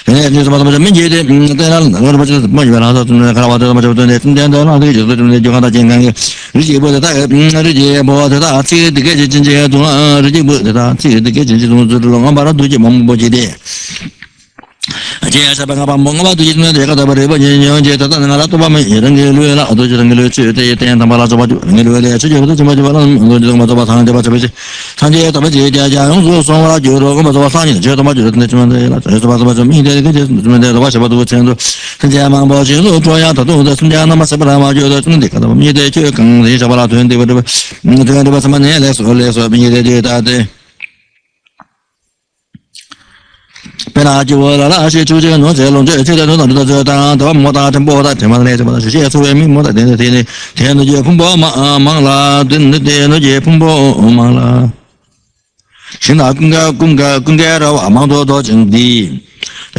人家就什么什么人民节的，在那我他妈就是么原来说，看到我这他妈就真的，今天在那这个就是就看到健康的，日节不的他日节不的他这个这个经济中日节不的他这个经济中就是我把他对接忙不接的。接下来把蒙古对那这个的把这把人家他那个都把没人给留了，都是人给留去，这点他把那就把就人给留了，这就这么就把那就这么长就把这边去，长街他们这家用说说话就我们这把三年，就他妈就那这么的了，这把明天这个这么的，把什么都这样子，人家忙不就说主要他都在人家那么什么来嘛，就在真的个他们明天就更这些把那对对吧对吧，这个什么呢来说明天这大的。本来就我那些就这个弄这弄这这个弄到这当都莫打真不打真嘛来这么是些所谓没莫打天天的就风暴忙了天的就风暴忙了现在公开的话忙多真的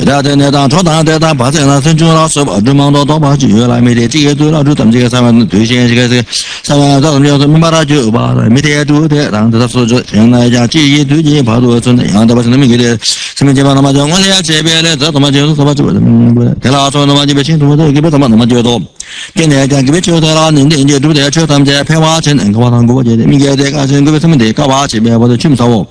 大家呢当初当把这那真就老师把这忙多把就来没得这个对了就咱们这个3万对现这个3万到没有说明白了就把没得就的然后他说这现在讲这一对这跑多真的样的把什么给的什么地方他妈就我俩这边的这他妈就是他妈就给老说他妈就别清楚的给别他妈那么就多今天讲给别就得了人家就对就他们在拍花钱能够往过去的明天这个钱给什么的搞花钱别我都去不着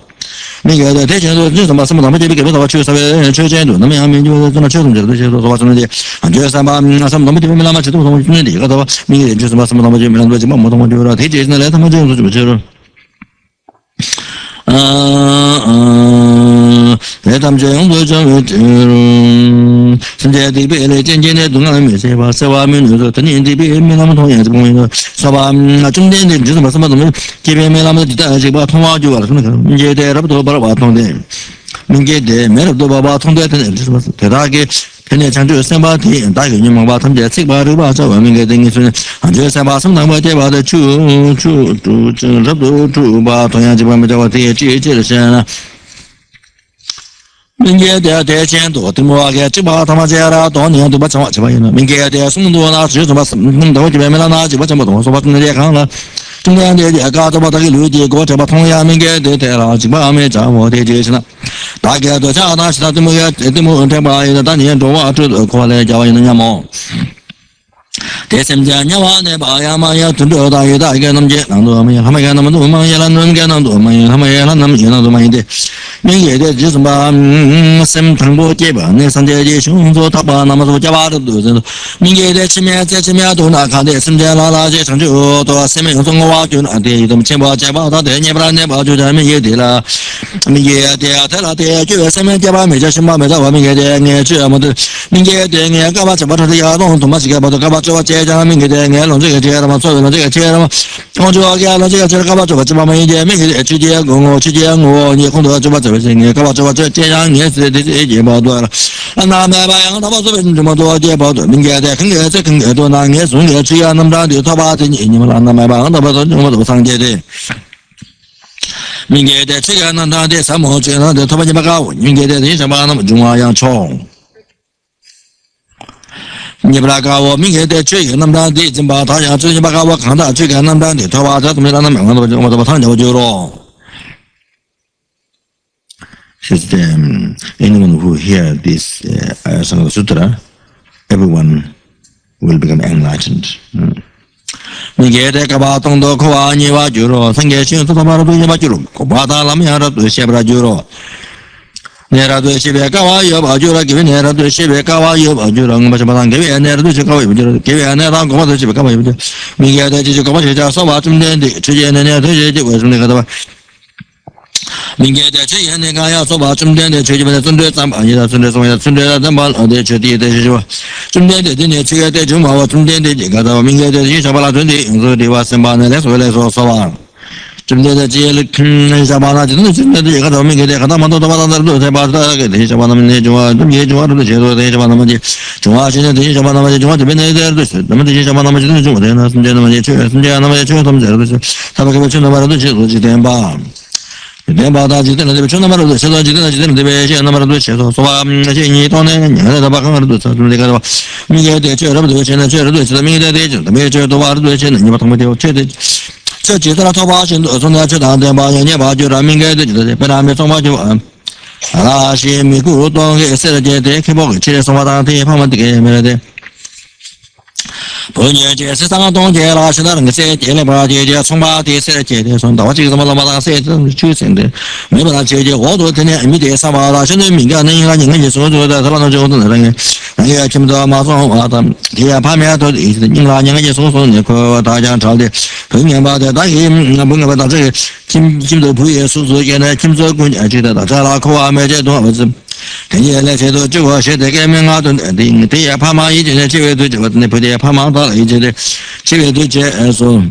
那个的这些都什么他们这边给不到去稍微去这种那么样面就这么去动这些说话什么的觉三八什么他们这边没那么去动什么的个的明天就什么他们就没那么就么东就了这些来他们这种就去了在他们这样做这么现在这边的渐渐的东南没些吧是吧没有说今年这边没那么同样这个东西是吧中间的就是什么东西这边没那么的这个通话就了什么明天的差不多把它通的明天的没了都把通的什么给他给现在讲究3把天大概你们把他们这7把6把这外面给等于说这3把什么把这把的就差不多把同样这把没这把这的些呢明天的钱多，对么？给这把他妈这了，多年都把这把人了。明天的什么多那只什么等这边没了那就把这么多，说把中间看了，中间的这个这把他给留的过，这把同样明天的得了，这把没掌握的就是了。大概多少那是他这么这把当年多啊，这过来叫人家么？这什么叫你话呢？把呀嘛呀，真的大爷大爷那么些，那多没有，他们干那么多嘛，也那么干那多没有，他们也那么些那多没的。明天的就是嘛，什汤波结吧，那上节熊做他把那么多家把都是。明天的前面都那看的，什么那些上就多什么用中国话就那的，他们钱包他的，你不然你包就在明天的了，明天的他那的就什么家把没在什么没在外面的，你去么的，明天的你干嘛这把他的呀，弄他妈几个把他干嘛做这家明天的你弄这个接了嘛，做了这个接了嘛，我就给了这个这干嘛做这把没的，明天的去接我，你空头这把这。你干嘛这样你是这节包多了，那买吧，他把这边这么多节包多，明天的肯定这肯定多，那你送你吃呀那么大的，他把这你们那买吧，他把这么多上节的，明天的这个那他的什么这那的他把你把搞，明天的你什么那么中啊洋葱。你不来搞我，明天的这个那么大的，真把他想最近把搞我看到这个那么大的，他把这怎么让他买完我都把他就丢了。Says anyone who hears this Arya Sangatha Sutra, everyone will become enlightened. 你给这个把东多口啊，你把就了，三个心都他妈的东西把就了，可把他那么样的都写不了就了。你那对写别搞啊，有把就了，给别那对写别搞啊，有把就了，我们就把他给别那对写搞也不就了，给别那当搞嘛对写别搞嘛也不就，你给这就搞嘛就叫说话中间的，之前的那对写就为什么那个对吧？明天的这些那个要说吧，中间的吹起来针对咱们的针对中央针对咱们的确地的是吧？中间的这些这个的中华中间的这个的明天的一小把那针对用这地方什么来说吧。中间的这些小把那真的这个的明天的看他们都把他都才把他给这些小把他们的中华中间中华都是接触这些小把他们的中华现在这些小把他们的中华这边的都是那么这些小把他们就是中国的那中间那么的中间那么的他们这都是他们给我去那么都接触几天吧。连把他几天了，这边全他妈都写到几天了，这边写他妈都写说吧，那些你当年你看他把刚刚都做这个的吧，明天的这他们都写的这都写的明天的这他们这都把都写的，你把他们都写的，这几个头发行走从那去当天把人家把就让民给的，本来没从把就那些米古东给谁的姐姐开包给起来送把当天旁边给没的。不年节是上冬节了，现在那个谁节了吧？姐姐从把第谁节的从到这个什么老把当谁这出生的，没把他姐姐我都天天没得上把了，现在民间人家人家说的，他那就那个那个听不到马上啊，他天旁边都意思，人家说那个大家吵的，后面把的大爷那不能把他这个金都不也说现在金州公家觉得他在那口啊没这多少子。跟爷来这都就我现在给民啊都对呀，怕嘛已经在几月对这个那不对，怕嘛到了已经的几月对这说。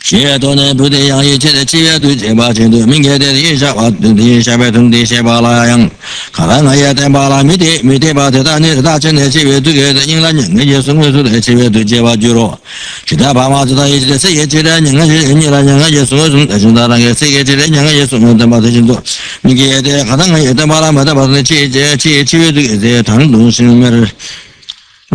现在呢，不得让一切的企业对这把钱都明天的一下把的下边同的下把那样，看来我也得把那没得把这大年大钱的企业对给的，因为人家生活出来企业对这把就了，其他爸妈知道一些事业，其他人家人家生活中的现在那个事业，其他人家生活的把这些多，你给的看来我也得把那没得把那企业对给这谈东西没得。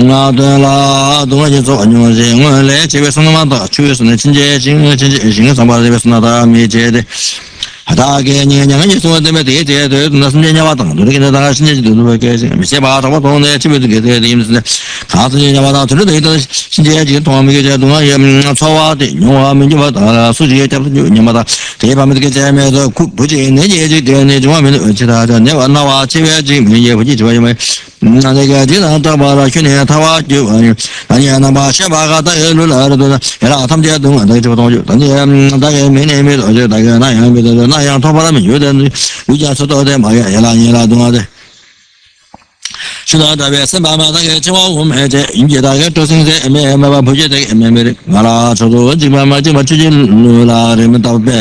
那对了，东西做完就行。我来这边是那么大，确实呢，亲戚上班这边是那大没接的。大概你说这边对，那是人家把当做的，给他大家亲戚都是给没些吧，他们同的这边就给这的，是看是人家把当做的，对的，亲戚就同没给这东西炒啊的，用啊没就把大手机加不就你把他这方面这个这面的不接那些就对那这方面的其他的，那完了哇，这边这没也不记住因为。那个经常到把了，去年他话就那年那把先把个大爷路来了都是，然后他们家东啊，这个东西，大概每年没多少，大概那样没多少，那样他把他们有的有家说到的嘛也那东啊的。是的，特别是爸爸那个情况我们这应届大概都是在没把不觉得没的，完了说说基本嘛就把最近了人们到北，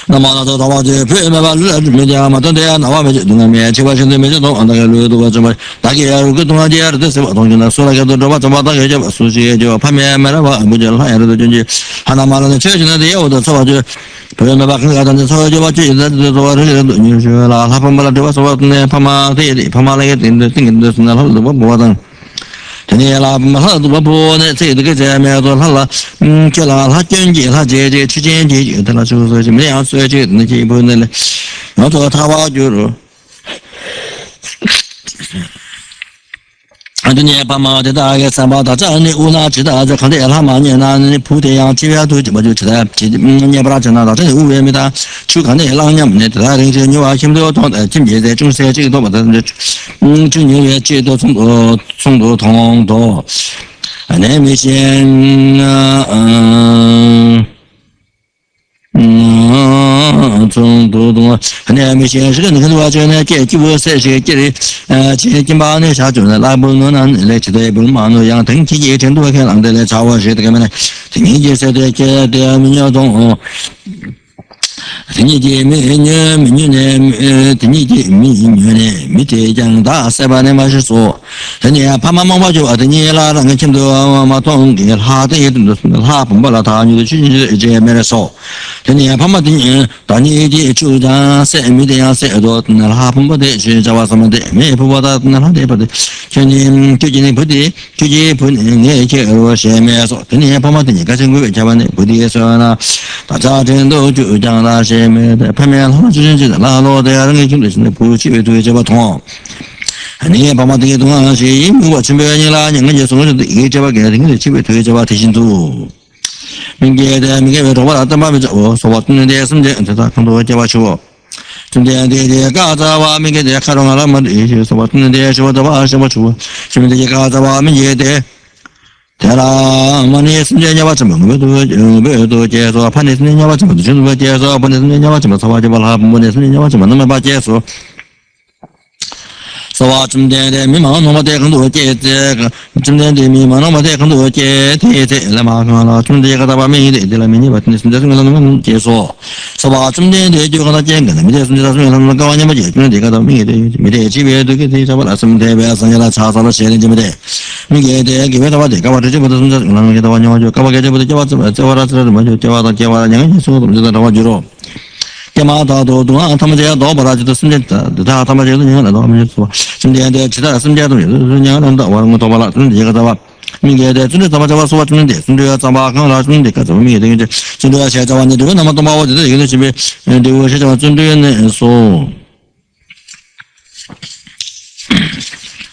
那么那到他妈就不没把路没讲嘛，等待那我们就东南面，结果现在没这东那个路都怎么大概有个东南街的是吧？同学呢说那个都怎么大概就熟悉就旁边买了吧，不就那样的进去，还他妈的确实那的有的说就。不要把很多人说就把这些都说这个你说了，他把这个说呢，他妈那个定的是那他都不等，这里啦，他都不呢，这个这面说他了，叫了他经济他这去经济的了，就是怎么样说就那这一部分呢，然后他话就是。这年把嘛的大概3把大这的无那知道这看的他嘛年那普天阳几月都怎么就知道你把他知道到这无也没他去看的老年们的他那些你话心都懂的今年在中山这个多么的就纽约这都从多通多那没先从多那没先是个很多这呢这就说是这里这金巴呢下种的那不能来知道不能忙样等期节程度看让的来查我是这个么呢听见说的这的民谣中听见美女呢听见美女呢没得讲大三八年嘛是说这年爸妈妈妈就这年啦那个听到嘛懂的他的他不把了他你去这没得说这年爸妈的当年的就让谁没得样谁多那他不得去找我什么的没不的那他的不得这年就今年不得就今不能也去我先没说这年爸妈的你个成规加班的不得说了大家真都就讲那些没的旁边他们之间的那老的那个就是那不去对这个通你爸妈这个东西因为我准备你啦你们就说的一个这把给你的去对这把提醒住明天说我怎么没走说我今天什么的这他很多这把说今天的嘎子话明天的看到那么的说我今天说的话什么出今天的嘎子话明天的对啦，我呢是人家把怎么没多接受，怕你是人家把怎么就是不接受，怕你是人家把怎么说话就把他，我呢是人家把怎么那么把接受。说话今天的迷茫，那么的很多接这个，今天的迷茫，那么的很多接这来嘛看了，今天个他把没的了，没你把你现在是个他们接受，说话今天的就跟他讲个，没得现在是他们搞完你们解决这个都没得级别都给这什么了，什么特别剩下来查了写的就没得，没给的给他把这个把这就不得现在那给他把你就搞把给这不得叫我怎么叫我怎么就叫我两个说怎么就在话就了。干嘛到都啊？他们这样到不他就是生的，他们就是人家来到，他们就说，今天的其他生家东西，人家人到我到不了，这个知道吧？ 미게데 준데 담아잡아 소와 주는데 준데가 담아가 주는데 가서 미게데 이제 준데가 제가 왔는데 왜 나만 담아와도 이게 집에 내가 제가 준데는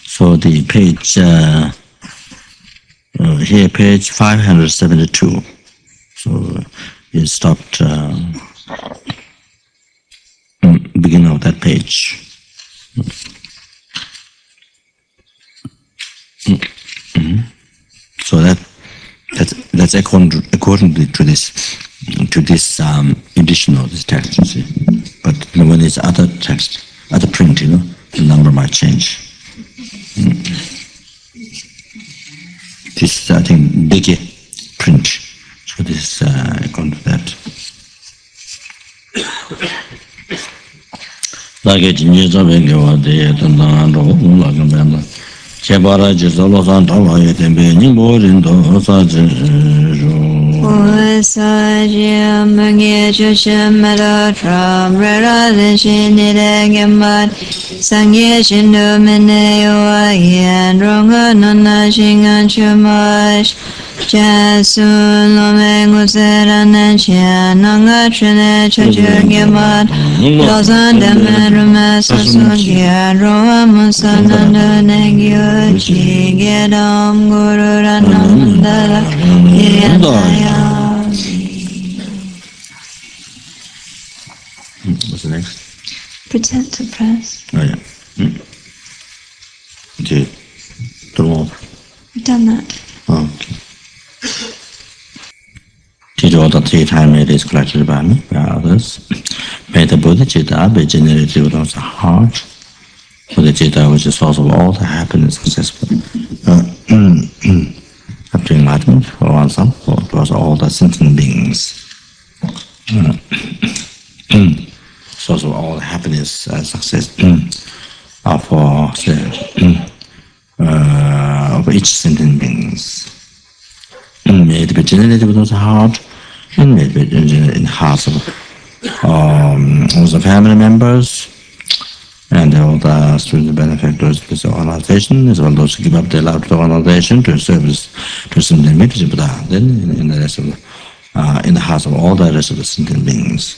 so the page here page 572 so you stopped beginning of that page. So that's according to this edition of this text, you see. But when it's other text, other print, the number might change. This is, I think, bigger print. So this is according to that. Like 진짜 배경화 되던 단어로 올라가면 된다. 제바라 지솔로산 타와에 템베니 모린도 사지로 오사지야 망에 조심하라 트람라라 신이라게만 상예 신도면에와 연롱은 신간 추마시 자순로맹우세라는 시안왕가 춘의 초주게만 로산다메르마 사수기야 로아문사난도네기요 지게덤 구루라남다라 이리안다야. What's the next? Pretend to press. Oh yeah. Okay. We've done that. Okay. Teach all the 3 times it is collected by me, by others. May the bodhicitta be generated within the heart. Bodhicitta, which is source of all the happiness, successful. Up to enlightenment for oneself, for towards all the sentient beings. Source of all the happiness, success of each sentient beings. May it be generated within the heart, and may it be generated in the hearts of all the family members, and all the student benefactors of this organization, as well as those who give up their life to the organization to service to sentient beings, then in the rest of in the hearts of all the rest of the sentient beings.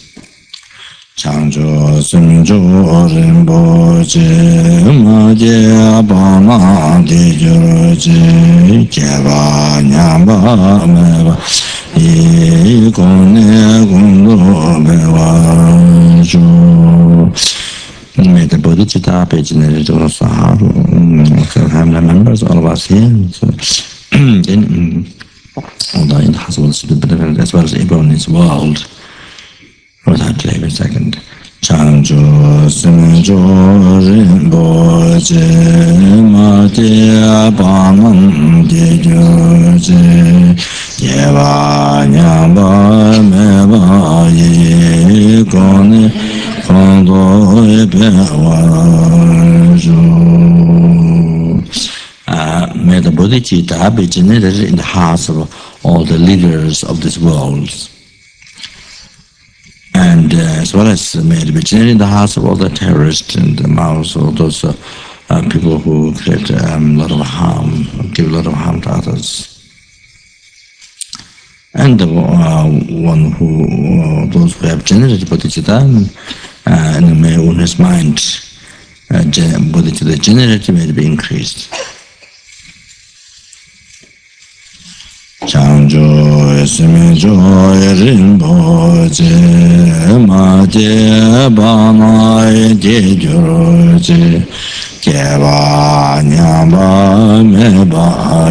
Changjo Simjo Rinpoche Maje Abana Dijuroje Jeva Nyamba Meva Ikone Gundo Meva Jo. May the bodhicitta be generated to us, family members, all of us here. So, then, all the impossible benefit as well as everyone in this world. Without delay, a second. Changjo Simjo Rinpoche Mate Abanam Dijoje Yeva Nyamba Meva Yikone Kondo Ebewajo. May the bodhicitta be generated in the hearts of all the leaders of this world. And as well as may it be generated in the hearts of all the terrorists and the mouths of those people who create a lot of harm, give a lot of harm to others. And the those who have generated bodhicitta, and may in his mind, bodhicitta generated may it be increased. Changjo Simjo Rinpoche Mate Banai Dijuroje Jeva Nyamba Meba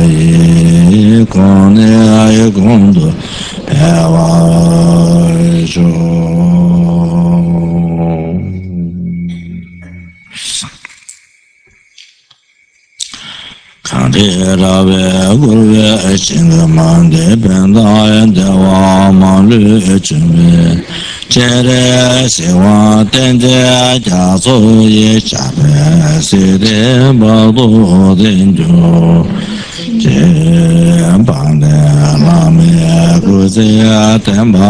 Yikone Ayikondo Pewajo. Rabe Gurve Chingamande Benda Dewa Malu Chime Chere Sewa Tende Jaso Ye Chape Sede Bado Denjo Jembande Lame Kuze Temba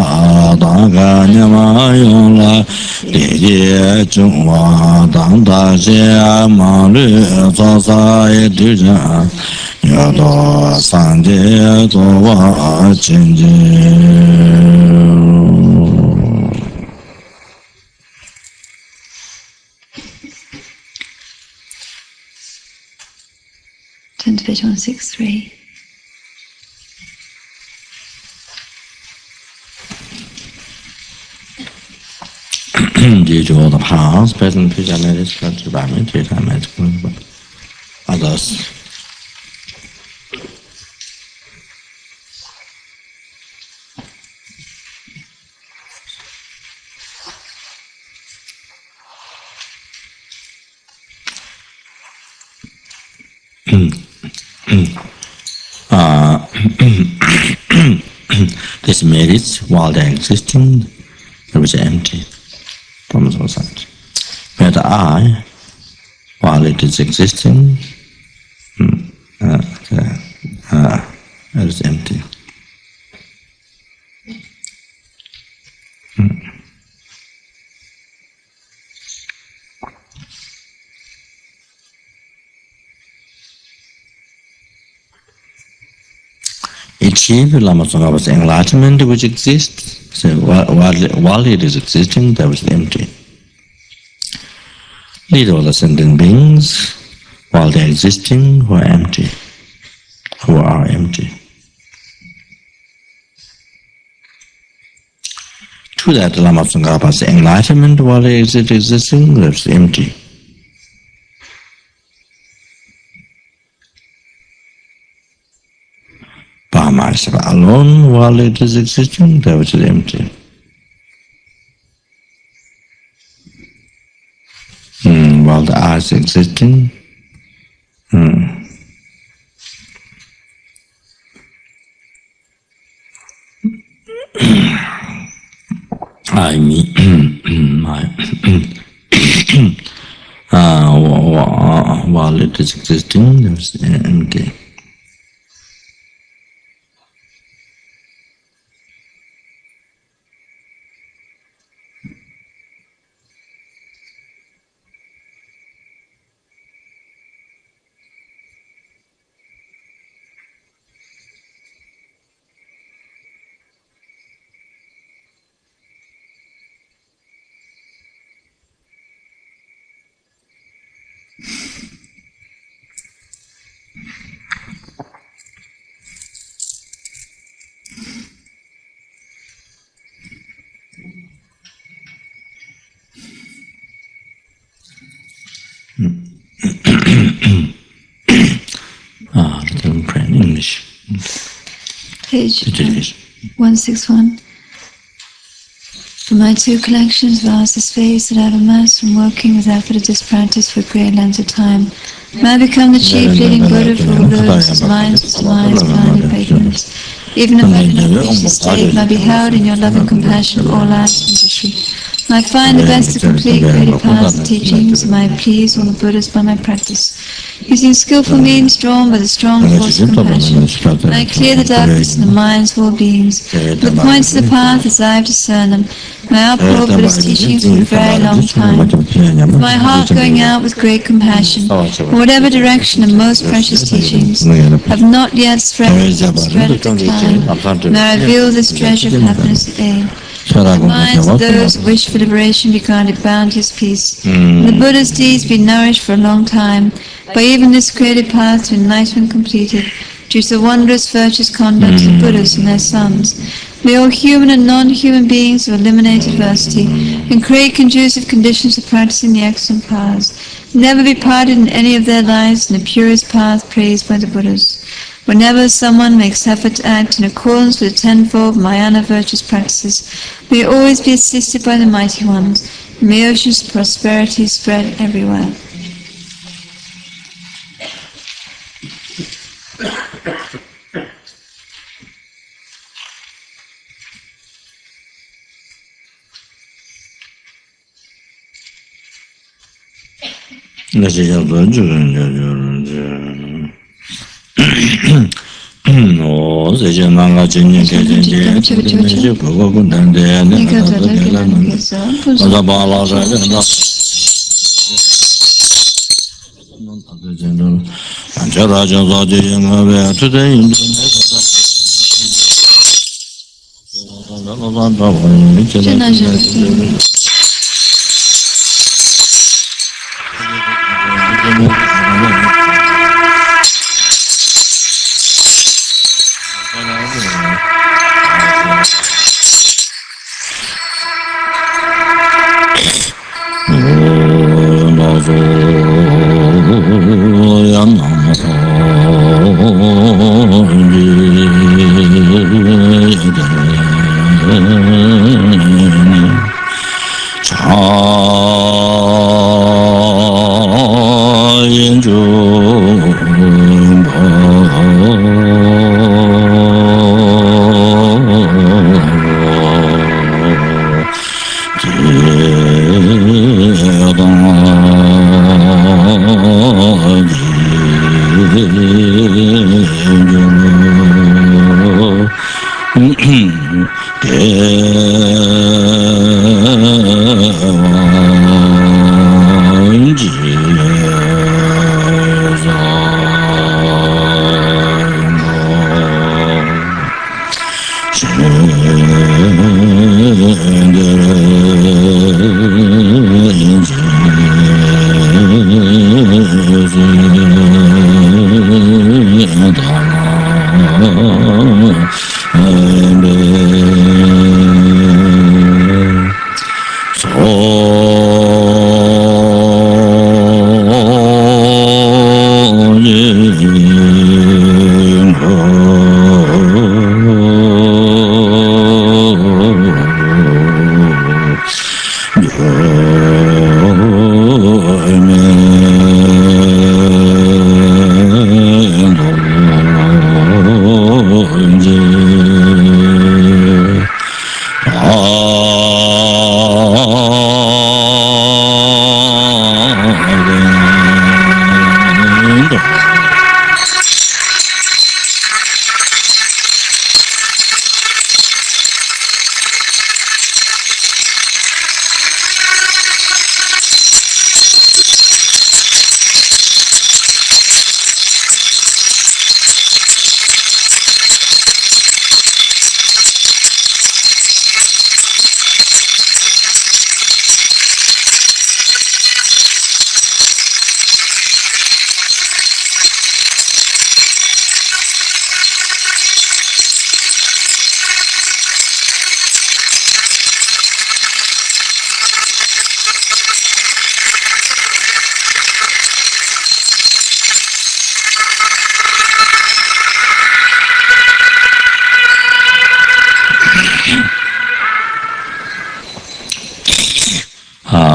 Daga Nyama Yonla Deje Chungwa Dangda She Malu Sosa Eduja Yado Sanje Zowa Chenje. Turn to page 163. All the past, present, future, future, others. This merits, while they are existing, there is empty from the side. But I, while it is existing, it is empty. Achieve Lama Zopa's enlightenment which exists. So while it is existing, there is empty. Lead all the sentient beings, while they are existing, who are empty. To that Lama Zopa's enlightenment, while they exist existing, there is empty. Myself alone, while it is existing, there is empty. While the I is existing, I mean, while it is existing, there is empty. Let me pray in English. Page 161. From my two collections, vast the space that I have amassed from working with effortless practice for great length of time, may I become the chief leading Buddha for all those whose minds are surmised blinded by ignorance. Even if I cannot reach this state, may I be held in your loving compassion of all lives and history. May I find the best to complete creative paths and teachings, may I please all the Buddhas by my practice. Using skillful means drawn by the strong force of compassion, may I clear the darkness in the minds of all beings. The points of the path as I have discerned them, may I uphold Buddha's teachings for a very long time. With my heart going out with great compassion, in whatever direction the most precious teachings have not yet spread of decline, may I reveal this treasure of happiness and aid. The minds of those who wish for liberation be granted boundless peace. The Buddha's deeds be nourished for a long time, by even this created path to enlightenment completed, due to the wondrous virtuous conduct of Buddhas and their sons. May all human and non-human beings of eliminated adversity, and create conducive conditions for practicing the excellent paths, never be parted in any of their lives in the purest path praised by the Buddhas. Whenever someone makes effort to act in accordance with the tenfold Mahayana virtuous practices, may always be assisted by the mighty ones, and may oceans of prosperity spread everywhere.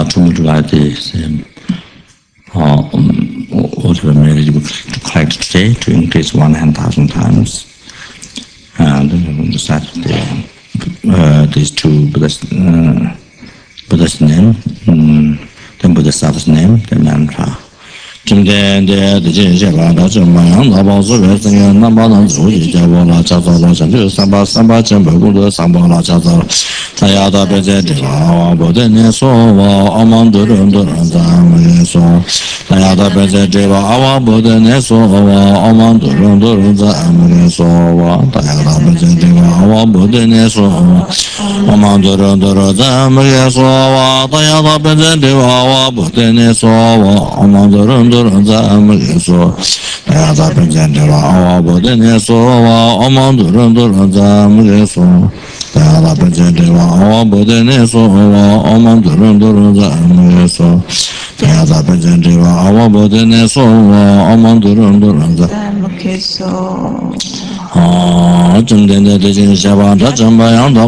To motivate this whatever manageable to collect today, to increase 100,000 times. And on the Saturday, these two Buddha's name, then Bodhisattva's name, the mantra. Then the Jinja da Jumang, about the resident number of Javola Chazala, Samba Samba Chamber, Sambala Chazala, Tayada Bezedeva, Bodenesova, among the Runduranza, Tayada Bezedeva, our Bodenesova, among the Runduranza, Tayada Bezedeva, our Bodenesova, among the Runduranza, Tayada Bezedeva, our Bodenesova, among the Runduranza. Tayada Bezedeva, our Bodenesova, among the Runduranza, Tayada Bezedeva, our Bodenesova, among the Runduranza, Tayada Bezedeva, our Bodenesova, among the Runduranza. Jumden the Jin Shaba, Jambayam, the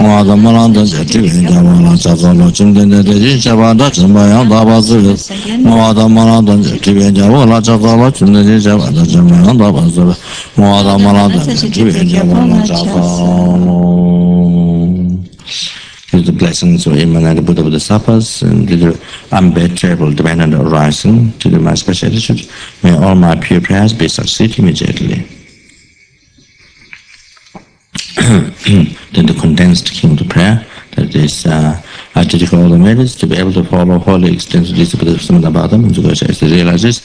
Mother Malanda, Javala, Chazolo, Jumden the Jin Shaba, Jambayam, the Bazil, Mother Malanda, Javala, Chazolo, Jumden the Java, Jambayam, the Bazil, Mother Malanda, Javala, Chazolo. The blessings of emanated Buddha Bodhisattvas and the unbearable dependent arising to the my special attitude. May all my pure prayers be succeed immediately. Then the condensed kingdom of prayer, that is, I dedicate all the merits to be able to follow wholly extensive discipline of Buddhism and to go as he realizes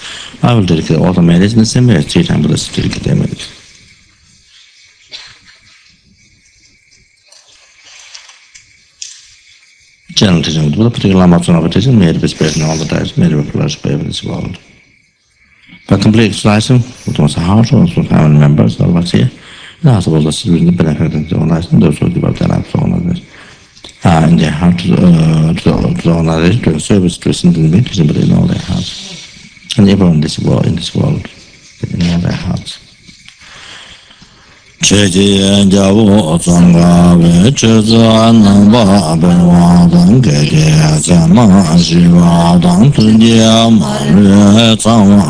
I will dedicate all the medicine in the same way as 3 times Buddhas dedicate their medicine. General teaching of the Buddha, particular Lama Zopa teaching, made with space in all the types, made with flourish in this world. By complete actualizing, it was a heart, also family members, all what's here. And also all the students, the benefit of the own life, and those who develop their life, so on and this. In their heart to the organization, to service, to listen to the teaching, but in all their hearts. And everyone in this world, in all their hearts. Cheji Javu Sangha Vechiza Namba Bewadang Keke Sama Shiva Dang Tujia Mari Tsangwa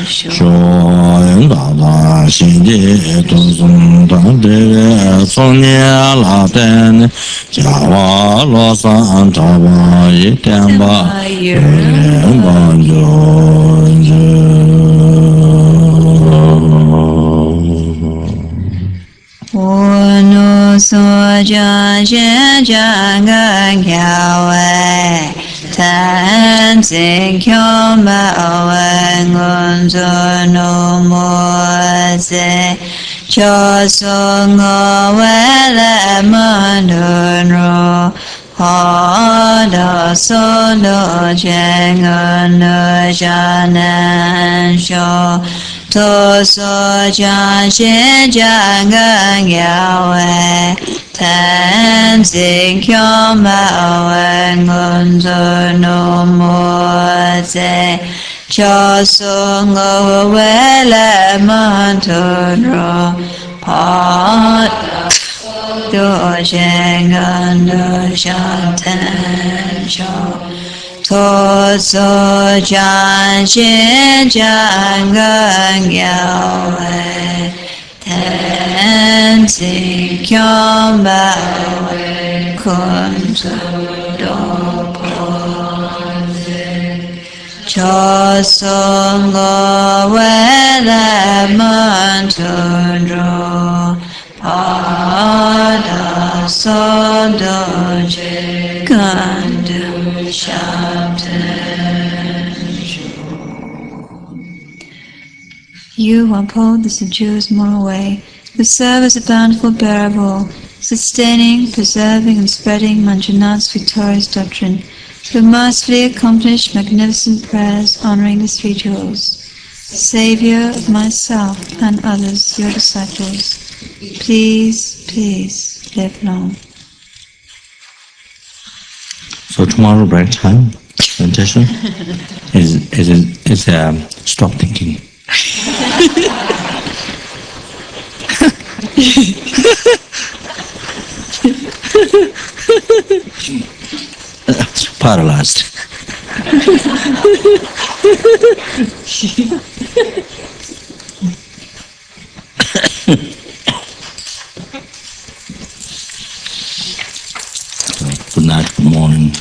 Shoyin Dada Shiji Tuzum Dang Devi Sonia Laten Jawa Losan Taba Yitemba Yemba Jonje Ono soja janga kyawe tan sin kyoma ngonzo no moze choso ngawele mandoro hodo solo jenga no janan sho Toso Janshin Janga Yawe Tenzin Kyoma Ngunzo no Moze Choso Ngawele Mantoro Pada Do Jenga no Shanten Sho Toso Janshin Jangang Yawe Tenzin Kyomba Kunzo Dopoze Choso Ngawele Mantundro Pada Sodoje Gandu You who uphold the subdues moral way, who serve as a bountiful bearer of all, sustaining, preserving and spreading Manjunath's victorious doctrine, who masterfully accomplish magnificent prayers honoring the 3 jewels, Saviour of myself and others, your disciples, please, please live long. So tomorrow break time meditation is stop thinking. Paralyzed. Good night, good morning.